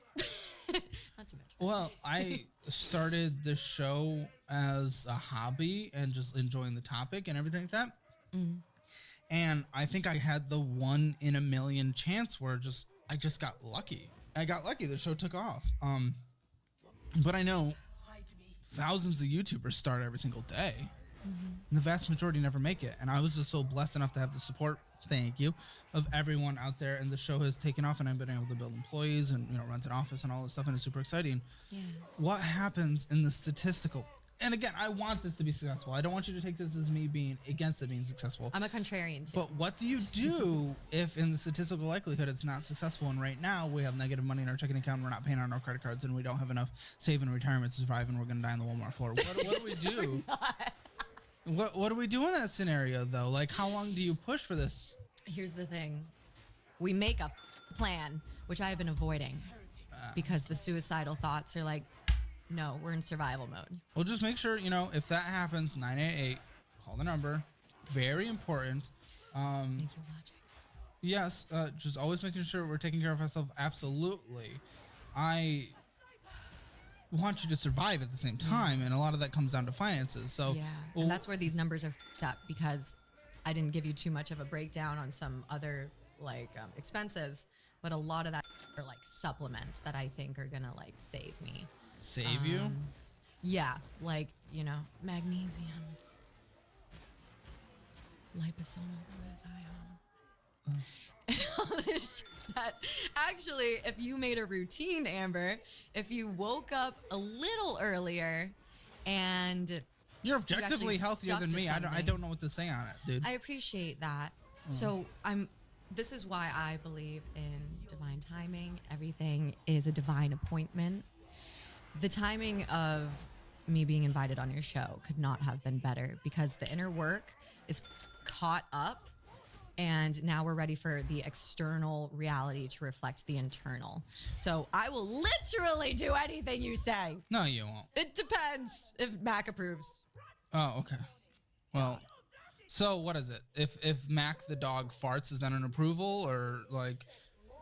Not too much. Well, I started the show as a hobby and just enjoying the topic and everything like that. Mm. And I think I had the 1 in a million chance where I just got lucky. I got lucky. The show took off. But I know thousands of YouTubers start every single day. And the vast majority never make it. And I was just so blessed enough to have the support, thank you, of everyone out there. And the show has taken off, and I've been able to build employees and, you know, rent an office and all this stuff. And it's super exciting. Yeah. What happens in the statistical? And again, I want this to be successful. I don't want you to take this as me being against it being successful. I'm a contrarian too. But what do you do if in the statistical likelihood it's not successful, and right now we have negative money in our checking account, we're not paying on our credit cards, and we don't have enough save in retirement to survive, and we're going to die on the Walmart floor? What do we do? What do we do in that scenario, though? Like, how long do you push for this? Here's the thing. We make a plan, which I have been avoiding because the suicidal thoughts are like, no, we're in survival mode. Well, just make sure, you know, if that happens, 988, call the number. Very important. Thank you for watching. Yes, just always making sure we're taking care of ourselves. Absolutely. I want you to survive at the same time, and a lot of that comes down to finances. So, yeah, well, and that's where these numbers are f***ed up, because I didn't give you too much of a breakdown on some other like expenses, but a lot of that are like supplements that I think are gonna like save me. Save you? Yeah, like, you know, magnesium, liposomal glutathione, and all this shit that actually, if you made a routine, Amber, if you woke up a little earlier and you're objectively actually healthier stuck than to me. I something. don't know what to say on it, dude. I appreciate that. So this is why I believe in divine timing. Everything is a divine appointment. The timing of me being invited on your show could not have been better, because the inner work is caught up, and now we're ready for the external reality to reflect the internal. So I will literally do anything you say. No, you won't. It depends if Mac approves. Oh, okay. Well, so what is it? If Mac the dog farts, is that an approval, or like,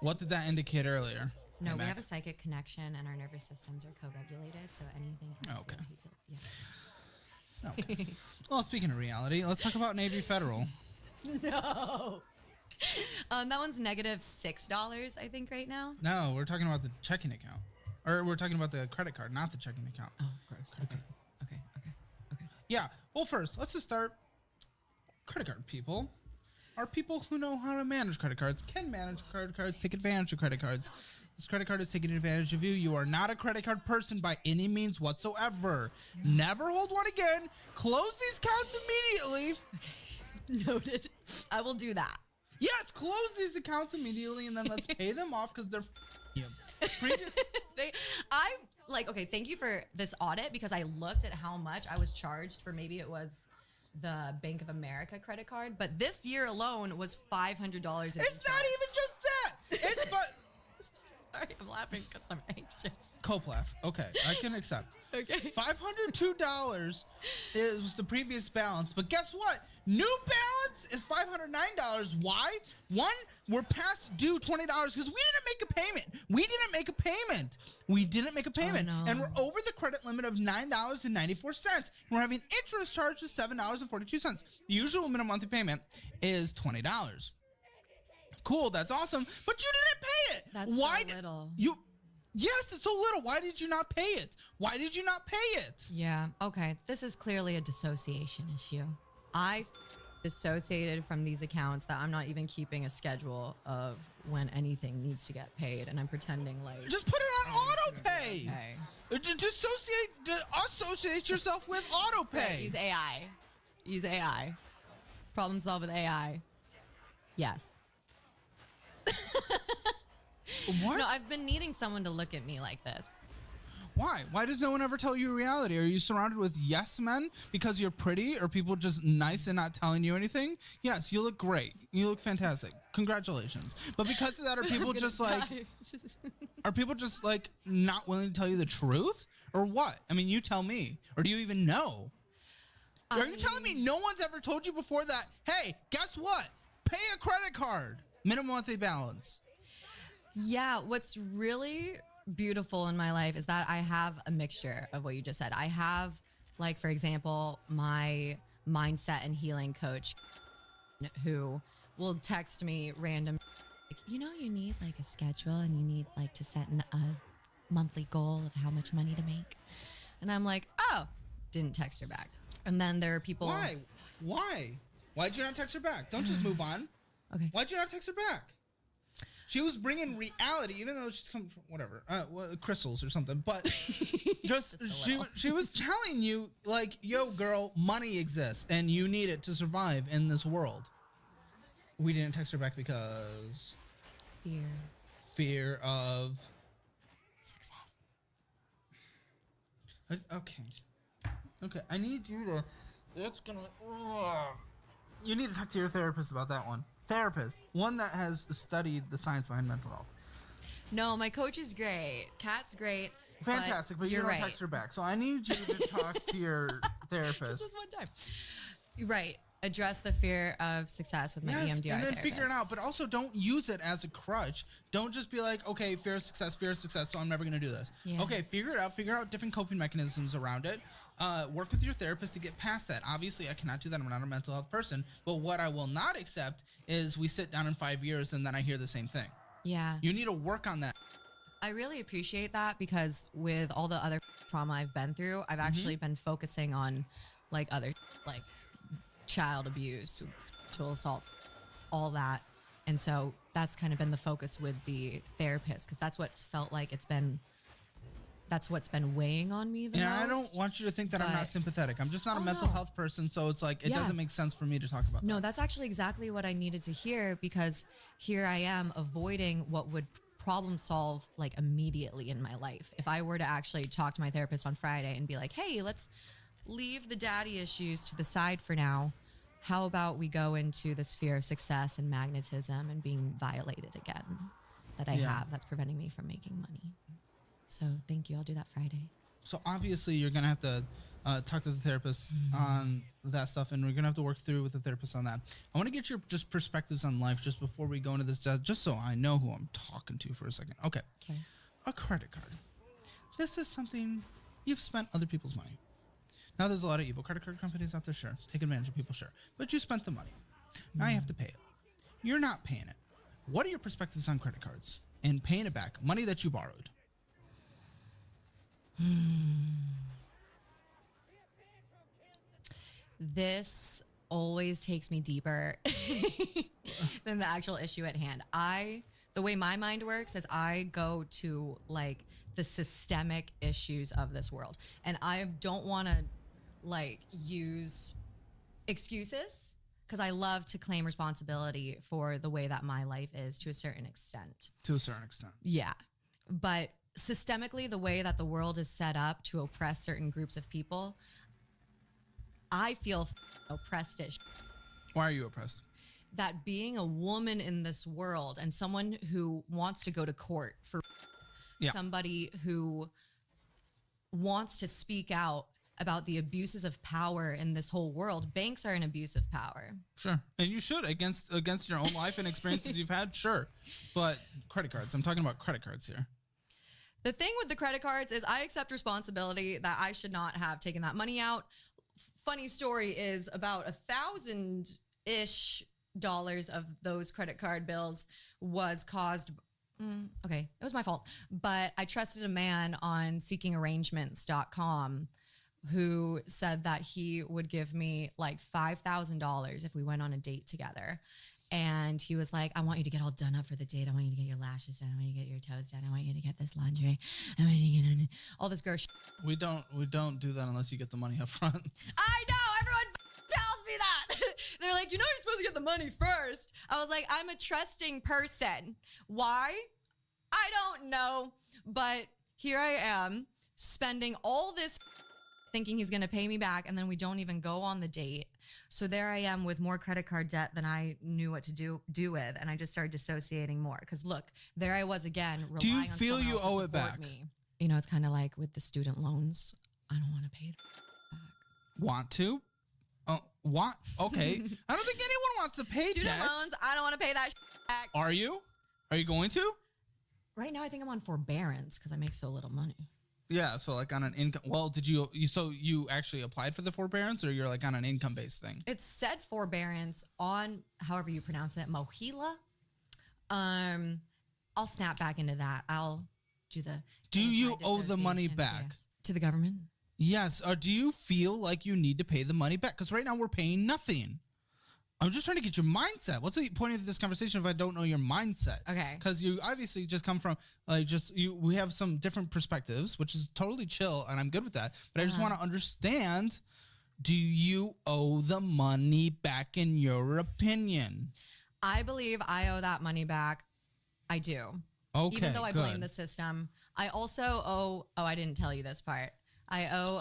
what did that indicate earlier? No, Hey, we Mac. have a psychic connection, and our nervous systems are co-regulated, so anything. Okay. Yeah. Okay. Well, speaking of reality, let's talk about Navy Federal. No. That one's negative $6, I think, right now. No, we're talking about the checking account, or we're talking about the credit card, not the checking account. Oh, gross. Okay. Yeah. Well, first, let's just start. Credit card people are people who know how to manage credit cards, can manage credit cards, take advantage of credit cards. This credit card is taking advantage of you. You are not a credit card person by any means whatsoever. Never hold one again. Close these accounts immediately. Noted. I will do that. Yes, close these accounts immediately, and then let's pay them off, because they're you. Okay, thank you for this audit, because I looked at how much I was charged for, maybe it was the Bank of America credit card, but this year alone was $500 in interest. It's not even just that. It's but. Sorry, I'm laughing because I'm anxious. Coplaf. Okay, I can accept. Okay. $502 is the previous balance, but guess what? New balance is $509. Why? One, we're past due $20 because we didn't make a payment. Oh, no. And we're over the credit limit of $9.94. We're having interest charges $7.42. The usual minimum monthly payment is $20. Cool, that's awesome, but you didn't pay it. That's so little. Yes, it's so little. Why did you not pay it? Why did you not pay it? Yeah, okay. This is clearly a dissociation issue. I dissociated from these accounts that I'm not even keeping a schedule of when anything needs to get paid, and I'm pretending like... Just put it on auto pay. Okay. Associate yourself with auto pay. Right, use AI. Problem solve with AI. Yes. What? No, I've been needing someone to look at me like this. Why? Why does no one ever tell you reality? Are you surrounded with yes men because you're pretty, or people just nice and not telling you anything? Yes, you look great. You look fantastic. Congratulations. But because of that, are people just like, are people just like not willing to tell you the truth, or what? I mean, you tell me. Or do you even know? Are you telling me no one's ever told you before that, hey, guess what? Pay a credit card. Minimum monthly balance. Yeah, what's really beautiful in my life is that I have a mixture of what you just said. I have, like, for example, my mindset and healing coach who will text me random, like, you need like a schedule and you need like to set a monthly goal of how much money to make. And I'm like, oh, didn't text her back. And then there are people. Why? Why'd you not text her back? Don't just move on. Okay. Why'd you not text her back? She was bringing reality, even though she's coming from whatever, crystals or something. But just she was telling you, like, yo, girl, money exists and you need it to survive in this world. We didn't text her back because fear of success. Okay. I need you to. It's gonna. You need to talk to your therapist about that one. Therapist, one that has studied the science behind mental health. No, my coach is great. Kat's great. Fantastic, but you don't right. text her back. So I need you to talk to your therapist. Just this one time. You're right. Address the fear of success with my EMDR and then therapist. figure it out. But also don't use it as a crutch. Don't just be like, okay, fear of success, so I'm never going to do this. Yeah. Okay, figure it out. Figure out different coping mechanisms around it. Work with your therapist to get past that. Obviously, I cannot do that. I'm not a mental health person. But what I will not accept is we sit down in 5 years and then I hear the same thing. Yeah. You need to work on that. I really appreciate that because with all the other trauma I've been through, I've actually been focusing on like other, like child abuse, sexual assault, all that. And so that's kind of been the focus with the therapist because that's what's felt like that's what's been weighing on me the most. I don't want you to think that I'm not sympathetic. I'm just not a mental health person, so it's like it doesn't make sense for me to talk about that. No, that's actually exactly what I needed to hear because here I am avoiding what would problem solve like immediately in my life. If I were to actually talk to my therapist on Friday and be like, hey, let's leave the daddy issues to the side for now. How about we go into the sphere of success and magnetism and being violated again that I have that's preventing me from making money. So thank you. I'll do that Friday. So obviously you're going to have to talk to the therapist on that stuff, and we're going to have to work through with the therapist on that. I want to get your just perspectives on life just before we go into this, just so I know who I'm talking to for a second. Okay. A credit card. This is something you've spent other people's money. Now there's a lot of evil credit card companies out there, sure. Take advantage of people, sure. But you spent the money. Now you have to pay it. You're not paying it. What are your perspectives on credit cards and paying it back? Money that you borrowed. This always takes me deeper than the actual issue at hand. The way my mind works is I go to like the systemic issues of this world. And I don't want to like use excuses because I love to claim responsibility for the way that my life is to a certain extent. To a certain extent. Yeah. But systemically, the way that the world is set up to oppress certain groups of people, I feel oppressed as Why are you oppressed? that being a woman in this world and someone who wants to go to court for somebody who wants to speak out about the abuses of power in this whole world. Banks are an abuse of power. Sure. And you should against your own life and experiences you've had, sure. But credit cards, I'm talking about credit cards here. The thing with the credit cards is I accept responsibility that I should not have taken that money out. Funny story is about $1,000-ish of those credit card bills was caused. Okay, it was my fault. But I trusted a man on seekingarrangements.com who said that he would give me like $5,000 if we went on a date together. And he was like, I want you to get all done up for the date. I want you to get your lashes done. I want you to get your toes done. I want you to get this lingerie. I want you to get all this girl shit. We don't do that unless you get the money up front. I know. Everyone tells me that. They're like, you're supposed to get the money first. I was like, I'm a trusting person. Why? I don't know. But here I am spending all this thinking he's going to pay me back, and then we don't even go on the date. So there I am with more credit card debt than I knew what to do with, and I just started dissociating more. Because look, there I was again relying on someone else to support me. Do you feel you owe it back? It's kind of like with the student loans. I don't want to pay it back. Want to? What? Okay. I don't think anyone wants to pay student loans. I don't want to pay that back. Are you? Are you going to? Right now, I think I'm on forbearance because I make so little money. Yeah, so like on an income. Well, did you so you actually applied for the forbearance, or you're like on an income based thing? It said forbearance on however you pronounce it, Mohila. I'll snap back into that. I'll do the. Do you owe the money back to the government? Yes. Or do you feel like you need to pay the money back? Because right now we're paying nothing. I'm just trying to get your mindset. What's the point of this conversation if I don't know your mindset? Okay. Because you obviously just come from like we have some different perspectives, which is totally chill, and I'm good with that. But I just want to understand: do you owe the money back in your opinion? I believe I owe that money back. I do. Okay. Even though I blame the system, I also owe. Oh, I didn't tell you this part. I owe.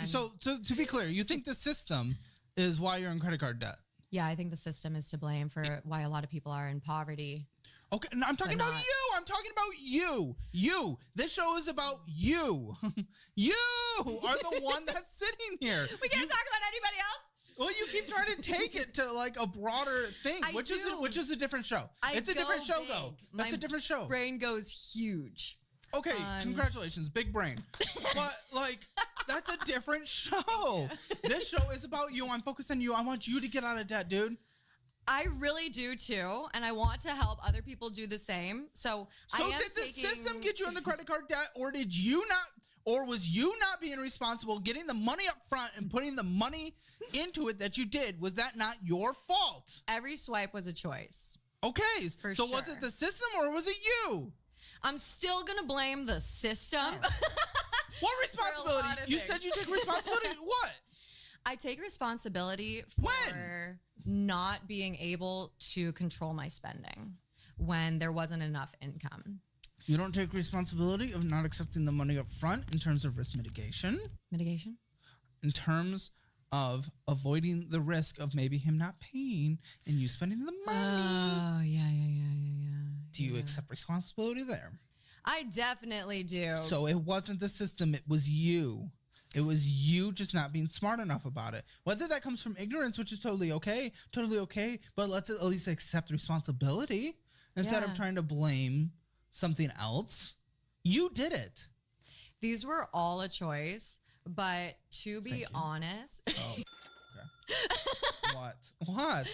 So to be clear, you think the system is why you're in credit card debt? Yeah, I think the system is to blame for why a lot of people are in poverty. Okay, no, I'm talking about you. I'm talking about you. You. This show is about you. You are the one that's sitting here. We can't talk about anybody else. Well, you keep trying to take it to like a broader thing, which is a different show. It's a different show, though. That's a different show. Brain goes huge. Okay, congratulations, big brain. But like, that's a different show. This show is about you. I'm focused on you. I want you to get out of debt, dude. I really do too, and I want to help other people do the same. So did the system get you into credit card debt, or did you not? Or was you not being responsible, getting the money up front and putting the money into it that you did? Was that not your fault? Every swipe was a choice. Okay, so was it the system or was it you? I'm still going to blame the system. What responsibility? You said you take responsibility. What? I take responsibility for not being able to control my spending when there wasn't enough income. You don't take responsibility of not accepting the money up front in terms of risk mitigation? Mitigation? In terms of avoiding the risk of maybe him not paying and you spending the money. Oh, yeah. Do you accept responsibility there? I definitely do. So it wasn't the system, it was you. It was you just not being smart enough about it. Whether that comes from ignorance, which is totally okay, but let's at least accept responsibility instead of trying to blame something else. You did it. These were all a choice, but to be honest... Oh, okay. What?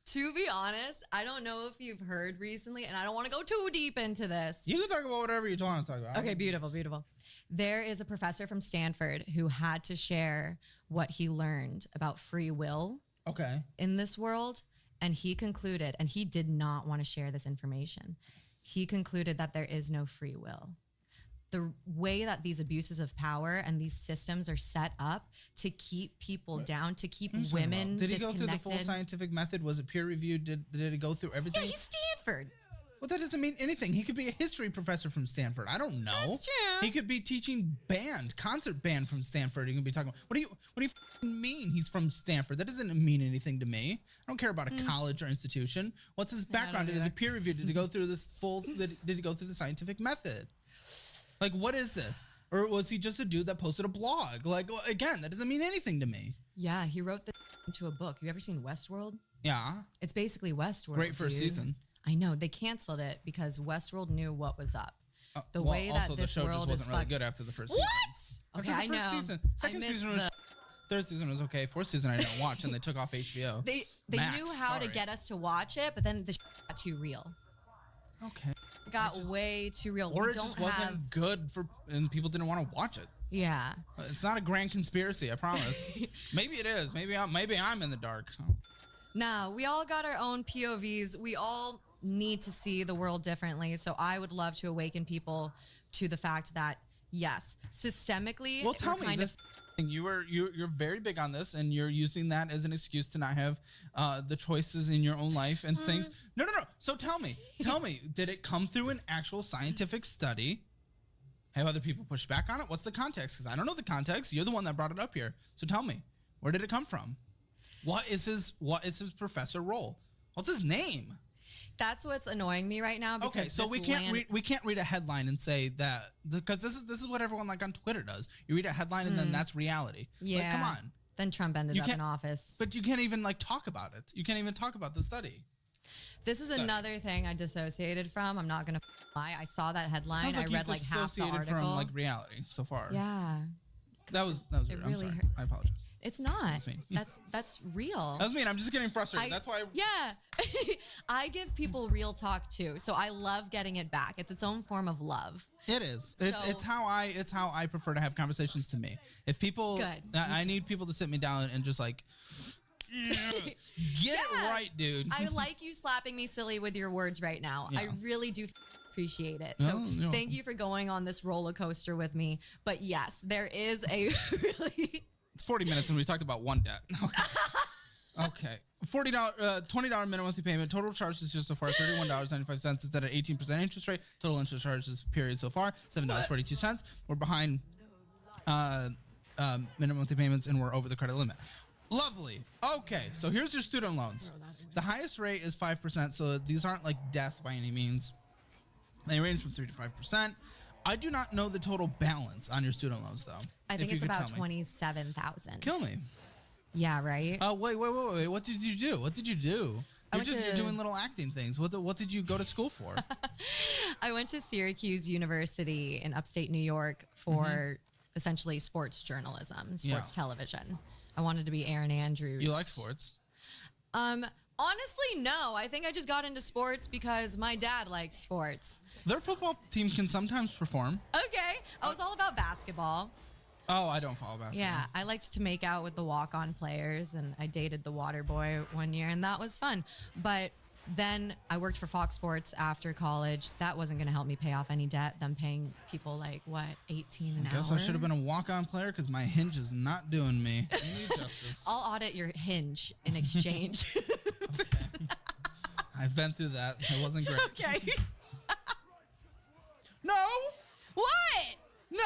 To be honest, I don't know if you've heard recently, and I don't want to go too deep into this. You can talk about whatever you want to talk about. Okay, beautiful. There is a professor from Stanford who had to share what he learned about free will in this world, and he concluded, and he did not want to share this information. He concluded that there is no free will. The way that these abuses of power and these systems are set up to keep people down, to keep women disconnected. Did he go through the full scientific method? Was it peer reviewed? Did it go through everything? Yeah, he's Stanford. Well, that doesn't mean anything. He could be a history professor from Stanford. I don't know. That's true. He could be teaching concert band from Stanford. He could be talking about, what do you mean he's from Stanford? That doesn't mean anything to me. I don't care about a college or institution. What's his background? Is it peer reviewed? Did he go through this did he go through the scientific method? Like, what is this? Or was he just a dude that posted a blog? Like, again, that doesn't mean anything to me. Yeah, he wrote this into a book. You ever seen Westworld? Yeah. It's basically Westworld. Great first season. I know. They canceled it because Westworld knew what was up. The way that this show world just wasn't really good after the first season. What? Okay, I know. Second season was... Third season was okay. Fourth season I didn't watch, and they took off HBO. They knew how to get us to watch it, but then the got too real. Okay. It got way too real. Or it just wasn't good and people didn't want to watch it. Yeah. It's not a grand conspiracy, I promise. Maybe it is. Maybe I'm in the dark. Nah, we all got our own POVs. We all need to see the world differently. So I would love to awaken people to the fact that, yes, systemically, well, tell me this. You're very big on this, and you're using that as an excuse to not have the choices in your own life and things. No. So tell me, did it come through an actual scientific study? Have other people pushed back on it? What's the context? Because I don't know the context. You're the one that brought it up here. So tell me, where did it come from? What is his professor role? What's his name? That's what's annoying me right now. Because okay, so we can't read a headline and say that, because this is what everyone like on Twitter does. You read a headline and then that's reality. Yeah, like, come on. Then Trump ended up in office. But you can't even like talk about it. You can't even talk about the study. This is another thing I dissociated from. I'm not gonna lie. I saw that headline. Sounds like I you read like half the dissociated article. from like reality so far. Yeah, That was It weird. I'm really sorry. hurt. I apologize. it's not. That's mean. That's real. That's mean. I'm just getting frustrated. That's why. Yeah, I give people real talk too, so I love getting it back. It's its own form of love. It is. It's how I prefer to have conversations. To me, if people, Good. I need people to sit me down and just like, get it right, dude. I like you slapping me silly with your words right now. Yeah. I really do appreciate it. So you're thank you for going on this roller coaster with me. But yes, there is a really. It's 40 minutes and we talked about one debt. Okay. $20 minimum monthly payment. Total charge is just so far $31.95. It's at an 18% interest rate. Total interest charge this period so far $7.42. We're behind minimum monthly payments and we're over the credit limit. Lovely. Okay, so here's your student loans. The highest rate is 5%, so these aren't like death by any means. They range from 3 to 5%. I do not know the total balance on your student loans, though. I think If you it's could about tell me. 27,000. Kill me. Yeah, right. Oh, wait. What did you do? What did you do? You're went doing little acting things. What did you go to school for? I went to Syracuse University in upstate New York for essentially sports journalism, sports television. I wanted to be Aaron Andrews. You like sports? Honestly, no. I think I just got into sports because my dad liked sports. Their football team can sometimes perform. Okay. I was all about basketball. Oh, I don't follow basketball. Yeah, I liked to make out with the walk-on players, and I dated the water boy one year, and that was fun. But then I worked for Fox Sports after college. That wasn't going to help me pay off any debt. Them paying people like, what, 18 an hour? I guess I should have been a walk-on player because my Hinge is not doing me. I need justice. I'll audit your Hinge in exchange. Okay. I've been through that. It wasn't great. Okay. No! What? No!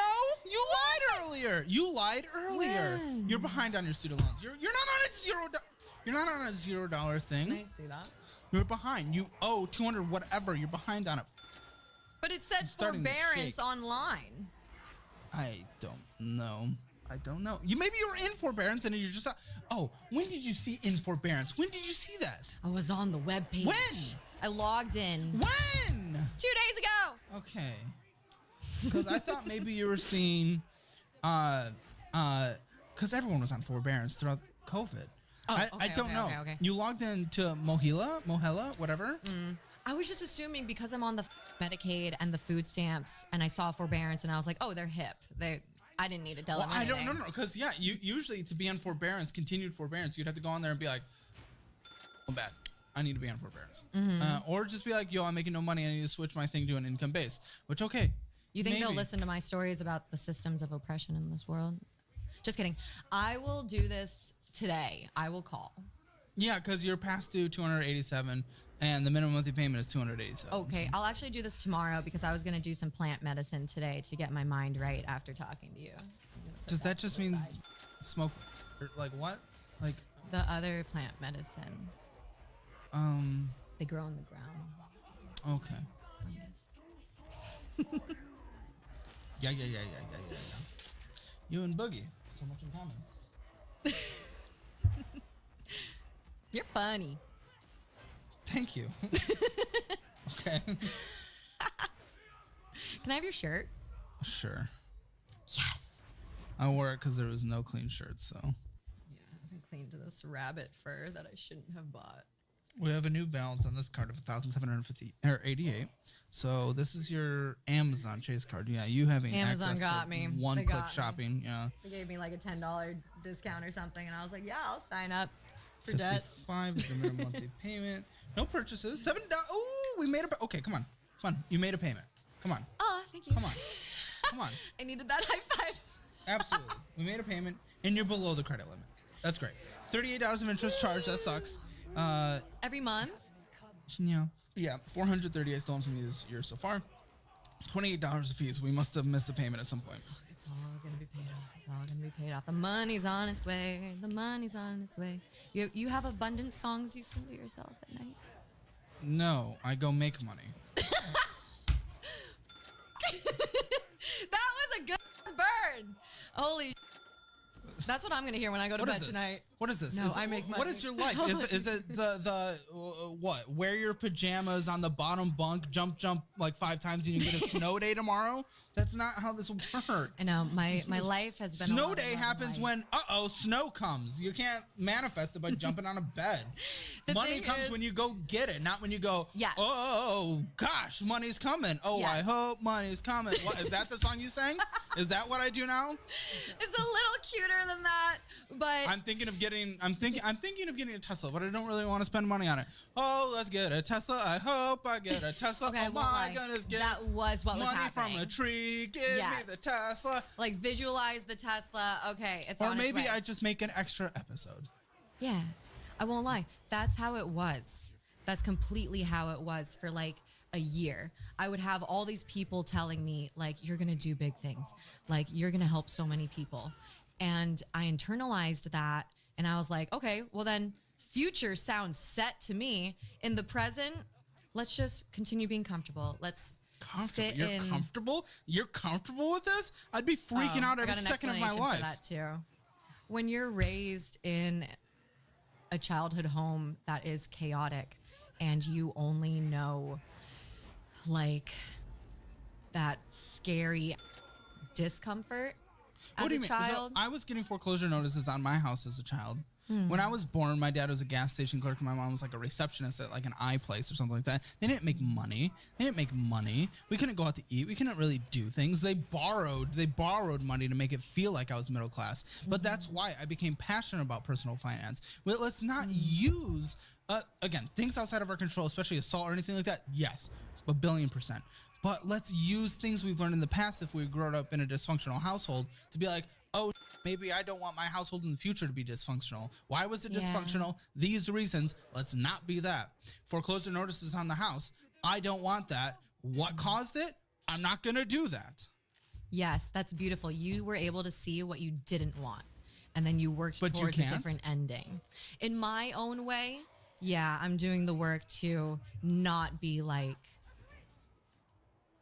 You lied earlier! You lied earlier. When? You're behind on your student loans. You're not on a You're not on a $0 thing. Can I see that? You're behind. You owe 200 whatever. You're behind on it. But it said starting to forbearance shake. online. I don't know. Maybe you were in forbearance and you're just. Oh, when did you see in forbearance? When did you see that? I was on the webpage. When? I logged in. When? 2 days ago. Okay. Because I thought maybe you were seeing, because everyone was on forbearance throughout COVID. Oh, I don't know. Okay. You logged into Mohela, whatever. I was just assuming because I'm on the Medicaid and the food stamps, and I saw forbearance, and I was like, oh, they're hip. I didn't need to tell Well, them I don't anything. know, because you usually to be on forbearance, continued forbearance, you'd have to go on there and be like, I'm bad. I need to be on forbearance, or just be like, yo, I'm making no money. I need to switch my thing to an income base. Which okay. You think they'll maybe. listen to my stories about the systems of oppression in this world? Just kidding. I will do this today. I will call. Yeah, because you're past due 287, and the minimum monthly payment is 287. Okay, I'll actually do this tomorrow because I was going to do some plant medicine today to get my mind right after talking to you. Does that just mean smoke? Or like what? Like The other plant medicine, they grow in the ground. Okay. Fungus. Yeah. You and Boogie, so much in common. You're funny. Thank you. Okay. Can I have your shirt? Sure. Yes. I wore it because there was no clean shirt, so. Yeah, I've been clean to this rabbit fur that I shouldn't have bought. We have a new balance on this card of 1,788. So this is your Amazon Chase card. Yeah, you having Amazon access got to me. They one-click got me. shopping. Yeah. They gave me like a $10 discount or something, and I was like, yeah, I'll sign up for debt. 55 is the minimum monthly payment. No purchases. $7. Oh, we made a. Okay, come on. You made a payment. Come on. Oh, thank you. Come on. I needed that high five. Absolutely. We made a payment, and you're below the credit limit. That's great. $38 of interest charge. That sucks. Every month? Yeah. 438 stolen from you this year so far. $28 of fees. We must have missed a payment at some point. It's all gonna be paid off. It's all gonna be paid off. The money's on its way. The money's on its way. You have abundant songs you sing to yourself at night? No, I go make money. That was a good burn. Holy That's what I'm gonna hear when I go to What bed is this? tonight. What is this? No, I make What money. is your life? Is it the what? Wear your pajamas on the bottom bunk, jump like 5 times, and you get a snow day tomorrow? That's not how this works. I know my life has been. Snow day happens when snow comes. You can't manifest it by jumping on a bed. Money comes when you go get it, not when you go. Yes. Oh gosh, money's coming. Oh, Yes. I hope money's coming. What is that? The song you sang? Is that what I do now? It's a little cuter than that, but I'm thinking of getting a Tesla, but I don't really want to spend money on it. Oh, let's get a Tesla. I hope I get a Tesla. Okay, oh my goodness, get that was what was money happening. from a tree. Give me Yes. the Tesla. Like visualize the Tesla. Okay, it's Or on maybe its way. I just make an extra episode. Yeah, I won't lie. That's how it was. That's completely how it was for like a year. I would have all these people telling me like, you're going to do big things. Like you're going to help so many people. And I internalized that. And I was like, okay, well then future sounds set to me. In the present, let's just continue being comfortable. Let's sit You're in. comfortable? You're comfortable with this? I'd be freaking out I every got an second of my explanation life. for that too. When you're raised in a childhood home that is chaotic and you only know like that scary discomfort as What do a you mean? child. So I was getting foreclosure notices on my house as a child. Hmm. When I was born, my dad was a gas station clerk and my mom was like a receptionist at like an eye place or something like that. They didn't make money. We couldn't go out to eat. We couldn't really do things. They borrowed money to make it feel like I was middle class. But that's why I became passionate about personal finance. Well, let's not use, again, things outside of our control, especially assault or anything like that. Yes, 1,000,000,000%. But let's use things we've learned in the past if we grew up in a dysfunctional household to be like, oh, maybe I don't want my household in the future to be dysfunctional. Why was it dysfunctional? These reasons. Let's not be that. Foreclosure notices on the house. I don't want that. What caused it? I'm not going to do that. Yes, that's beautiful. You were able to see what you didn't want, and then you worked But you towards a can't? different ending. In my own way, yeah, I'm doing the work to not be like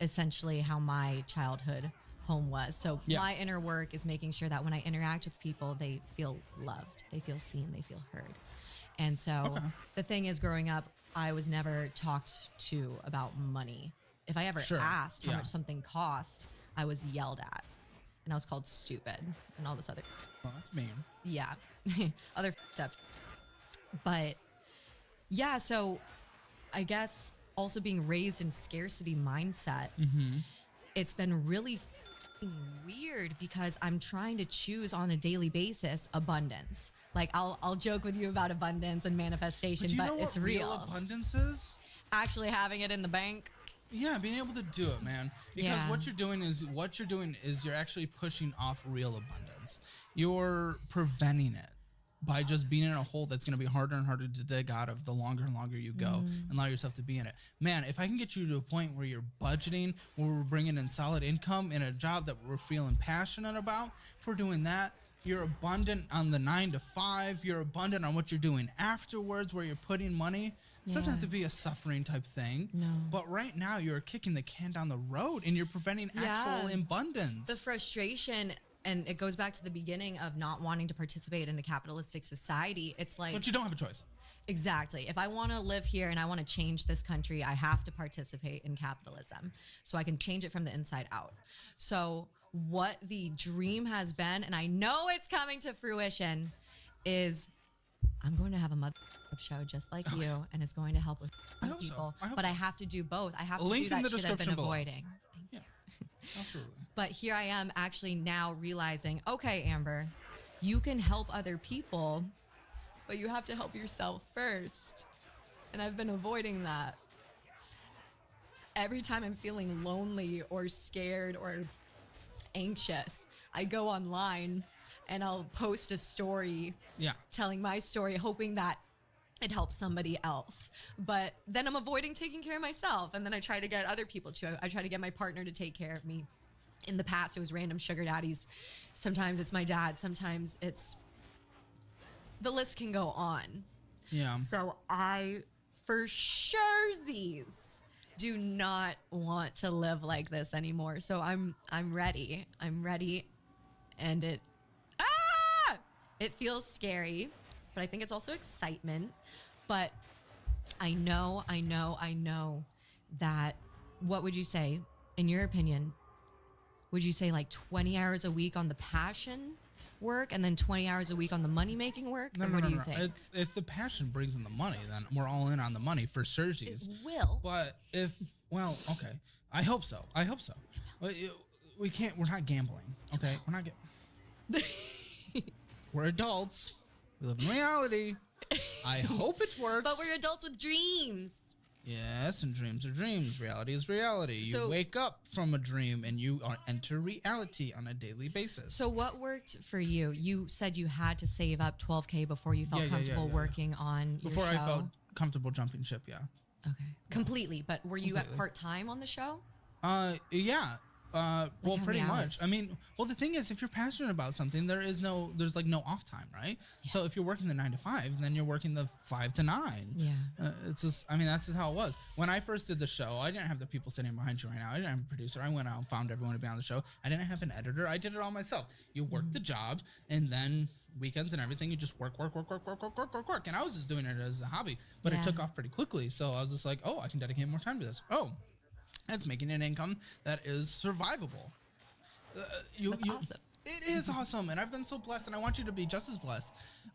essentially how my childhood home was. So my inner work is making sure that when I interact with people, they feel loved, they feel seen, they feel heard. And so the thing is, growing up, I was never talked to about money. If I ever asked how much something cost, I was yelled at, and I was called stupid and all this other. Well, that's mean. Yeah, other stuff. But yeah, so I guess also being raised in scarcity mindset, it's been really weird because I'm trying to choose on a daily basis abundance. Like I'll joke with you about abundance and manifestation, But you know it's what real. Abundance is? Actually having it in the bank. Yeah, being able to do it, man. Because what you're doing is you're actually pushing off real abundance. You're preventing it by just being in a hole that's going to be harder and harder to dig out of the longer and longer you go and allow yourself to be in it. Man, if I can get you to a point where you're budgeting, where we're bringing in solid income in a job that we're feeling passionate about, if we're doing that, you're abundant on the 9 to 5. You're abundant on what you're doing afterwards, where you're putting money. This doesn't have to be a suffering type thing. No. But right now you're kicking the can down the road and you're preventing actual abundance. The frustration, and it goes back to the beginning of not wanting to participate in a capitalistic society. It's like, but you don't have a choice. Exactly. If I want to live here and I want to change this country, I have to participate in capitalism so I can change it from the inside out. So what the dream has been, and I know it's coming to fruition, is I'm going to have a mother show just like you, and it's going to help with people. But I have to do both. I have to do that shit I've been avoiding. Yeah, absolutely. But here I am actually now realizing, okay, Amber, you can help other people, but you have to help yourself first. And I've been avoiding that. Every time I'm feeling lonely or scared or anxious, I go online and I'll post a story telling my story, hoping that it helps somebody else. But then I'm avoiding taking care of myself. And then I try to get other people to. I try to get my partner to take care of me. In the past, it was random sugar daddies. Sometimes it's my dad. Sometimes it's... The list can go on. Yeah. So I, for surezies, do not want to live like this anymore. So I'm ready. I'm ready. And it... Ah! It feels scary, but I think it's also excitement. But I know that, what would you say, in your opinion, would you say like 20 hours a week on the passion work and then 20 hours a week on the money making work? No, Or no, what no, do you no. think? It's if the passion brings in the money, then we're all in on the money for Cersies. It will. But if, well, okay, I hope so. I hope so. We can't. We're not gambling. Okay, we're not. We're adults. We live in reality. I hope it works. But we're adults with dreams. Yes, and dreams are dreams. Reality is reality. You So- wake up from a dream and you enter reality on a daily basis. So what worked for you? You said you had to save up 12K before you felt comfortable working on before your show. I felt comfortable jumping ship, yeah. Okay. Completely. But were you at Completely. part-time on the show? Yeah. Well, how pretty many much. hours? I mean, well, the thing is, if you're passionate about something, there's like no off time, right? So if you're working the 9 to 5, then you're working the 5 to 9. Yeah. It's just, I mean, that's just how it was. When I first did the show, I didn't have the people sitting behind you right now. I didn't have a producer. I went out and found everyone to be on the show. I didn't have an editor. I did it all myself. You work the job, and then weekends and everything, you just work. And I was just doing it as a hobby, but it Yeah. took off pretty quickly. So I was just like, oh, I can dedicate more time to this. Oh, it's making an income that is survivable. That's awesome. It is awesome, and I've been so blessed, and I want you to be just as blessed.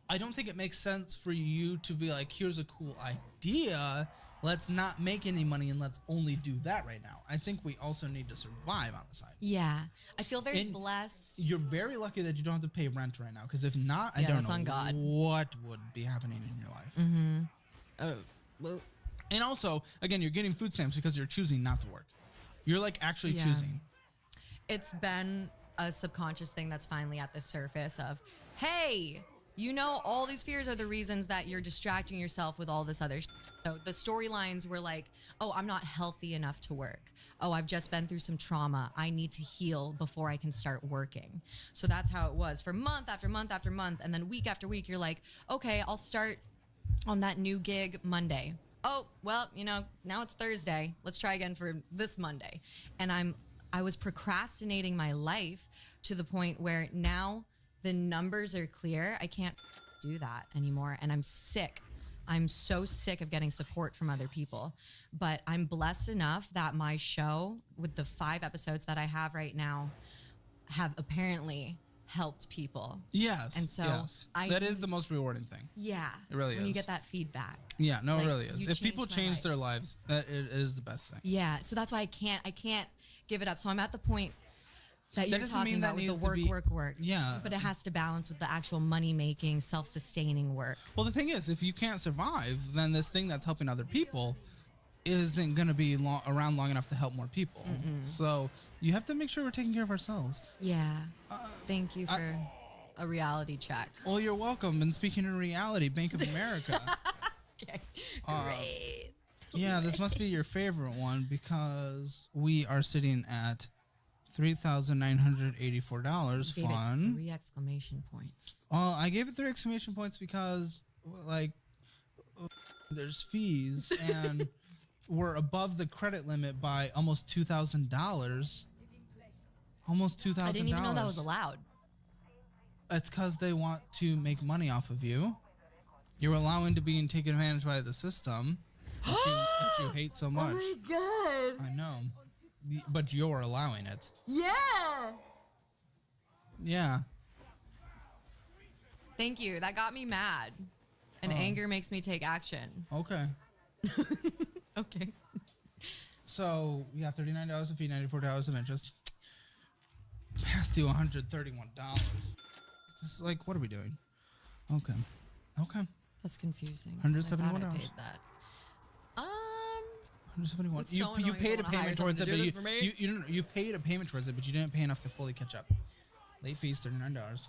I don't think it makes sense for you to be like, here's a cool idea, let's not make any money and let's only do that right now. I think we also need to survive on the side. Yeah. I feel very And blessed. You're very lucky that you don't have to pay rent right now, because if not, I Yeah, don't that's know on God. what would be happening in your life. Mm-hmm. Oh, well, And also, again, you're getting food stamps because you're choosing not to work. You're like actually Yeah. choosing. it's been a subconscious thing that's finally at the surface of, hey, you know, all these fears are the reasons that you're distracting yourself with all this other So the storylines were like, oh, I'm not healthy enough to work. Oh, I've just been through some trauma. I need to heal before I can start working. So that's how it was for month after month after month. And then week after week, you're like, okay, I'll start on that new gig Monday. Oh, well, you know, now it's Thursday. Let's try again for this Monday. And I was procrastinating my life to the point where now the numbers are clear. I can't do that anymore. And I'm sick. I'm so sick of getting support from other people. But I'm blessed enough that my show, with the 5 episodes that I have right now, have apparently helped people. Yes. And so yes. I- that is the most rewarding thing. Yeah. It really when you is. get that feedback. Yeah, no, Like, it really is. you If people changed my change life. their lives, that it is the best thing. Yeah. So that's why I can't give it up. So I'm at the point that you're doesn't talking mean that about with needs the to work, be- work. Yeah. But it has to balance with the actual money-making, self-sustaining work. Well, the thing is, if you can't survive, then this thing that's helping other people isn't going to be around long enough to help more people. So you have to make sure we're taking care of ourselves. Yeah. Thank you for a reality check. Well, you're welcome. And speaking of reality, Bank of America. Okay. Uh, Great. Yeah, this must be your favorite one because we are sitting at $3,984. Gave it Fun. 3 exclamation points. I gave it 3 exclamation points because, like, there's fees and we're above the credit limit by almost $2,000. Almost $2,000. I didn't even know that was allowed. It's because they want to make money off of you. You're allowing to be taken advantage by the system that you hate so much. Oh my god. I know. But you're allowing it. Yeah. Yeah. Thank you. That got me mad. And anger makes me take action. Okay. Okay. So, yeah, $39 of fee, $94 of interest. Past due $131. It's just like, what are we doing? Okay. Okay. That's confusing. 'cause I thought I $171. paid that. 171. It's so You annoying paid a someone hires payment towards it, someone but to do this for me. you didn't. You paid a payment towards it, but you didn't pay enough to fully catch up. Late fees $39.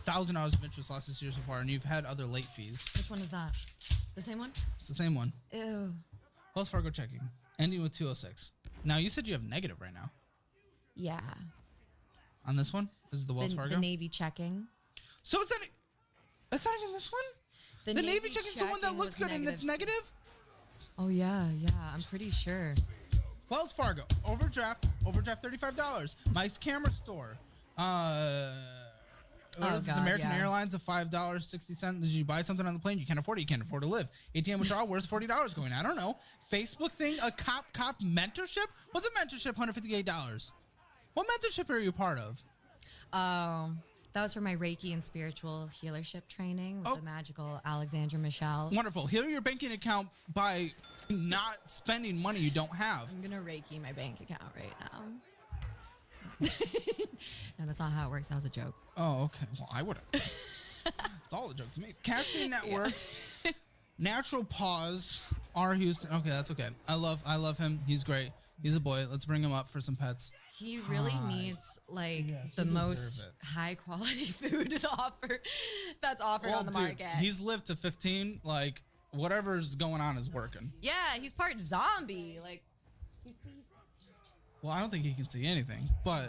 $1,000 of interest lost this year so far, and you've had other late fees. Which one is that? The same one? It's the same one. Ew. Wells Fargo checking, ending with 206. Now you said you have negative right now Yeah. on this one. This is the Wells Fargo. The Navy checking. So is that? That's not even this one. The Navy checking's the one that looks good, and it's negative. Oh yeah, I'm pretty sure. Wells Fargo overdraft $35. Mike's Camera Store, What Oh, is this, God, American yeah. Airlines of $5.60? Did you buy something on the plane? You can't afford it. You can't afford to live. ATM withdrawal. Where's $40 going? I don't know. Facebook thing. A cop mentorship. What's a mentorship? $158. What mentorship are you part of? Oh, that was for my Reiki and spiritual healership training with the magical Alexandra Michelle. Wonderful. Heal your banking account by not spending money you don't have. I'm gonna Reiki my bank account right now. No, that's not how it works. That was a joke. Oh, okay. Well, I would have. It's all a joke to me. Casting networks. Natural pause. R. Houston. Okay, that's okay. I love him. He's great. He's a boy. Let's bring him up for some pets. He really needs like the most high quality food that's offered on the market. He's lived to 15. Like whatever's going on is working. Yeah, he's part zombie. Like he sees. Well, I don't think he can see anything, but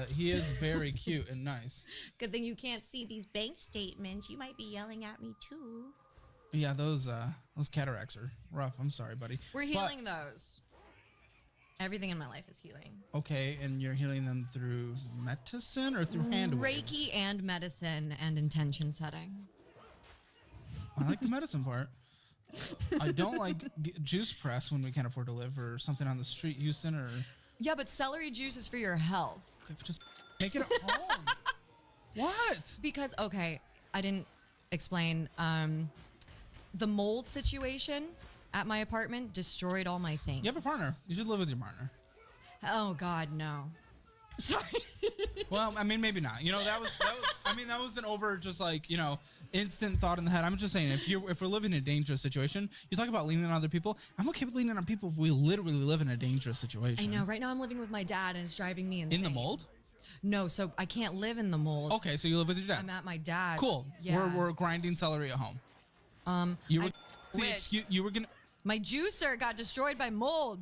he is very cute and nice. Good thing you can't see these bank statements. You might be yelling at me too. Yeah, those cataracts are rough. I'm sorry, buddy. We're healing those. Everything in my life is healing. Okay, and you're healing them through medicine or through hand waves? Reiki and medicine and intention setting. I like the medicine part. I don't like juice press when we can't afford to live or something on the street, Houston, or... Yeah, but celery juice is for your health. Okay, just make it at home. What? Because, okay, I didn't explain. The mold situation at my apartment destroyed all my things. You have a partner. You should live with your partner. Oh, God, no. Sorry. Well, I mean, maybe not. You know, that was that was an over just like, you know, instant thought in the head. I'm just saying, if we're living in a dangerous situation, you talk about leaning on other people. I'm okay with leaning on people if we literally live in a dangerous situation. I know. Right now I'm living with my dad and it's driving me insane. In the mold? No, so I can't live in the mold. Okay, so you live with your dad. I'm at my dad's. Cool. Yeah. We're grinding celery at home. You were gonna. My juicer got destroyed by mold.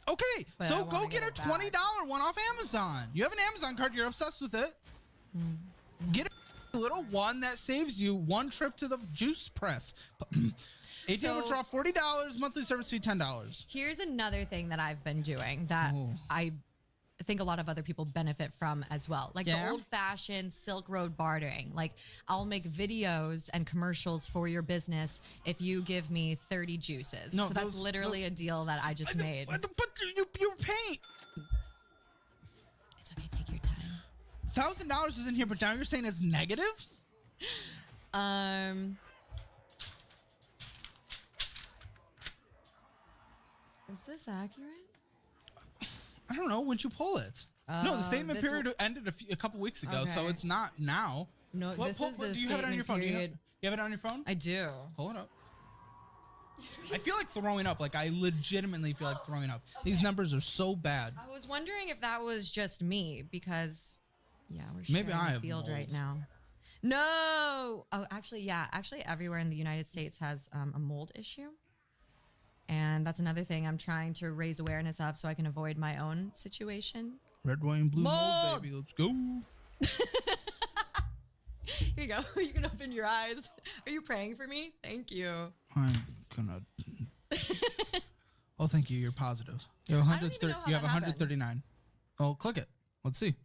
Okay, But so I go wanna get a get it back. $20 one off Amazon. You have an Amazon card. You're obsessed with it. Get a little one that saves you one trip to the juice press. ATM So- withdrawal $40, monthly service fee $10. Here's another thing that I've been doing that I think a lot of other people benefit from as well. Like the old-fashioned Silk Road bartering. Like I'll make videos and commercials for your business if you give me 30 juices. No, so that's literally a deal that I just made. But you're paying. It's okay, take your time. $1,000 is in here, but now you're saying it's negative? Is this accurate? I don't know. When'd you pull it? No, the statement this period ended a couple weeks ago, so Okay. it's not now. No, this is the do you have it on your phone? statement Do you have, period. you have it on your phone? I do. Pull it up. I feel like throwing up. Like I legitimately feel like throwing up. These numbers are so bad. I was wondering if that was just me because, yeah, we're Maybe sharing I the have field mold. right now. No. Oh, actually, yeah. Actually, everywhere in the United States has a mold issue. And that's another thing I'm trying to raise awareness of so I can avoid my own situation. Red, white, and blue mold, baby. Let's go. Here you go. You can open your eyes. Are you praying for me? Thank you. I'm gonna. Oh, thank you. You're positive. You have I don't even know how You have that happened. 139. Oh, click it. Let's see.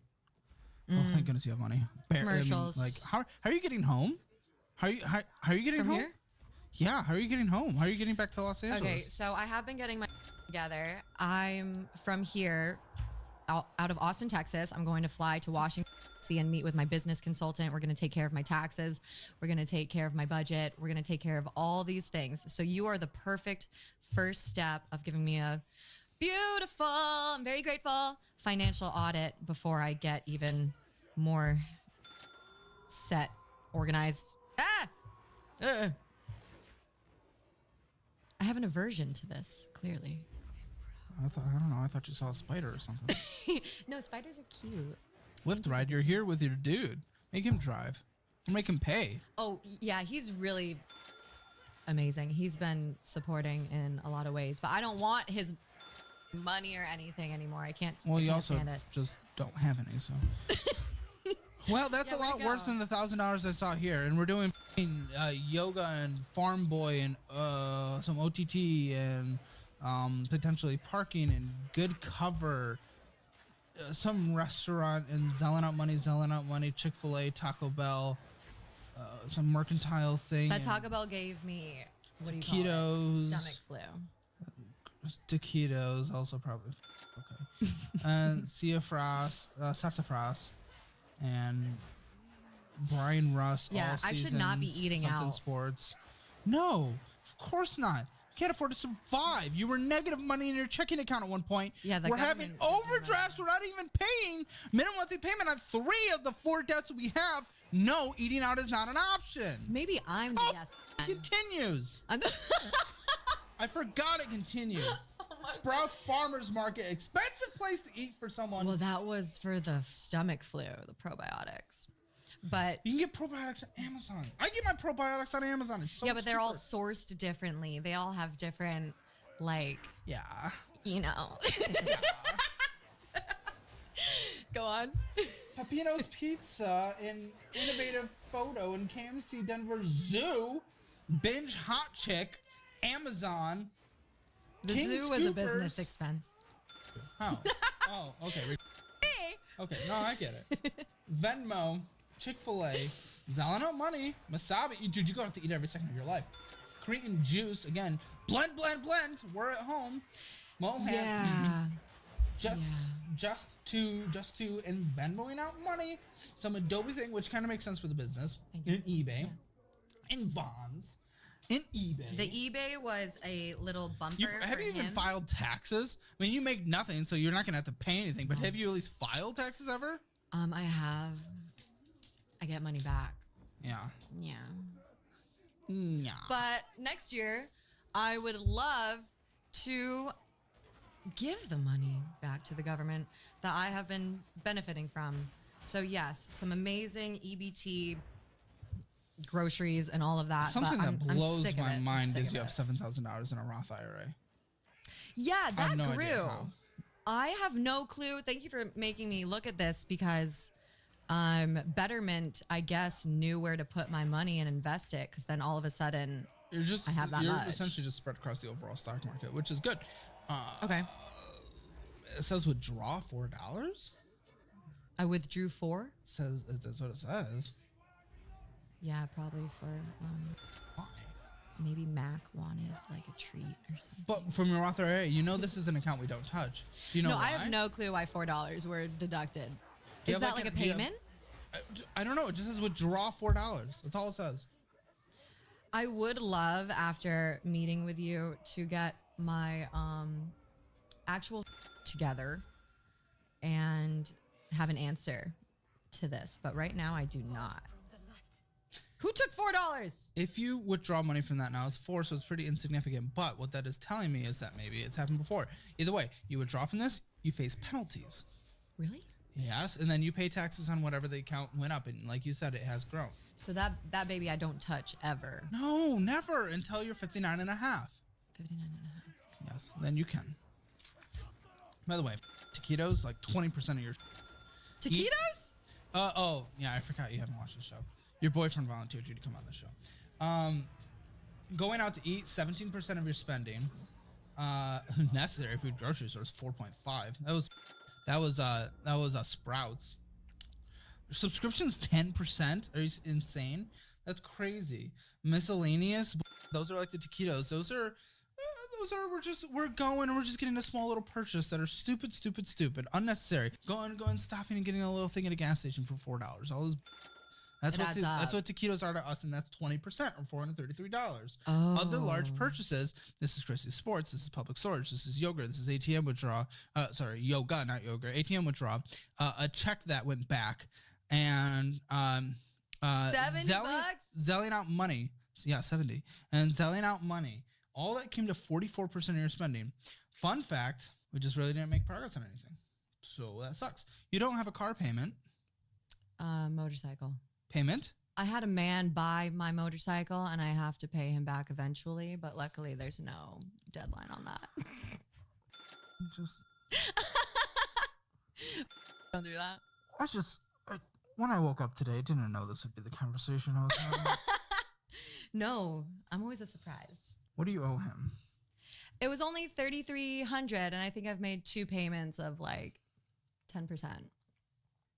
Oh, thank goodness you have money. Commercials. Like how are you getting home? How are you getting From home? here? Yeah. How are you getting home? How are you getting back to Los Angeles? Okay, so I have been getting my together. I'm from here, out of Austin, Texas. I'm going to fly to Washington, D.C. and meet with my business consultant. We're going to take care of my taxes. We're going to take care of my budget. We're going to take care of all these things. So you are the perfect first step of giving me a beautiful, I'm very grateful, financial audit before I get even more set, organized. I have an aversion to this, clearly. I don't know. I thought you saw a spider or something. No, spiders are cute. Lyft ride. You're here with your dude. Make him drive. Or make him pay. Oh, yeah, he's really amazing. He's been supporting in a lot of ways, but I don't want his money or anything anymore. I can't, Well, I you can't also stand it. just don't have any, so. Well, that's Yeah, a where'd lot it worse go? than the $1,000 I saw here. And we're doing yoga and farm boy and some OTT and potentially parking and good cover. some restaurant and selling out money, Chick-fil-A, Taco Bell, some mercantile thing. That Taco Bell gave me what taquitos, do you call it? Stomach flu. Taquitos, also probably okay. And sassafras, and Brian Russ. Yeah, all I should not be seasons, eating something out. Sports. No, of course not. Can't afford to survive. You were negative money in your checking account at one point. Yeah, the we're having government doesn't overdrafts. We're not even paying minimum monthly payment on 3 of the 4 debts we have. No, eating out is not an option. Maybe I'm the yes It man. continues. I'm I forgot it continued. Sprouts Farmers Market, expensive place to eat for someone. Well, that was for the stomach flu, the probiotics. But You can get probiotics on Amazon. I get my probiotics on Amazon. It's so yeah, but they're all cheaper. sourced differently. They all have different, like, Yeah. you know. Go on. Peppino's Pizza in Innovative Photo in KMC Denver Zoo. Binge Hot Chick. Amazon. The King zoo was a Scoopers. business expense. Oh. Oh, okay. Okay, no, I get it. Venmo, Chick-fil-A, selling out money, Masabi. Dude, you go have to eat every second of your life. Cretin Juice, again, blend. We're at home. Mohan, Yeah. just to, and Venmoing out money. Some Adobe thing, which kind of makes sense for the business. Thank you. In eBay, in Vons, in eBay. The eBay was a little bumper. Have for you even him. filed taxes? I mean, you make nothing, so you're not gonna have to pay anything. But have you at least filed taxes ever? I have. I get money back. Yeah. Yeah. Yeah. But next year, I would love to give the money back to the government that I have been benefiting from. So yes, some amazing EBT groceries and all of that. Something but that I'm blows sick of my it. I'm mind sick is of you have it. $7,000 in a Roth IRA. Yeah, I that have no grew. idea how. I have no clue. Thank you for making me look at this because Betterment, I guess, knew where to put my money and invest it because then all of a sudden You're just I have that you're much. essentially just spread across the overall stock market, which is good. Okay. It says withdraw $4. I withdrew 4. Says that's what it says. Yeah, probably for Why? maybe Mac wanted like a treat or something. But from your Roth IRA, you know this is an account we don't touch. Do you know No, why? I have no clue why $4 were deducted. Do you Is have, that like a do you have- payment? I don't know. It just says withdraw $4. That's all it says. I would love after meeting with you to get my actual together and have an answer to this, but right now I do not. Who took $4? If you withdraw money from that now, it's 4, so it's pretty insignificant. But what that is telling me is that maybe it's happened before. Either way, you withdraw from this, you face penalties. Really? Yes, and then you pay taxes on whatever the account went up, and like you said, it has grown. So that baby I don't touch ever. No, never until you're 59 and a half. 59 and a half. Yes, then you can. By the way, taquitos, like 20% of your... Taquitos? Oh, yeah, I forgot you haven't watched the show. Your boyfriend volunteered you to come on the show. Going out to eat, 17% of your spending. Necessary food grocery store is 4.5. That was Sprouts. Subscriptions 10%. Are you insane? That's crazy. Miscellaneous. Those are like the taquitos. Those are we're going and we're just getting a small little purchase that are stupid, unnecessary. Going, stopping and getting a little thing at a gas station for $4. All this. That's what taquitos are to us, and that's 20% or $433. Oh. Other large purchases. This is Christie's Sports. This is Public Storage. This is yogurt. This is ATM withdraw. Yoga, not yogurt. ATM withdraw. A check that went back, and $70? Zelling out money. Yeah, 70. And zelling out money. All that came to 44% of your spending. Fun fact: we just really didn't make progress on anything, so that sucks. You don't have a car payment. Motorcycle. Payment. I had a man buy my motorcycle and I have to pay him back eventually, but luckily there's no deadline on that. Just Don't do that. When I woke up today, I didn't know this would be the conversation I was having. No, I'm always a surprise. What do you owe him? It was only $3,300 and I think I've made 2 payments of like 10%.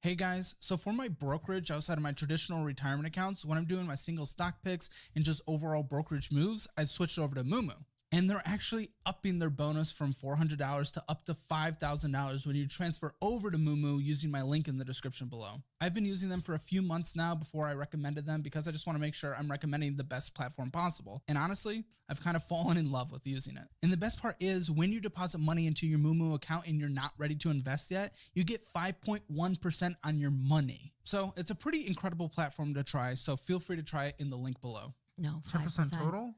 Hey guys, so for my brokerage outside of my traditional retirement accounts, when I'm doing my single stock picks and just overall brokerage moves, I've switched over to Moomoo. And they're actually upping their bonus from $400 to up to $5,000 when you transfer over to Moomoo using my link in the description below. I've been using them for a few months now before I recommended them because I just want to make sure I'm recommending the best platform possible. And honestly, I've kind of fallen in love with using it. And the best part is when you deposit money into your Moomoo account and you're not ready to invest yet, you get 5.1% on your money. So it's a pretty incredible platform to try. So feel free to try it in the link below. No, 10% total?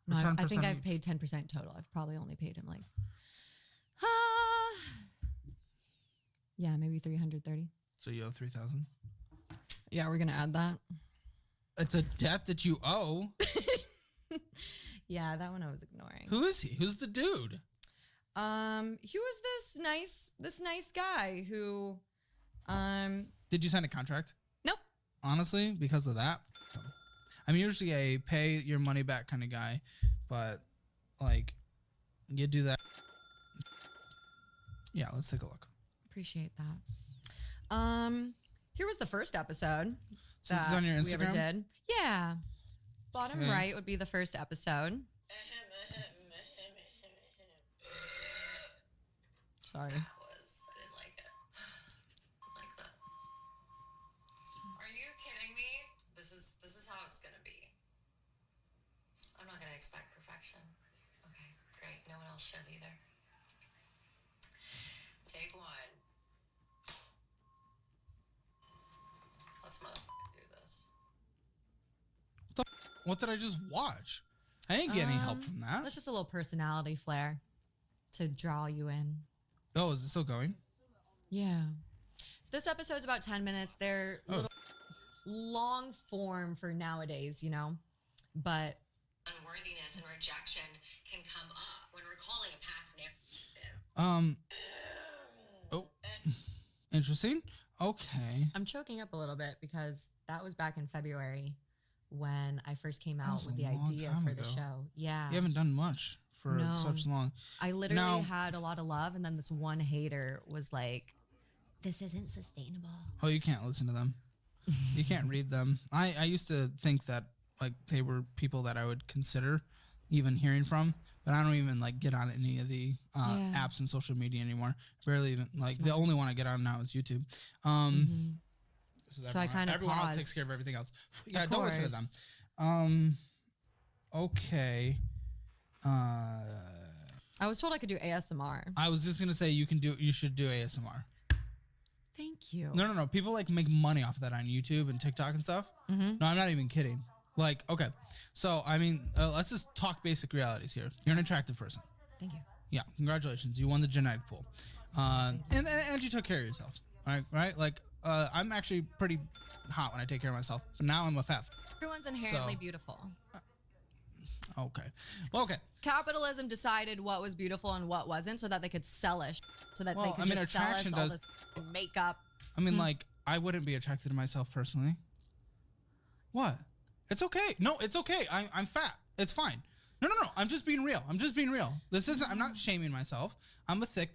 No, Or 10% I think I've each? paid 10% total. I've probably only paid him like, yeah, maybe 330. So you owe 3,000. Yeah, we're gonna add that. It's a debt that you owe. Yeah, that one I was ignoring. Who is he? Who's the dude? He was this nice guy who, Did you sign a contract? nope. Honestly, because of that. I'm usually a pay your money back kind of guy, but like you do that. Yeah, let's take a look. Appreciate that. Here was the first episode So this is on your we ever Instagram? did. Yeah. Bottom Okay. right would be the first episode. Sorry. I didn't like it. Like that. Are you kidding me? This is how it's gonna be. I'm not gonna expect perfection. Okay, great. No one else should either. Take one. Let's motherfucking do this. What did I just watch? I didn't get any help from that. That's just a little personality flair to draw you in. Oh, is it still going? Yeah. This episode's about 10 minutes. They're Oh. little long form for nowadays, you know, but Unworthiness and rejection can come up when recalling a past narrative. Oh, interesting. Okay. I'm choking up a little bit because that was back in February when I first came That out was with a the long idea time for the ago. show. Yeah. You haven't done much for No. such long. I literally Now- had a lot of love, and then this one hater was like, this isn't sustainable. Oh, you can't listen to them. You can't read them. I used to think that like they were people that I would consider even hearing from, but I don't even like get on any of the Yeah. apps and social media anymore. Barely even like the Smart. only one I get on now is YouTube. Mhm. This is So I everyone- kind of everyone else paused. takes care of everything else. Yeah, Of don't listen to them. course. Okay. I was told I could do ASMR. I was just gonna say you should do ASMR. Thank you. No. People like make money off of that on YouTube and TikTok and stuff. Mm-hmm. No, I'm not even kidding. Like, okay, so I mean, let's just talk basic realities here. You're an attractive person. Thank you. Yeah, congratulations, you won the genetic pool, and you took care of yourself. All right, right? Like, I'm actually pretty hot when I take care of myself, but now I'm a fat. Everyone's inherently So- beautiful. Okay, well, okay. Capitalism decided what was beautiful and what wasn't so that they could sell us, so that they Well, could I mean, just sell us attraction all does- this f***ing makeup. I mean, like, I wouldn't be attracted to myself personally. What? It's okay. No, it's okay. I'm fat. It's fine. No. I'm just being real. This isn't. I'm not shaming myself. I'm a thick,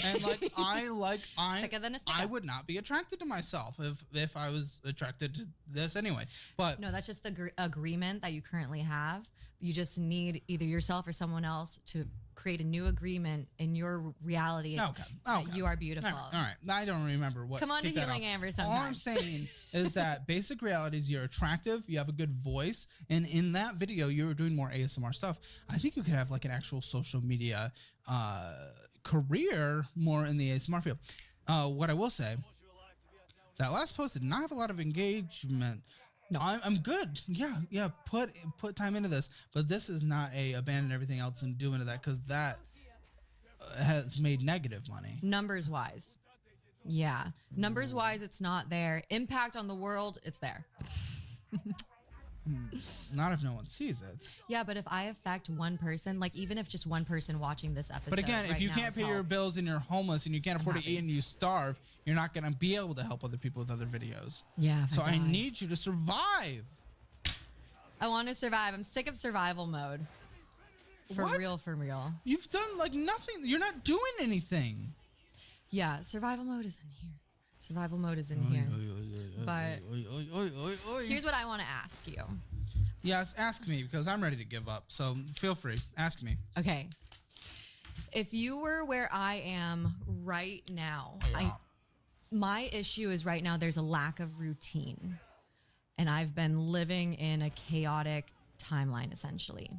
and like Thicker than a sticker. I would not be attracted to myself if I was attracted to this anyway. But No, that's just the agreement that you currently have. You just need either yourself or someone else to create a new agreement in your reality. okay. that you are beautiful. All right. I don't remember what. Come on to kicked that Healing off. Amber All I'm sometime. saying is that basic realities, you're attractive, you have a good voice, and in that video, you were doing more ASMR stuff. I think you could have like an actual social media career more in the ASMR field. What I will say, that last post did not have a lot of engagement. No, I'm good. Yeah. Put time into this, but this is not a abandon everything else and do into that because that has made negative money. Numbers wise. Yeah. Numbers wise, it's not there. Impact on the world, it's there. Not if no one sees it. Yeah, but if I affect one person, like even if just one person watching this episode. But again, if right you now can't has pay your helped, bills and you're homeless and you can't afford to happy. eat and you starve, you're not going to be able to help other people with other videos. Yeah. if So I die. need you to survive. I want to survive. I'm sick of survival mode. For What? real, for real. You've done like nothing. You're not doing anything. Yeah, survival mode is in here. Survival mode is in here. But here's what I want to ask you. Yes, ask me because I'm ready to give up. So feel free, ask me. Okay. If you were where I am right now, my issue is right now there's a lack of routine. And I've been living in a chaotic timeline essentially.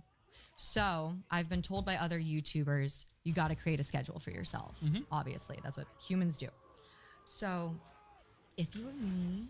So I've been told by other YouTubers, you got to create a schedule for yourself. Obviously, that's what humans do. So if you were me,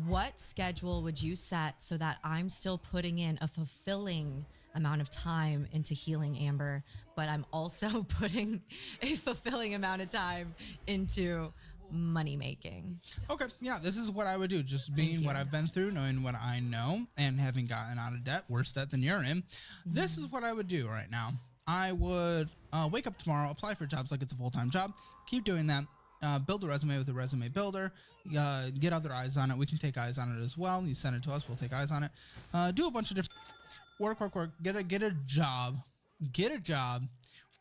what schedule would you set so that I'm still putting in a fulfilling amount of time into healing Amber, but I'm also putting a fulfilling amount of time into money making? Okay, yeah, this is what I would do. Just being what I've been through, knowing what I know, and having gotten out of debt, worse debt than you're in. This is what I would do right now. I would wake up tomorrow, apply for jobs like it's a full-time job, keep doing that, build a resume with a resume builder, get other eyes on it. We can take eyes on it as well. You send it to us, we'll take eyes on it. Do a bunch of different work, get a job.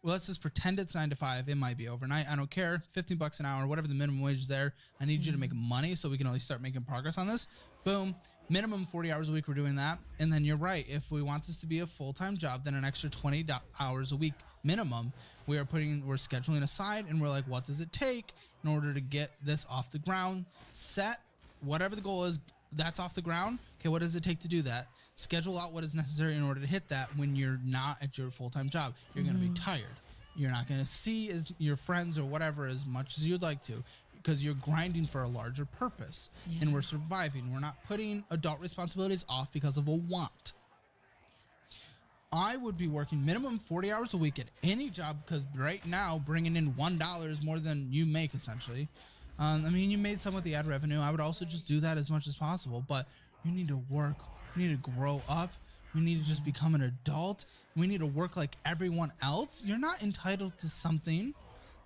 Well, let's just pretend it's 9 to 5. It might be overnight. I don't care. $15 an hour, whatever the minimum wage is there. I need you to make money so we can at least start making progress on this. Boom. Minimum 40 hours a week. We're doing that. And then you're right. If we want this to be a full-time job, then an extra 20 hours a week minimum. We're scheduling aside, and we're like, what does it take in order to get this off the ground? Set whatever the goal is. That's off the ground. Okay, what does it take to do that? Schedule out what is necessary in order to hit that when you're not at your full-time job. You're going to be tired. You're not going to see your friends or whatever as much as you'd like to because you're grinding for a larger purpose. And we're surviving. We're not putting adult responsibilities off because of a want. I would be working minimum 40 hours a week at any job because right now bringing in $1 is more than you make essentially. I mean, you made some with the ad revenue. I would also just do that as much as possible, but you need to work. You need to grow up. We need to just become an adult. We need to work like everyone else. You're not entitled to something.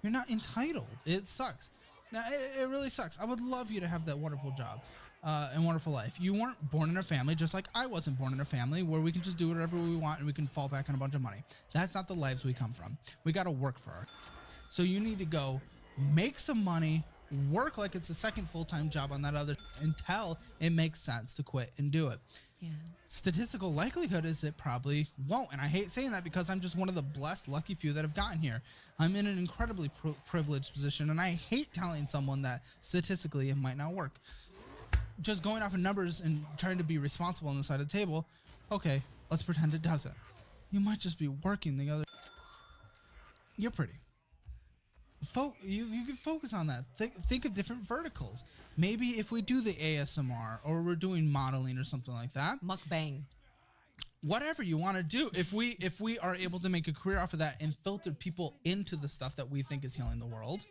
You're not entitled. It sucks. Now, it really sucks. I would love you to have that wonderful job and wonderful life. You weren't born in a family, just like I wasn't born in a family, where we can just do whatever we want and we can fall back on a bunch of money. That's not the lives we come from. We got to work for it. So you need to go make some money, work like it's a second full-time job on that other until it makes sense to quit and do it. Yeah. Statistical likelihood is it probably won't. And I hate saying that because I'm just one of the blessed, lucky few that have gotten here. I'm in an incredibly privileged position, and I hate telling someone that statistically it might not work. Just going off of numbers and trying to be responsible on the side of the table, okay, let's pretend it doesn't. You might just be working the other. You're pretty. You can focus on that. Think of different verticals. Maybe if we do the ASMR or we're doing modeling or something like that. Mukbang. Whatever you want to do. If we are able to make a career off of that and filter people into the stuff that we think is healing the world,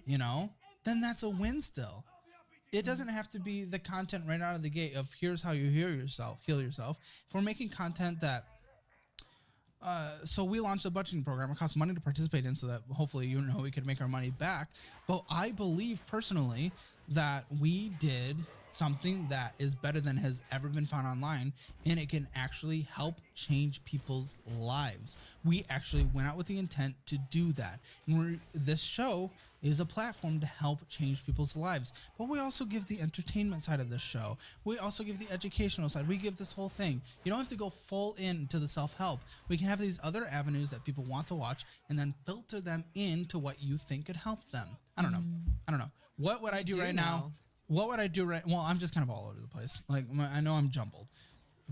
you know, then that's a win still. It doesn't have to be the content right out of the gate of here's how you heal yourself. If we're making content that so we launched a budgeting program. It costs money to participate in so that hopefully, we could make our money back. But I believe personally that we did something that is better than has ever been found online, and it can actually help change people's lives. We actually went out with the intent to do that. And this show is a platform to help change people's lives. But we also give the entertainment side of this show. We also give the educational side. We give this whole thing. You don't have to go full into the self-help. We can have these other avenues that people want to watch and then filter them into what you think could help them. I don't know. What would I do right now? What would I do well, I'm just kind of all over the place. Like, I know I'm jumbled.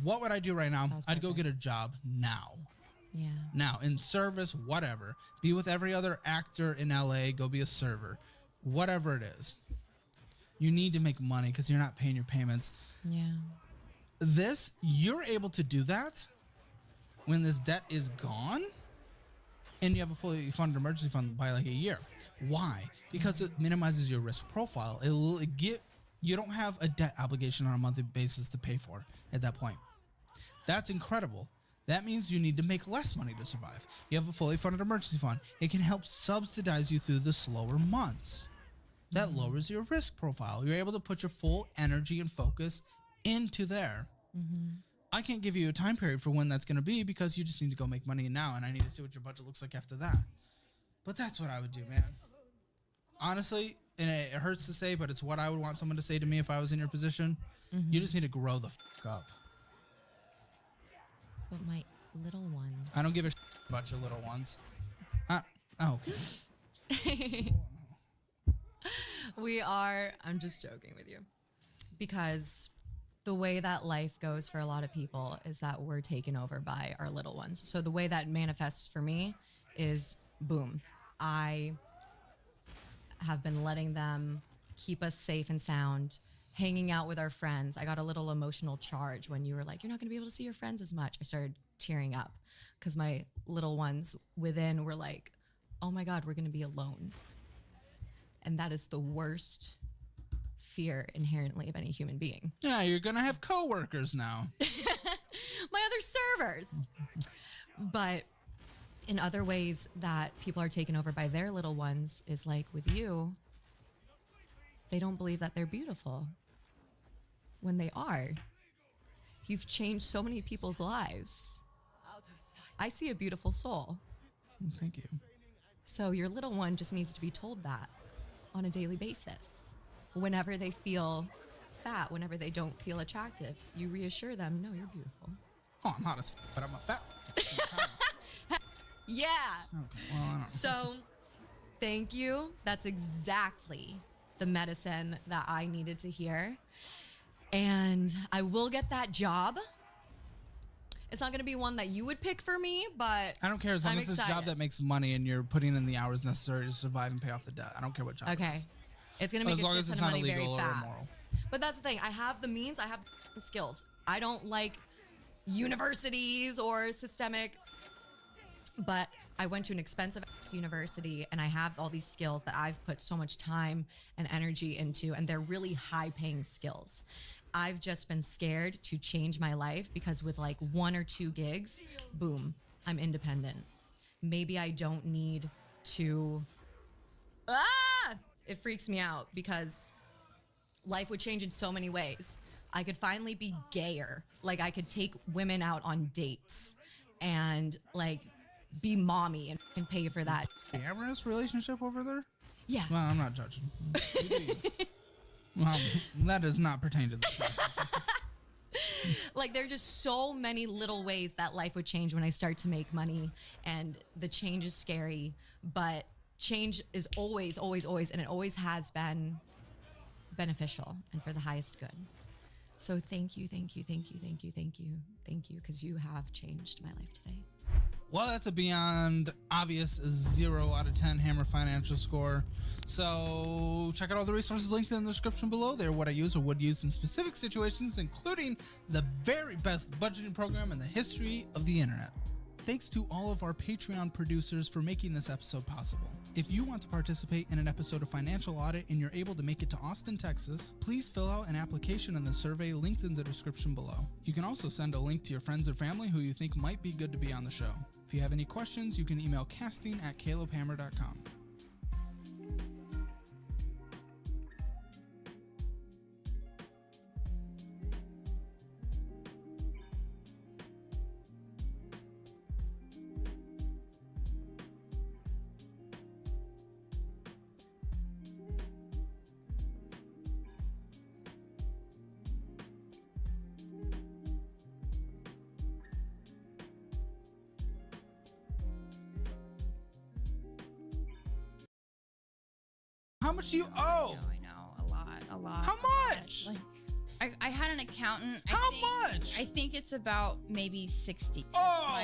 What would I do right now? I'd go get a job now. Yeah. Now, in service, whatever. Be with every other actor in LA. Go be a server. Whatever it is. You need to make money because you're not paying your payments. Yeah. You're able to do that when this debt is gone and you have a fully funded emergency fund by like a year. Why? Because it minimizes your risk profile. You don't have a debt obligation on a monthly basis to pay for at that point. That's incredible. That means you need to make less money to survive. You have a fully funded emergency fund. It can help subsidize you through the slower months. That lowers your risk profile. You're able to put your full energy and focus into there. I can't give you a time period for when that's going to be because you just need to go make money now, and I need to see what your budget looks like after that. But that's what I would do, man. honestly, and it hurts to say, but it's what I would want someone to say to me if I was in your position. You just need to grow the up. But my little ones. I don't give a about your little ones. Oh, okay. I'm just joking with you. Because the way that life goes for a lot of people is that we're taken over by our little ones. So the way that manifests for me is boom. I have been letting them keep us safe and sound, hanging out with our friends. I got a little emotional charge when you were like, you're not going to be able to see your friends as much. I started tearing up because my little ones within were like, oh my God, we're going to be alone. And that is the worst fear inherently of any human being. Yeah, you're going to have coworkers now. My other servers. But in other ways that people are taken over by their little ones is like with you, they don't believe that they're beautiful when they are. You've changed so many people's lives. I see a beautiful soul. Thank you. So your little one just needs to be told that on a daily basis. Whenever they feel fat, whenever they don't feel attractive, you reassure them, no, you're beautiful. Oh, I'm hot as but I'm a fat. Yeah. Okay, well, I don't know. So thank you. That's exactly the medicine that I needed to hear. And I will get that job. It's not going to be one that you would pick for me, but I don't care as long I'm as it's a job excited. that makes money and you're putting in the hours necessary to survive and pay off the debt. I don't care what job it Okay. is. It's going to make As long a as shit it's ton of not money very illegal or fast. immoral. But that's the thing. I have the means. I have the skills. I don't like universities or systemic, but I went to an expensive university and I have all these skills that I've put so much time and energy into, and they're really high paying skills. I've just been scared to change my life because with like 1 or 2 gigs, boom, I'm independent. Maybe I don't need to, it freaks me out because life would change in so many ways. I could finally be gayer. Like I could take women out on dates and like be mommy and pay for that. Glamorous relationship over there? Yeah. Well, I'm not judging. Well, that does not pertain to this. Like there are just so many little ways that life would change when I start to make money, and the change is scary, but change is always, and it always has been beneficial and for the highest good. So thank you, because you have changed my life today. Well, that's a beyond obvious 0 out of 10 Hammer financial score. So check out all the resources linked in the description below. They're what I use or would use in specific situations, including the very best budgeting program in the history of the internet. Thanks to all of our Patreon producers for making this episode possible. If you want to participate in an episode of Financial Audit and you're able to make it to Austin, Texas, please fill out an application in the survey linked in the description below. You can also send a link to your friends or family who you think might be good to be on the show. If you have any questions, you can email casting@calebhammer.com. How much do you owe? I know, a lot. How much? Like, I had an accountant. How much? I think it's about maybe 60. Oh,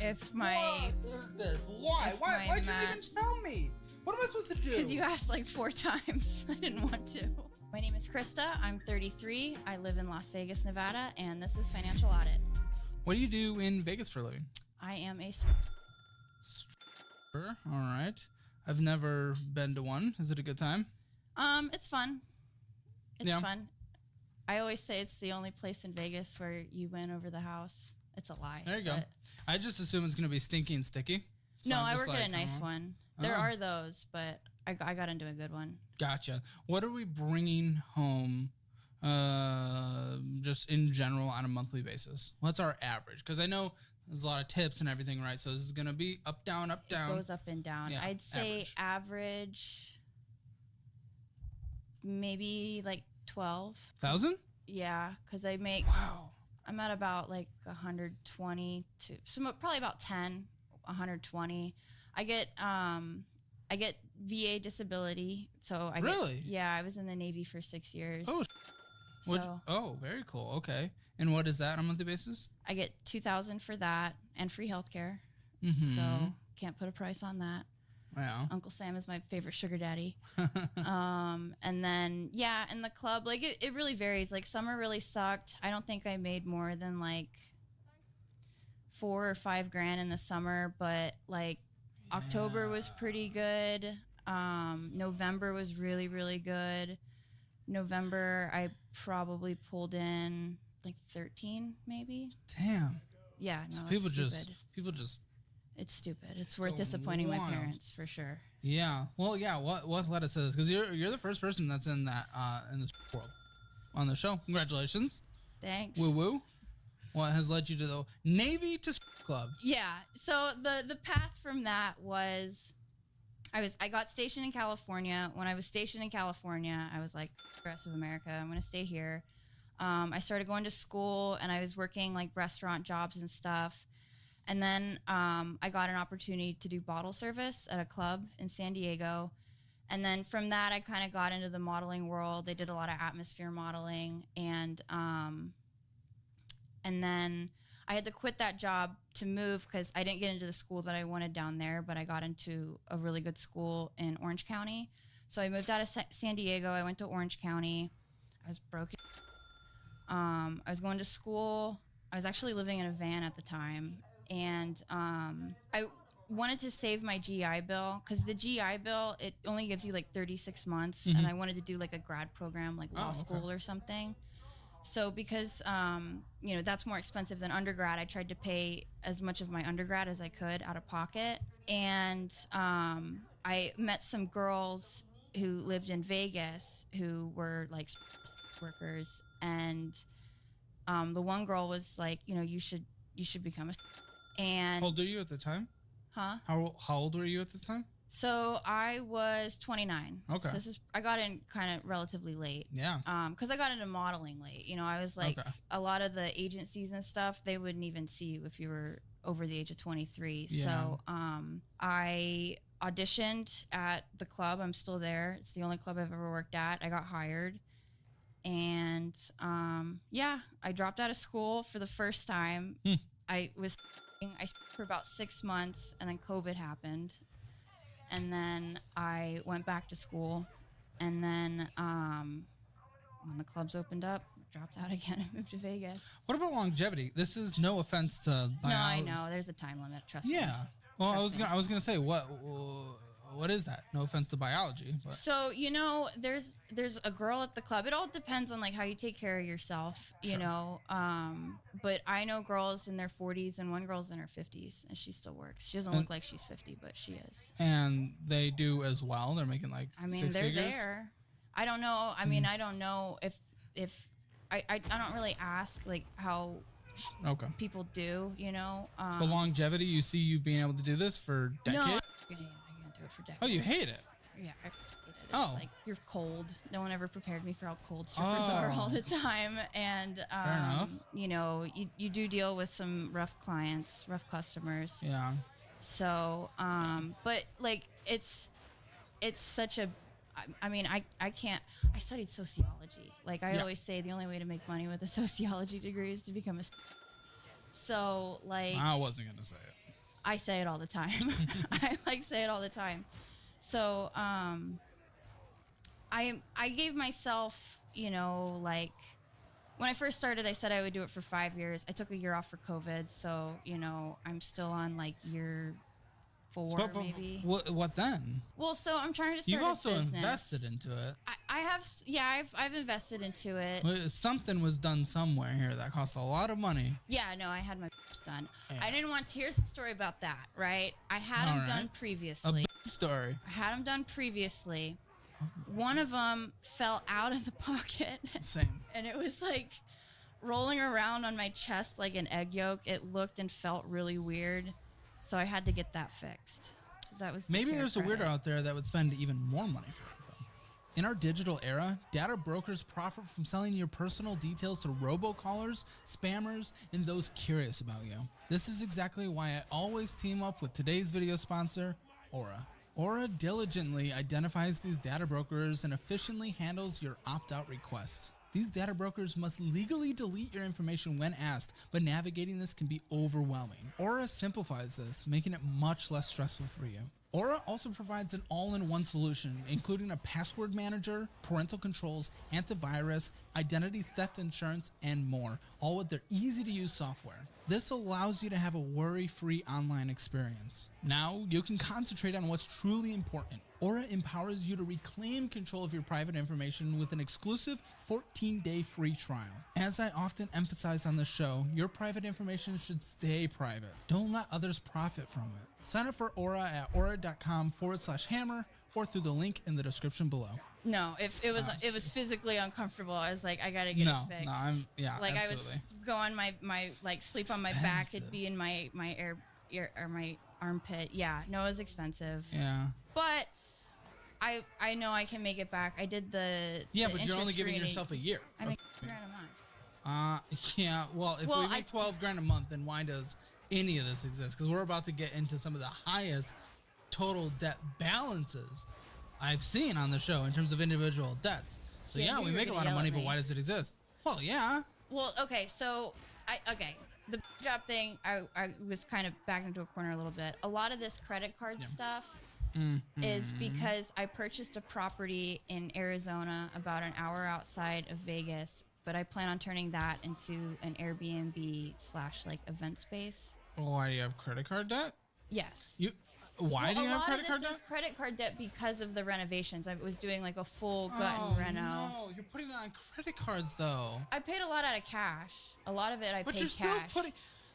if my what is this? Why? Why'd you even tell me? What am I supposed to do? Because you asked like 4 times. I didn't want to. My name is Krista. I'm 33. I live in Las Vegas, Nevada, and this is Financial Audit. What do you do in Vegas for a living? I am a Stripper. All right. I've never been to one. Is it a good time? It's fun. It's Yeah. fun. I always say it's the only place in Vegas where you win over the house. It's a lie. There you go. but- I just assume it's going to be stinky and sticky. So No, I'm I just work at a like, nice one. There Oh. are those, but I got into a good one. Gotcha. What are we bringing home just in general on a monthly basis? What's our average? Because I know there's a lot of tips and everything, right? So this is going to be up, down, up, down. It goes up and down. Yeah, I'd say average maybe like 12,000. Yeah, because I make. Wow. I'm at about like 120 to probably about 10, 120. I get VA disability, so I Really? Yeah, I was in the Navy for 6 years. Oh, so oh, very cool. Okay. And what is that on a monthly basis? I get 2,000 for that and free healthcare. Mm-hmm. So can't put a price on that. Wow. Uncle Sam is my favorite sugar daddy. And then in the club, like it really varies. Like summer really sucked. I don't think I made more than like $4 or $5 grand in the summer, but like October was pretty good. November was really, really good. November I probably pulled in like 13 maybe. Damn. Yeah, no, So it's people stupid. just It's stupid. It's worth go disappointing my wild. parents for sure. Yeah. Well, yeah. What led us to this? Because you're the first person that's in that in this world on the show. Congratulations. Thanks. Woo woo. What has led you to the Navy to club? Yeah. So the path from that was I got stationed in California. When I was stationed in California, I was like, the rest of America, I'm gonna stay here. I started going to school and I was working like restaurant jobs and stuff. And then I got an opportunity to do bottle service at a club in San Diego. And then from that, I kind of got into the modeling world. I did a lot of atmosphere modeling. And then I had to quit that job to move because I didn't get into the school that I wanted down there, but I got into a really good school in Orange County. So I moved out of San Diego. I went to Orange County. I was broken. I was going to school. I was actually living in a van at the time. And I wanted to save my GI Bill because the GI Bill, it only gives you like 36 months. Mhm. And I wanted to do like a grad program, like law school or something. So because, that's more expensive than undergrad, I tried to pay as much of my undergrad as I could out of pocket. And I met some girls who lived in Vegas who were like workers. And the one girl was like, you should become a. And How old are you at the time? Huh? How old were you at this time? So I was 29. Okay. So I got in kind of relatively late. Yeah. Because I got into modeling late. I was like, a lot of the agencies and stuff, they wouldn't even see you if you were over the age of 23. Yeah. So I auditioned at the club. I'm still there. It's the only club I've ever worked at. I got hired. And I dropped out of school for the first time. I for about 6 months, and then COVID happened. And then I went back to school. And then when the clubs opened up, dropped out again and moved to Vegas. What about longevity? This is no offense to No, I know. There's a time limit. Trust me. Yeah. Well, Trust me. I was gonna say what is that? No offense to biology, but So there's a girl at the club. It all depends on like how you take care of yourself, you know. But I know girls in their 40s and one girl's in her 50s and she still works. She doesn't look like she's 50, but she is. And they do as well. They're making like six they're figures? there. I don't know. I mean, I don't know if I don't really ask like how people do, The longevity, you see you being able to do this for decades? No, I can't do it for decades. Oh, you hate it? Yeah, I hate it. It's Oh. you're cold. No one ever prepared me for how cold strippers are all the time. And, Fair enough. You do deal with some rough clients, rough customers. Yeah. So, but like, it's such a, I can't, I studied sociology. Like I always say, the only way to make money with a sociology degree is to become a, so like. I wasn't going to say it. I say it all the time. I say it all the time. So, I gave myself, like when I first started, I said I would do it for 5 years. I took a year off for COVID. So, I'm still on like year 4 But maybe. What then? Well, so I'm trying to start You've also a business. invested into it. I have, I've invested into it. Well, something was done somewhere here that cost a lot of money. Yeah, no, I had my done. Yeah. I didn't want to. Here's the story about that, right? I had them done previously. Story. I had them done previously. One of them fell out of the pocket. Same. And it was like rolling around on my chest like an egg yolk. It looked and felt really weird. So I had to get that fixed. So that was Maybe there's a weirdo out there that would spend even more money for it, though. In our digital era, data brokers profit from selling your personal details to robocallers, spammers, and those curious about you. This is exactly why I always team up with today's video sponsor, Aura. Aura diligently identifies these data brokers and efficiently handles your opt-out requests. These data brokers must legally delete your information when asked, but navigating this can be overwhelming. Aura simplifies this, making it much less stressful for you. Aura also provides an all-in-one solution, including a password manager, parental controls, antivirus, identity theft insurance, and more, all with their easy-to-use software. This allows you to have a worry-free online experience. Now, you can concentrate on what's truly important. Aura empowers you to reclaim control of your private information with an exclusive 14-day free trial. As I often emphasize on the show, your private information should stay private. Don't let others profit from it. Sign up for Aura at aura.com/hammer or through the link in the description below. No, if it was physically uncomfortable, I was like, I gotta get it fixed. No, like absolutely. I would go on my like sleep on my back. It'd be in my ear or my armpit. Yeah, no, it was expensive. Yeah. But I know I can make it back. I did the but you're only giving yourself a year. I make $1,000 a month. Yeah. Well, if we make $12,000 a month, then why does any of this exist? Because we're about to get into some of the highest total debt balances I've seen on the show in terms of individual debts. So yeah, we make a lot of money, but why does it exist? Well, yeah. Well, okay, so the job thing, I was kind of backed into a corner a little bit. A lot of this credit card stuff is because I purchased a property in Arizona about an hour outside of Vegas, but I plan on turning that into an Airbnb / like event space. Why do you have credit card debt? Yes. Why do you have credit card debt? A lot of this is credit card debt because of the renovations. I was doing like a full gut and reno. No, you're putting it on credit cards though. I paid a lot out of cash. A lot of it I paid cash. But you're still putting.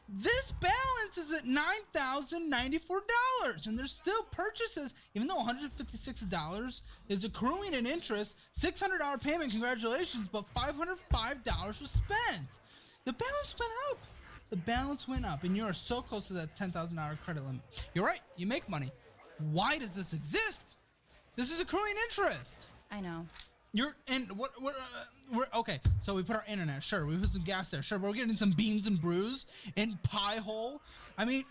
This balance is at $9,094, and there's still purchases, even though $156 is accruing in interest. $600 payment, congratulations, but $505 was spent. The balance went up. The balance went up, and you are so close to that $10,000 credit limit. You're right. You make money. Why does this exist? This is accruing interest. I know. We're okay. So we put our internet. Sure, we put some gas there. Sure, we're getting some beans and brews in Pie Hole. I mean,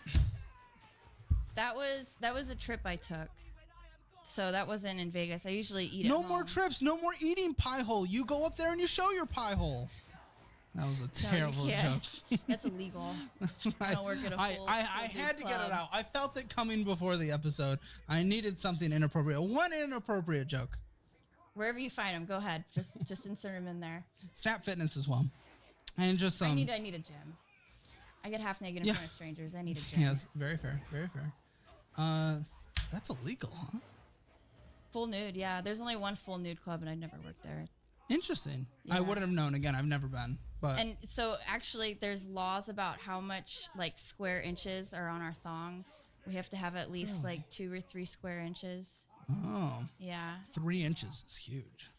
that was a trip I took. So that wasn't in Vegas. I usually eat. No more trips. No more eating Pie Hole. You go up there and you show your Pie Hole. That was a terrible joke. That's illegal. I don't work at a full I had to get it out. I felt it coming before the episode. I needed something inappropriate. One inappropriate joke. Wherever you find them, go ahead. Just insert them in there. Snap Fitness as well. And just I need a gym. I get half naked in front of strangers. I need a gym. Yes, very fair. Very fair. That's illegal, huh? Full nude, yeah. There's only one full nude club, and I'd never worked there. Interesting. Yeah. I wouldn't have known. Again, I've never been. But and so actually, there's laws about how much like square inches are on our thongs. We have to have at least like 2 or 3 square inches. Oh. Yeah. 3 inches is huge.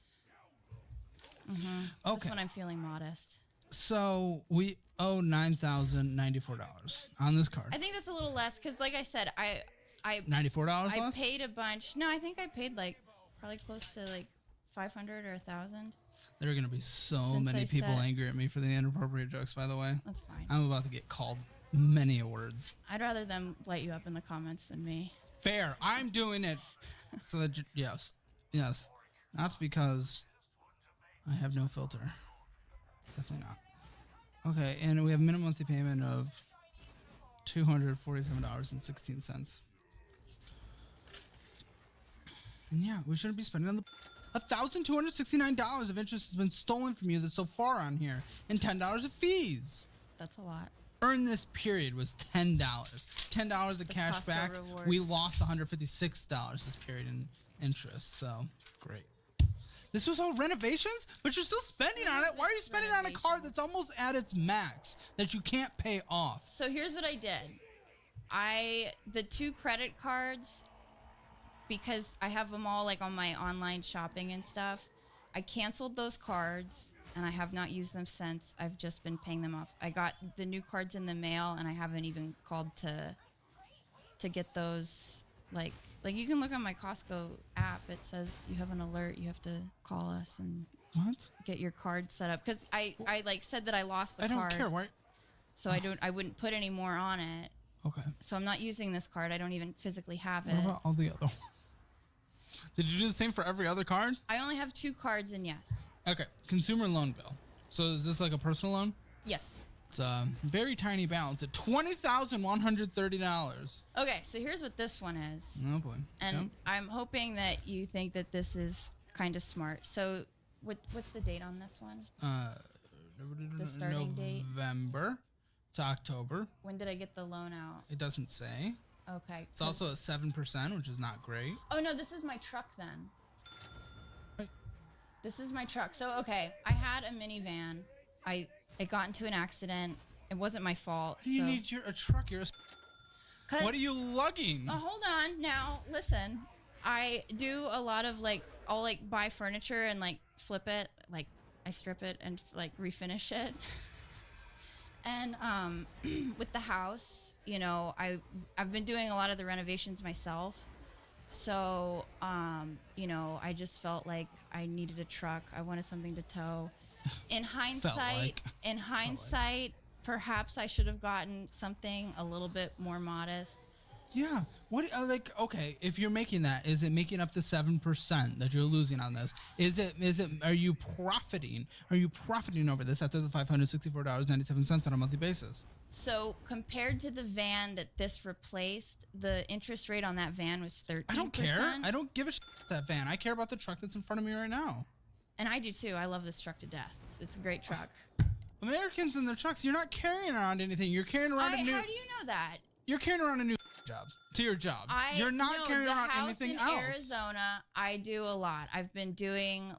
Mm-hmm. Okay. That's when I'm feeling modest. So we owe $9,094 on this card. I think that's a little less because, like I said, I $94 less? I paid a bunch. No, I think I paid like probably close to like 500 or 1,000. There are going to be so many people angry at me for the inappropriate jokes, by the way. That's fine. I'm about to get called many words. I'd rather them light you up in the comments than me. Fair. I'm doing it. So that, yes. That's because I have no filter. Definitely not. Okay, and we have minimum monthly payment of $247.16. And yeah, we shouldn't be spending on the $1,269 of interest has been stolen from you that's so far on here, and $10 of fees. That's a lot. Earn this period was $10. $10 of cash back. We lost $156 this period in interest. So great. This was all renovations, but you're still spending on it. Why are you spending on a card that's almost at its max that you can't pay off? So here's what I did. The 2 credit cards, because I have them all like on my online shopping and stuff, I canceled those cards and I have not used them since. I've just been paying them off. I got the new cards in the mail and I haven't even called to get those like you can look on my Costco app. It says you have an alert. You have to call us and What? get your card set up, because I like said that I lost the I don't card. care. Why? So I wouldn't put any more on it. Okay. So I'm not using this card. I don't even physically have it. What about all the other ones? Did you do the same for every other card? I only have 2 cards, and yes. Okay. Consumer loan bill. So is this like a personal loan? Yes. It's a very tiny balance at $20,130. Okay, so here's what this one is. Oh boy. And Yep. I'm hoping that you think that this is kind of smart. So what's the date on this one? The starting date? November to October. When did I get the loan out? It doesn't say. Okay. It's also at 7%, which is not great. Oh no, this is my truck then. Right. This is my truck. So okay, I had a minivan. It got into an accident. It wasn't my fault. What do you need a truck? What are you lugging? Hold on. Now listen. I do a lot of I'll buy furniture and flip it, I strip it and refinish it. And with the house, I've been doing a lot of the renovations myself. So I just felt like I needed a truck. I wanted something to tow. In hindsight, perhaps I should have gotten something a little bit more modest. Yeah. What? Okay. If you're making that, is it making up the 7% that you're losing on this? Is it? Are you profiting? Are you profiting over this at the $564.97 on a monthly basis? So compared to the van that this replaced, the interest rate on that van was 13%. I don't care. I don't give a shit about that van. I care about the truck that's in front of me right now. And I do too. I love this truck to death. It's a great truck. Americans and their trucks, you're not carrying around anything. You're carrying around How do you know that? You're carrying around a new job to your job. You're not carrying around anything in else. Arizona, I do a lot. I've been doing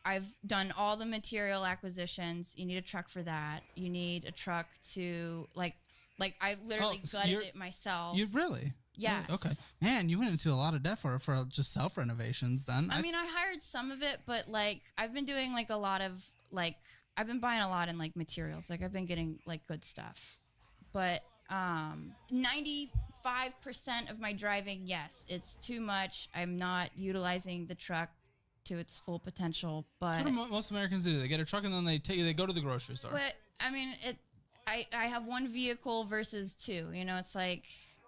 I've done all the material acquisitions. You need a truck for that. You need a truck to I literally gutted it myself. You really? Yes. Oh, okay. Man, you went into a lot of debt for just self renovations then. I mean, I hired some of it, but I've been doing a lot of I've been buying a lot in materials. I've been getting good stuff. But 95% of my driving, yes, it's too much. I'm not utilizing the truck to its full potential. But that's what most Americans do. They get a truck and then they go to the grocery store. But I mean, I have one vehicle versus 2. It's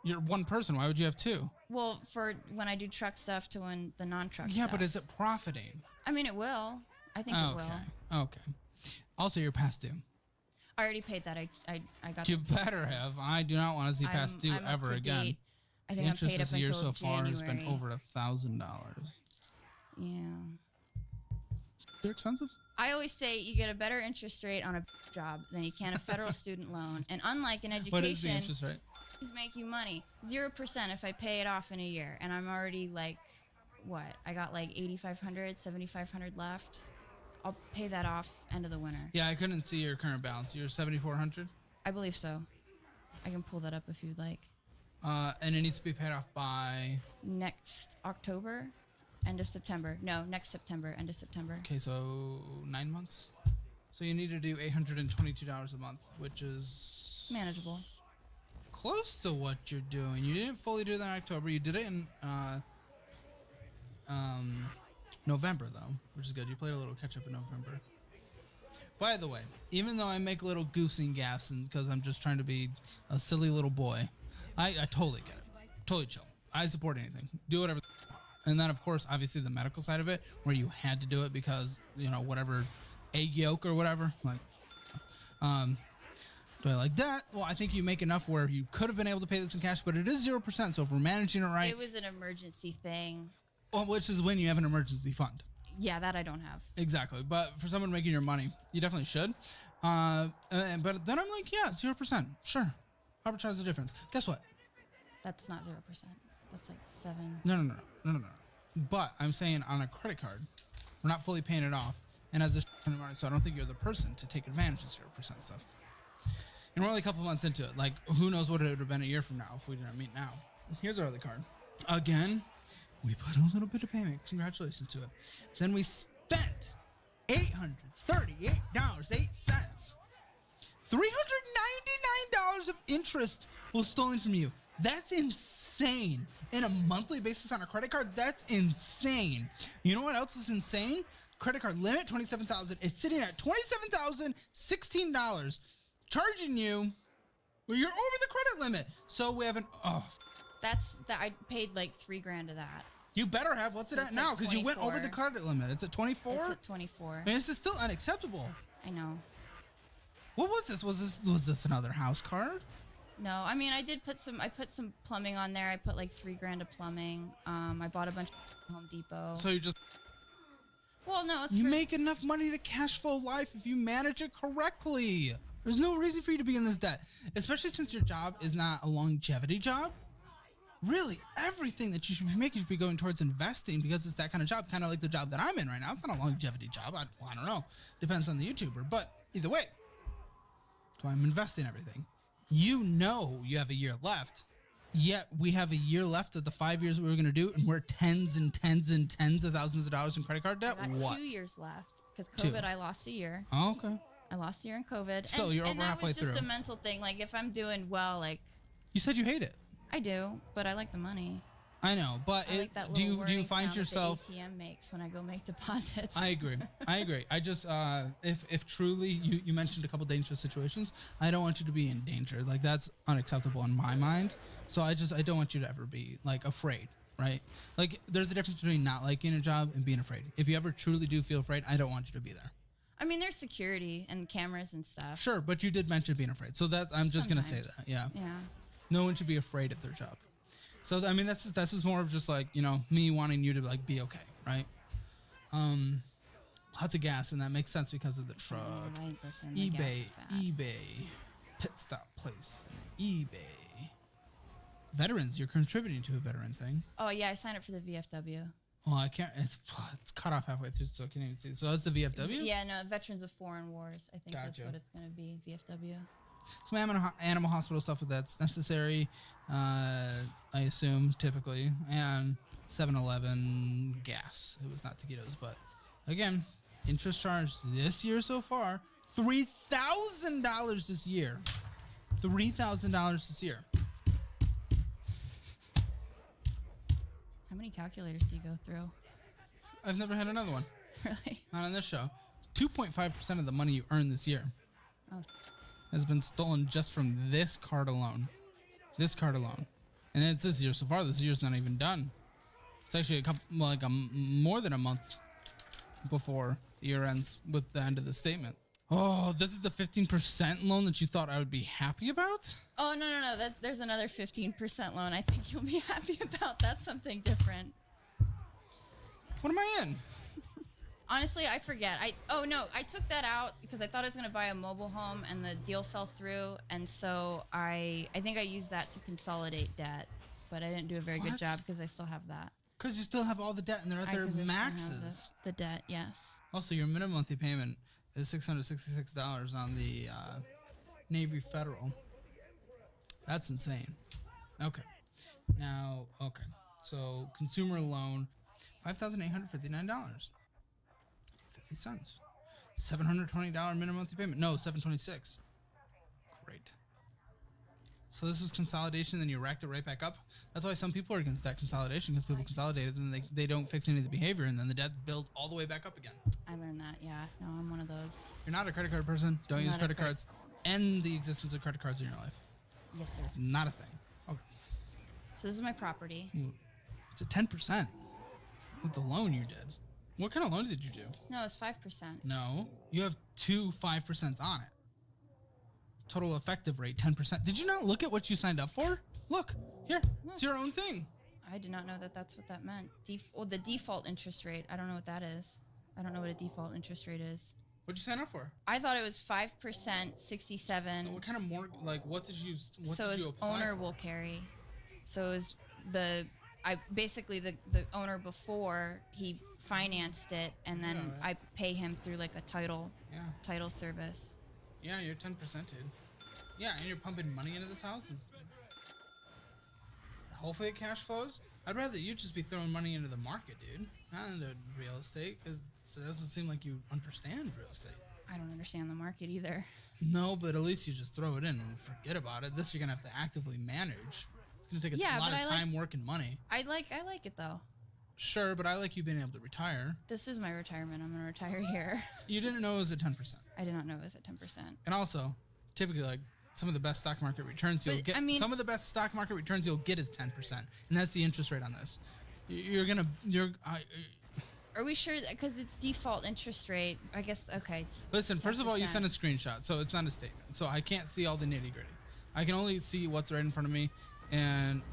you're one person. Why would you have 2? Well, for when I do truck stuff to when the non-truck Yeah, stuff. but is it profiting? I mean, it will. I think it will. Okay. Also, you're past due. I already paid that. I got. You better have. I do not want to see past due ever again. Date. I think the interest I'm paid this up year until so far has been January. over $1,000. Yeah. They're expensive. I always say you get a better interest rate on a job than you can a federal student loan. And unlike in education, What is the interest rate? These make you money. 0% if I pay it off in a year. And I'm already what? I got $8,500, $7,500 left. I'll pay that off end of the winter. Yeah, I couldn't see your current balance. You're $7,400. I believe so. I can pull that up if you'd like. And it needs to be paid off by next October, end of September. No, next September, end of September. Okay, so 9 months. So you need to do $822 a month, which is manageable. Close to what you're doing. You didn't fully do that in October. You did it in November though, which is good. You played a little catch up in November. By the way, even though I make little goosing gaffes and because I'm just trying to be a silly little boy, I totally get it. Totally chill. I support anything. Do whatever. And then of course, obviously the medical side of it, where you had to do it because whatever egg yolk or whatever. Do I like that? Well, I think you make enough where you could have been able to pay this in cash, but it is 0%. So if we're managing it right, It was an emergency thing. well, which is when you have an emergency fund. Yeah, that I don't have. Exactly. But for someone making your money, you definitely should. But then I'm like, yeah, 0%. Sure. Arbitrage the difference. Guess what? That's not 0%. That's 7. No. But I'm saying on a credit card, we're not fully paying it off. And as a money, so I don't think you're the person to take advantage of 0% stuff. And we're only a couple months into it. Who knows what it would have been a year from now if we didn't meet now. Here's our other card. Again, we put a little bit of payment. Congratulations to it. Then we spent $838.08. $399 of interest was stolen from you. That's insane. In a monthly basis on a credit card, that's insane. You know what else is insane? Credit card limit, $27,000. It's sitting at $27,016, charging you. Well, you're over the credit limit. So we have an That's that. I paid like $3,000 of that. You better have. What's it at now? Because you went over the credit limit. It's at 24. It's at 24. And this is still unacceptable. I know. What was this? Was this another house card? No, I mean I put some plumbing on there. I put like $3,000 of plumbing. I bought a bunch of Home Depot. So you just. Well, no, it's you make enough money to cash flow life if you manage it correctly. There's no reason for you to be in this debt, especially since your job is not a longevity job. Really, everything that you should be making should be going towards investing because it's that kind of job, kind of like the job that I'm in right now. It's not a longevity job. I don't know. Depends on the YouTuber. But either way, that's why I'm investing everything. You know you have a year left, yet we have a year left of the 5 years that we were going to do, and we're tens and tens and tens of thousands of dollars in credit card debt. I got What? 2 years left because COVID. I lost a year. Oh, okay. I lost a year in COVID. Still, you're over halfway through. And that was just a mental thing. Like if I'm doing well, like You said you hate it. I do, but I like the money. I know, but I like that do little you whirring find sound yourself? that the ATM makes when I go make deposits. I agree. I just if truly you mentioned a couple dangerous situations, I don't want you to be in danger. Like that's unacceptable in my mind. So I don't want you to ever be like afraid, right? Like there's a difference between not liking a job and being afraid. If you ever truly do feel afraid, I don't want you to be there. I mean, there's security and cameras and stuff. Sure, but you did mention being afraid. So that I'm just gonna say that. Yeah. Yeah. No one should be afraid of their job. So I mean, that's just more of just like, you know, me wanting you to like be okay, right? Lots of gas, and that makes sense because of the truck. Right, listen, the gas is bad. eBay, pit stop place, eBay. Veterans, you're contributing to a veteran thing. Oh yeah, I signed up for the VFW. Well, I can't. It's cut off halfway through, so I can't even see. So that's the VFW. Yeah, no, Veterans of Foreign Wars. I think that's Gotcha. what it's gonna be. VFW. Some animal hospital stuff that's necessary, I assume, typically, and 7-Eleven gas. It was not taquitos, but again, interest charge this year so far, $3,000 this year. $3,000 this year. How many calculators do you go through? I've never had another one. Really? Not on this show. 2.5% of the money you earn this year Oh. has been stolen just from this card alone. This card alone. And it's this year so far. This year's not even done. It's actually more than a month before the year ends with the end of the statement. Oh, this is the 15% loan that you thought I would be happy about? Oh no. There's another 15% loan. I think you'll be happy about. That's something different. What am I in? Honestly, I forget. I took that out because I thought I was gonna buy a mobile home and the deal fell through, and so I think I used that to consolidate debt, but I didn't do a very good What? job because I still have that. Because you still have all the debt and they're at their 'Cause I still have maxes. The debt, yes. Also, your minimum monthly payment is $666 on the Navy Federal. That's insane. Okay. Now, okay. So, consumer loan, $5,859. 50 cents. $720 minimum monthly payment. No, $726. Great. So this was consolidation, then you racked it right back up. That's why some people are against that consolidation, because people consolidate it and they don't fix any of the behavior, and then the debt build all the way back up again. I learned that, yeah. No, I'm one of those. You're not a credit card person. Don't I'm use not a credit credit- cards. End the existence of credit cards in your life. Yes, sir. Not a thing. Okay. So this is my property. It's at 10% with the loan you did. What kind of loan did you do? No, it's 5%. No, you have two 5% on it. Total effective rate 10%. Did you not look at what you signed up for? Look here, it's your own thing. I did not know that that's what that meant. The default interest rate. I don't know what that is. I don't know what a default interest rate is. What'd you sign up for? I thought it was 5%, 67. What kind of more? Like, what did you? What So did his you apply owner for? will carry. So is the owner before he financed it, and then Yeah, right. I pay him through like a title service. Yeah, you're 10%, dude. Yeah, and you're pumping money into this house. Hopefully it cash flows. I'd rather you just be throwing money into the market, dude, not into real estate, because it doesn't seem like you understand real estate. I don't understand the market either. No, but at least you just throw it in and forget about it. This you're gonna have to actively manage. It's It's gonna take Yeah, a lot but of I like- time, work, and money. I like it though. Sure, but I like you being able to retire. This is my retirement. I'm gonna retire here. You didn't know it was at 10%. I did not know it was at 10%. And also, typically, like some of the best stock market returns you'll But, get. I mean- some of the best stock market returns you'll get is 10%, and that's the interest rate on this. Are we sure that because it's default interest rate? I guess okay. Listen, first of all, you 10%. sent a screenshot, so it's not a statement. So I can't see all the nitty gritty. I can only see what's right in front of me, and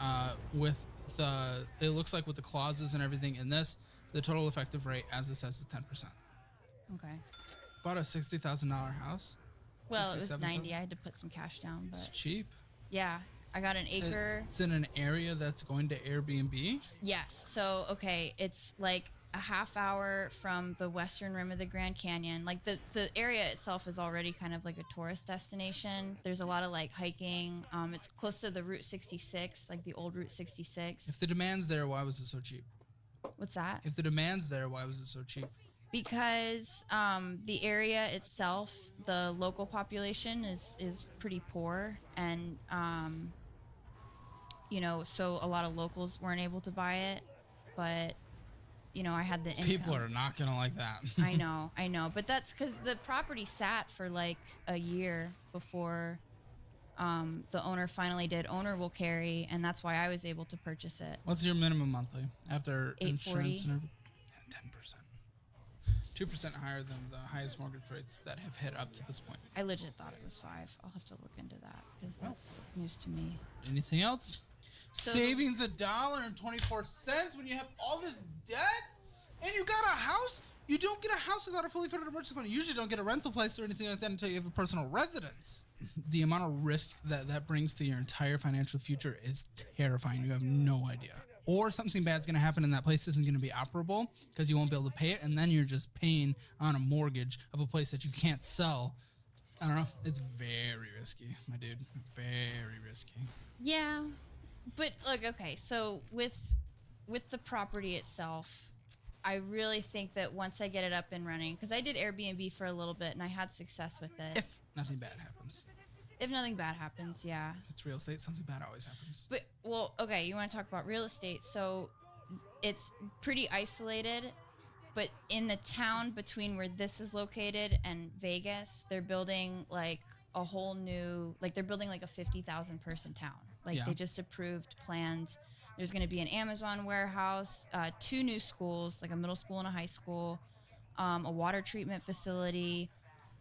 it looks like with the clauses and everything in this, the total effective rate, as it says, is 10%. Okay. Bought a $60,000 house. Well, it was 67,000? 90. I had to put some cash down, It's but cheap. yeah, I got an acre. It's in an area that's going to Airbnb. Yes. So okay, it's like a half hour from the western rim of the Grand Canyon. Like the area itself is already kind of like a tourist destination. There's a lot of like hiking. It's close to the Route 66, like the old Route 66. If the demand's there, why was it so cheap? What's that? If the demand's there, why was it so cheap? Because the area itself, the local population is pretty poor, and so a lot of locals weren't able to buy it, but I had the income. People are not gonna like that. I know, but that's because the property sat for like a year before the owner finally did owner will carry, and that's why I was able to purchase it. What's your minimum monthly after insurance and everything? 10%. 2% higher than the highest mortgage rates that have hit up to this point. I legit thought it was 5. I'll have to look into that because that's news to me. Anything else? So- Savings $1.24 when you have all this debt and you got a house. You don't get a house without a fully funded emergency fund. You usually don't get a rental place or anything like that until you have a personal residence. The amount of risk that brings to your entire financial future is terrifying. You have no idea. Or something bad's going to happen and that place isn't going to be operable because you won't be able to pay it, and then you're just paying on a mortgage of a place that you can't sell. I don't know. It's very risky, my dude. Very risky. Yeah, but look, okay, so with the property itself, I really think that once I get it up and running, because I did Airbnb for a little bit and I had success with it. If nothing bad happens. If nothing bad happens, yeah. It's real estate. Something bad always happens. But, well, okay, you want to talk about real estate. So it's pretty isolated, but in the town between where this is located and Vegas, they're building like a whole new, like they're building like a 50,000 person town. Like they just approved plans. There's going to be an Amazon warehouse, 2 new schools, like a middle school and a high school, a water treatment facility.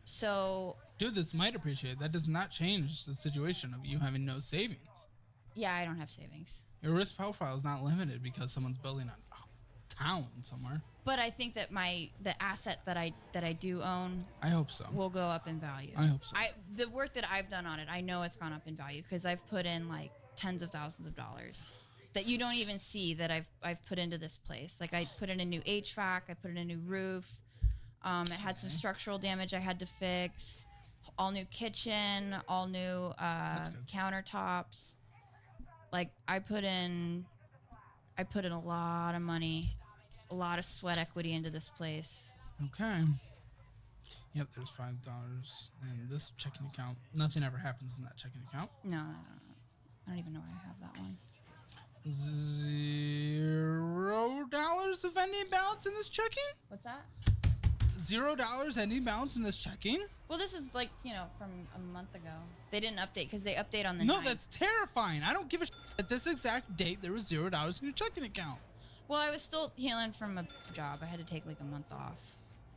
So, Dude, this might appreciate. That does not change the situation of you having no savings. yeah, I don't have savings. Your risk profile is not limited because someone's building a town somewhere. But I think that the asset that I do own I hope so. will go up in value. I hope so. The work that I've done on it, I know it's gone up in value because I've put in like tens of thousands of dollars that you don't even see that I've put into this place. Like I put in a new HVAC, I put in a new roof. It had some structural damage I had to fix. All new kitchen, all new countertops. Like I put in a lot of money, a lot of sweat equity into this place. Okay. Yep, there's $5 in this checking account. Nothing ever happens in that checking account. No. I don't even know I have that one. $0 of ending balance in this checking? What's that? $0 ending balance in this checking? Well, this is like, from a month ago. They didn't update because they update on the No, 9th. that's terrifying. I don't give a shit. At this exact date, there was $0 in your checking account. Well, I was still healing from a job. I had to take like a month off,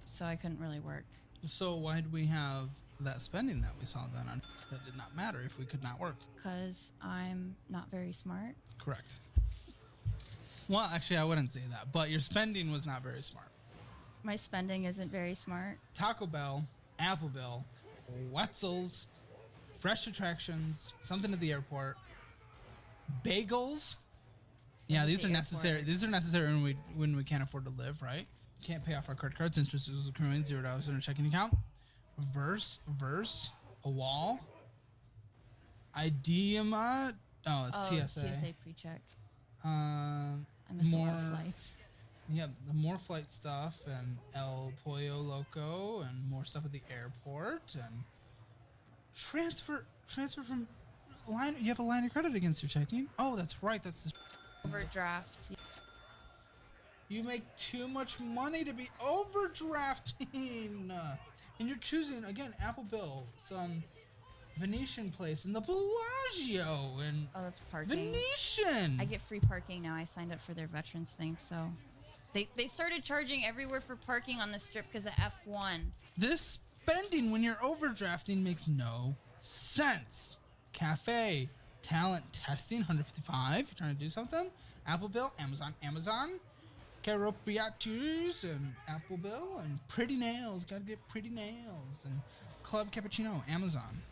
so I couldn't really work. So why do we have that spending that we saw then on that did not matter if we could not work? Because I'm not very smart. Correct. Well, actually, I wouldn't say that, but your spending was not very smart. My spending isn't very smart. Taco Bell, Appleville, Wetzel's, Fresh Attractions, something at the airport, bagels. Yeah, these are necessary. These are necessary when we can't afford to live, right? Can't pay off our credit cards. Interest is accruing. $0 in our checking account. Verse, a wall. Idema. Oh, TSA. TSA pre-check. I missed a More lot of flights. Yeah, the more flight stuff and El Pollo Loco and more stuff at the airport and transfer from line. You have a line of credit against your checking. Oh, that's right. That's the Overdraft. You make too much money to be overdrafting. And you're choosing, again, Apple Bill, some Venetian place in the Bellagio, and Oh, that's parking. Venetian. I get free parking now. I signed up for their veterans thing, so they started charging everywhere for parking on the strip because of F1. This spending when you're overdrafting makes no sense. Cafe, talent testing, 155. You're trying to do something. Apple Bill, Amazon. Caropiatus and Apple Bill and pretty nails. Gotta get pretty nails. And Club Cappuccino, Amazon.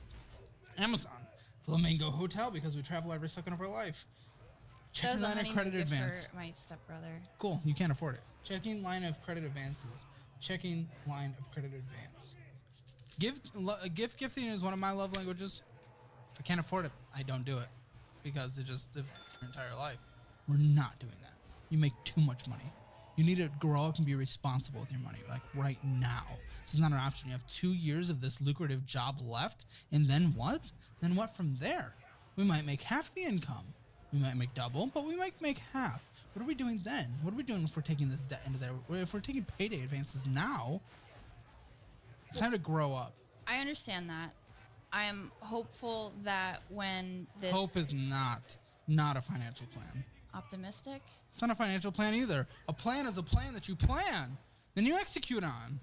Flamingo Hotel because we travel every second of our life. Checking line of credit advance. For my stepbrother. Cool, you can't afford it. Checking line of credit advances. Checking line of credit advance. Gifting is one of my love languages. If I can't afford it, I don't do it because it just your entire life. We're not doing that. You make too much money. You need to grow up and be responsible with your money, like right now. This is not an option. You have 2 years of this lucrative job left, and then what? Then what from there? We might make half the income. We might make double, but we might make half. What are we doing then? What are we doing if we're taking this debt into there? If we're taking payday advances now, it's time to grow up. I understand that. I am hopeful that when this... Hope is not a financial plan. Optimistic? It's not a financial plan either. A plan is a plan that you plan, then you execute on.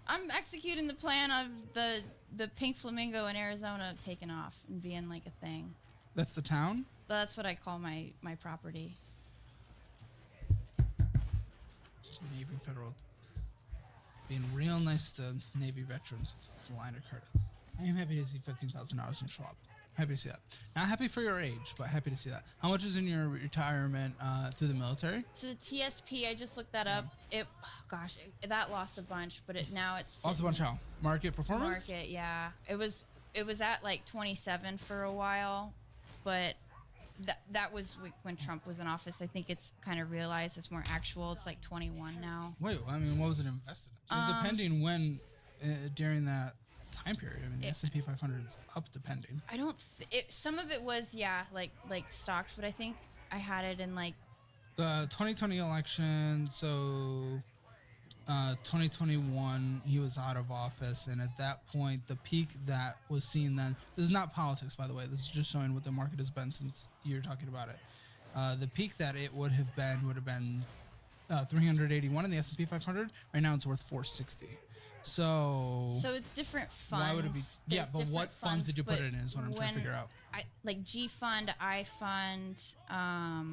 I'm executing the plan of the pink flamingo in Arizona taking off and being like a thing. That's the town? That's what I call my property. Navy Federal. Being real nice to Navy veterans. It's the line of credits. I am happy to see $15,000 in Schwab. Happy to see that. Not happy for your age, but happy to see that. How much is in your retirement through the military? So the TSP, I just looked that up. That lost a bunch, but now it's Lost a bunch how? Market performance? Market, yeah. It was at like 27 for a while, but that was when Trump was in office. I think it's kind of realized it's more actual. It's like 21 now. Wait, I mean, what was it invested in? Because depending when during that time period, I mean, the S&P 500 is up depending. I don't. Some of it was like stocks, but I think I had it in like 2020 election. So 2021, he was out of office, and at that point, the peak that was seen then. This is not politics, by the way. This is just showing what the market has been since you're talking about it. The peak that it would have been 381 in the S&P 500. Right now, it's worth 460. So it's different funds. Why would it be? Yeah, but what funds did you put it in is what I'm trying to figure out. Like G Fund, I Fund. I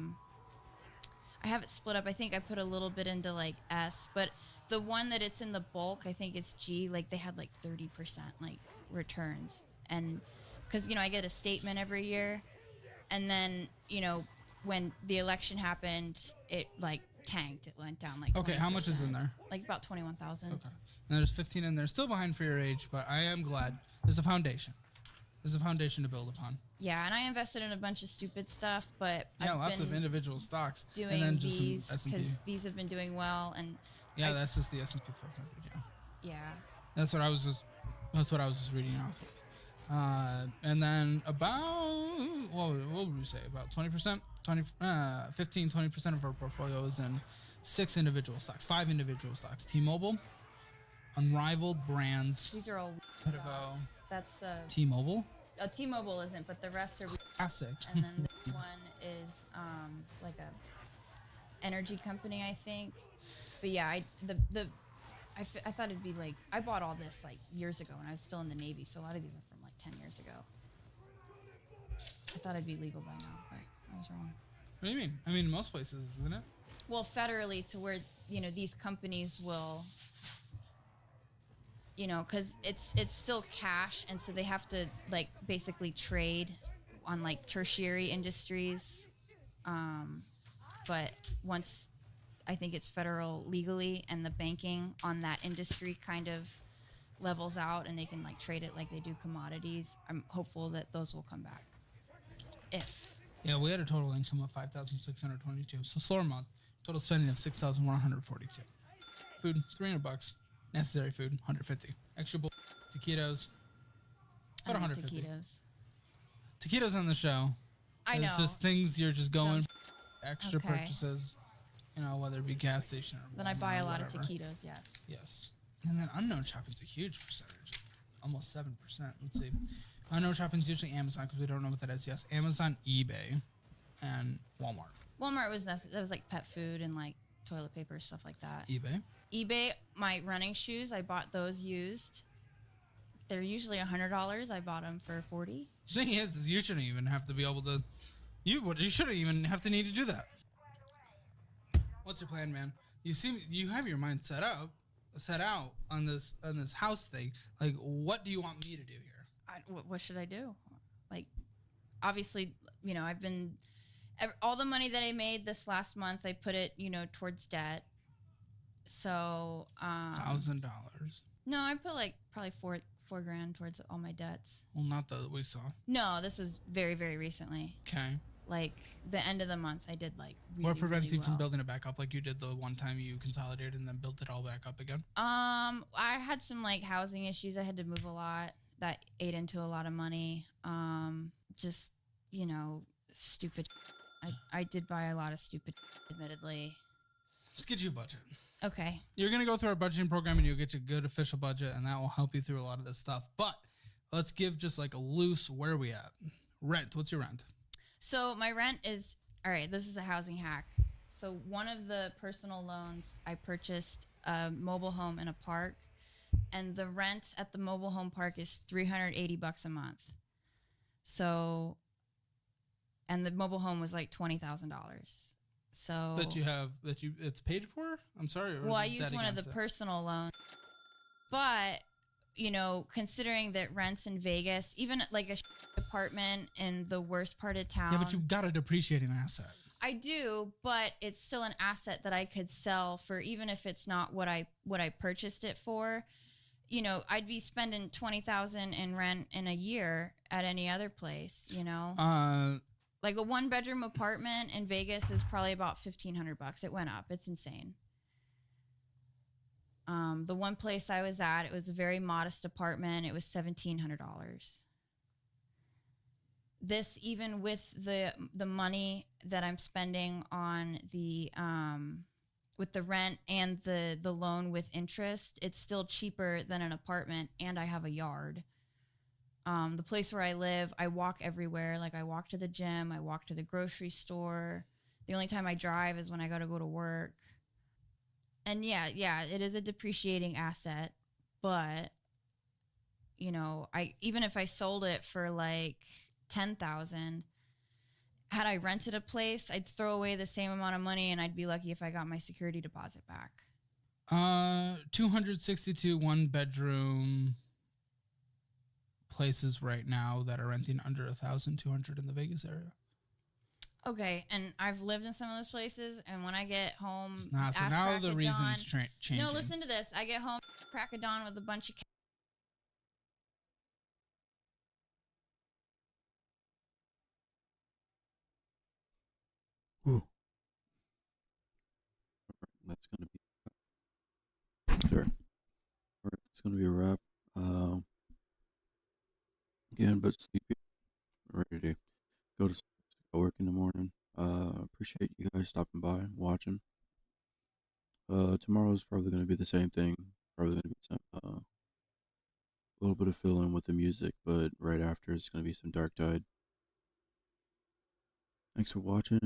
have it split up. I think I put a little bit into like S, but the one that it's in the bulk, I think it's G. Like they had like 30% like returns, and because I get a statement every year, and then when the election happened, it like tanked. It went down like 20%. Okay, how much is in there? Like about 21,000. Okay. And there's 15 in there. Still behind for your age, but I am glad. There's a foundation. There's a foundation to build upon. Yeah, and I invested in a bunch of stupid stuff, but yeah, lots of individual stocks. Doing and then just these some S&P. because these have been doing well, and yeah, that's just the S&P 500. Yeah. Yeah. That's what I was just reading off of. And then about what would we say? About 20%, 15-20% of our portfolio is in 5 individual stocks. T-Mobile, Unrivaled Brands. These are all. That's T-Mobile. T-Mobile isn't, but the rest are classic. And then this one is like a energy company, I think. But yeah, I thought it'd be like I bought all this like years ago when I was still in the Navy, so a lot of these are from like 10 years ago. I thought it'd be legal by now, but I was wrong. What do you mean? I mean, most places, isn't it? Well, federally, to where these companies will, because it's still cash, and so they have to like basically trade on like tertiary industries. But once I think it's federal legally, and the banking on that industry kind of levels out, and they can like trade it like they do commodities, I'm hopeful that those will come back. Yeah, we had a total income of 5,622. So slower month. Total spending of 6,142. Food, $300. Necessary food, 150. Extra taquitos, about 150. Taquitos. Taquitos on the show. I know. It's just things you're just going extra Okay. purchases, you know, whether it be gas station or Then I buy Walmart a or lot of whatever. taquitos, yes. Yes. And then unknown shopping's a huge percentage. Almost 7%. Let's see. Unknown shopping's usually Amazon because we don't know what that is. Yes, Amazon, eBay, and Walmart. Walmart was that was like pet food and like toilet paper, stuff like that. eBay. eBay, my running shoes, I bought those used. They're usually $100. I bought them for $40. Thing is you shouldn't even have to be able to. You shouldn't even have to need to do that. What's your plan, man? You have your mind set out on this house thing. Like, what do you want me to do here? What should I do? Like, obviously, you know, all the money that I made this last month, I put it, you know, towards debt. So, $1,000. No, I put like probably four grand towards all my debts. Well, not that we saw. No, this was very, very recently. Okay. Like the end of the month, I did like really, What prevents really you from well. building it back up like you did the one time you consolidated and then built it all back up again? I had some like housing issues. I had to move a lot. That ate into a lot of money. Just, you know, stupid. I did buy a lot of stupid, admittedly. Let's get you a budget. Okay. You're going to go through our budgeting program and you'll get a good official budget, and that will help you through a lot of this stuff. But let's give just like a loose, where are we at? Rent. What's your rent? So my rent is, all right, this is a housing hack. So one of the personal loans, I purchased a mobile home in a park, and the rent at the mobile home park is $380 a month. So, and the mobile home was like $20,000. So it's paid for? I'm sorry. Well, I used one of the personal loans, but you know, considering that rents in Vegas, even like a apartment in the worst part of town. Yeah, but you've got a depreciating asset. I do, but it's still an asset that I could sell for, even if it's not what I purchased it for. You know, I'd be spending $20,000 in rent in a year at any other place. You know, like a 1-bedroom apartment in Vegas is probably about $1,500. It went up. It's insane. The one place I was at, it was a very modest apartment. It was $1,700. This, even with the money that I'm spending on the with the rent and the loan with interest, it's still cheaper than an apartment, and I have a yard. The place where I live, I walk everywhere. Like I walk to the gym, I walk to the grocery store. The only time I drive is when I gotta go to work. And yeah, it is a depreciating asset, but you know, even if I sold it for like $10,000, had I rented a place, I'd throw away the same amount of money, and I'd be lucky if I got my security deposit back. 262 1-bedroom places right now that are renting under 1,200 in the Vegas area. Okay, and I've lived in some of those places, and when I get home, So now the reason's changing. No, listen to this. I get home, crack of dawn with a bunch of Ooh. That's gonna be sure. It's gonna be a wrap. Again, but sleepy, ready to go to work in the morning. Appreciate you guys stopping by, watching. Tomorrow's probably gonna be the same thing. Probably gonna be some a little bit of fill in with the music, but right after it's gonna be some Dark Tide. Thanks for watching.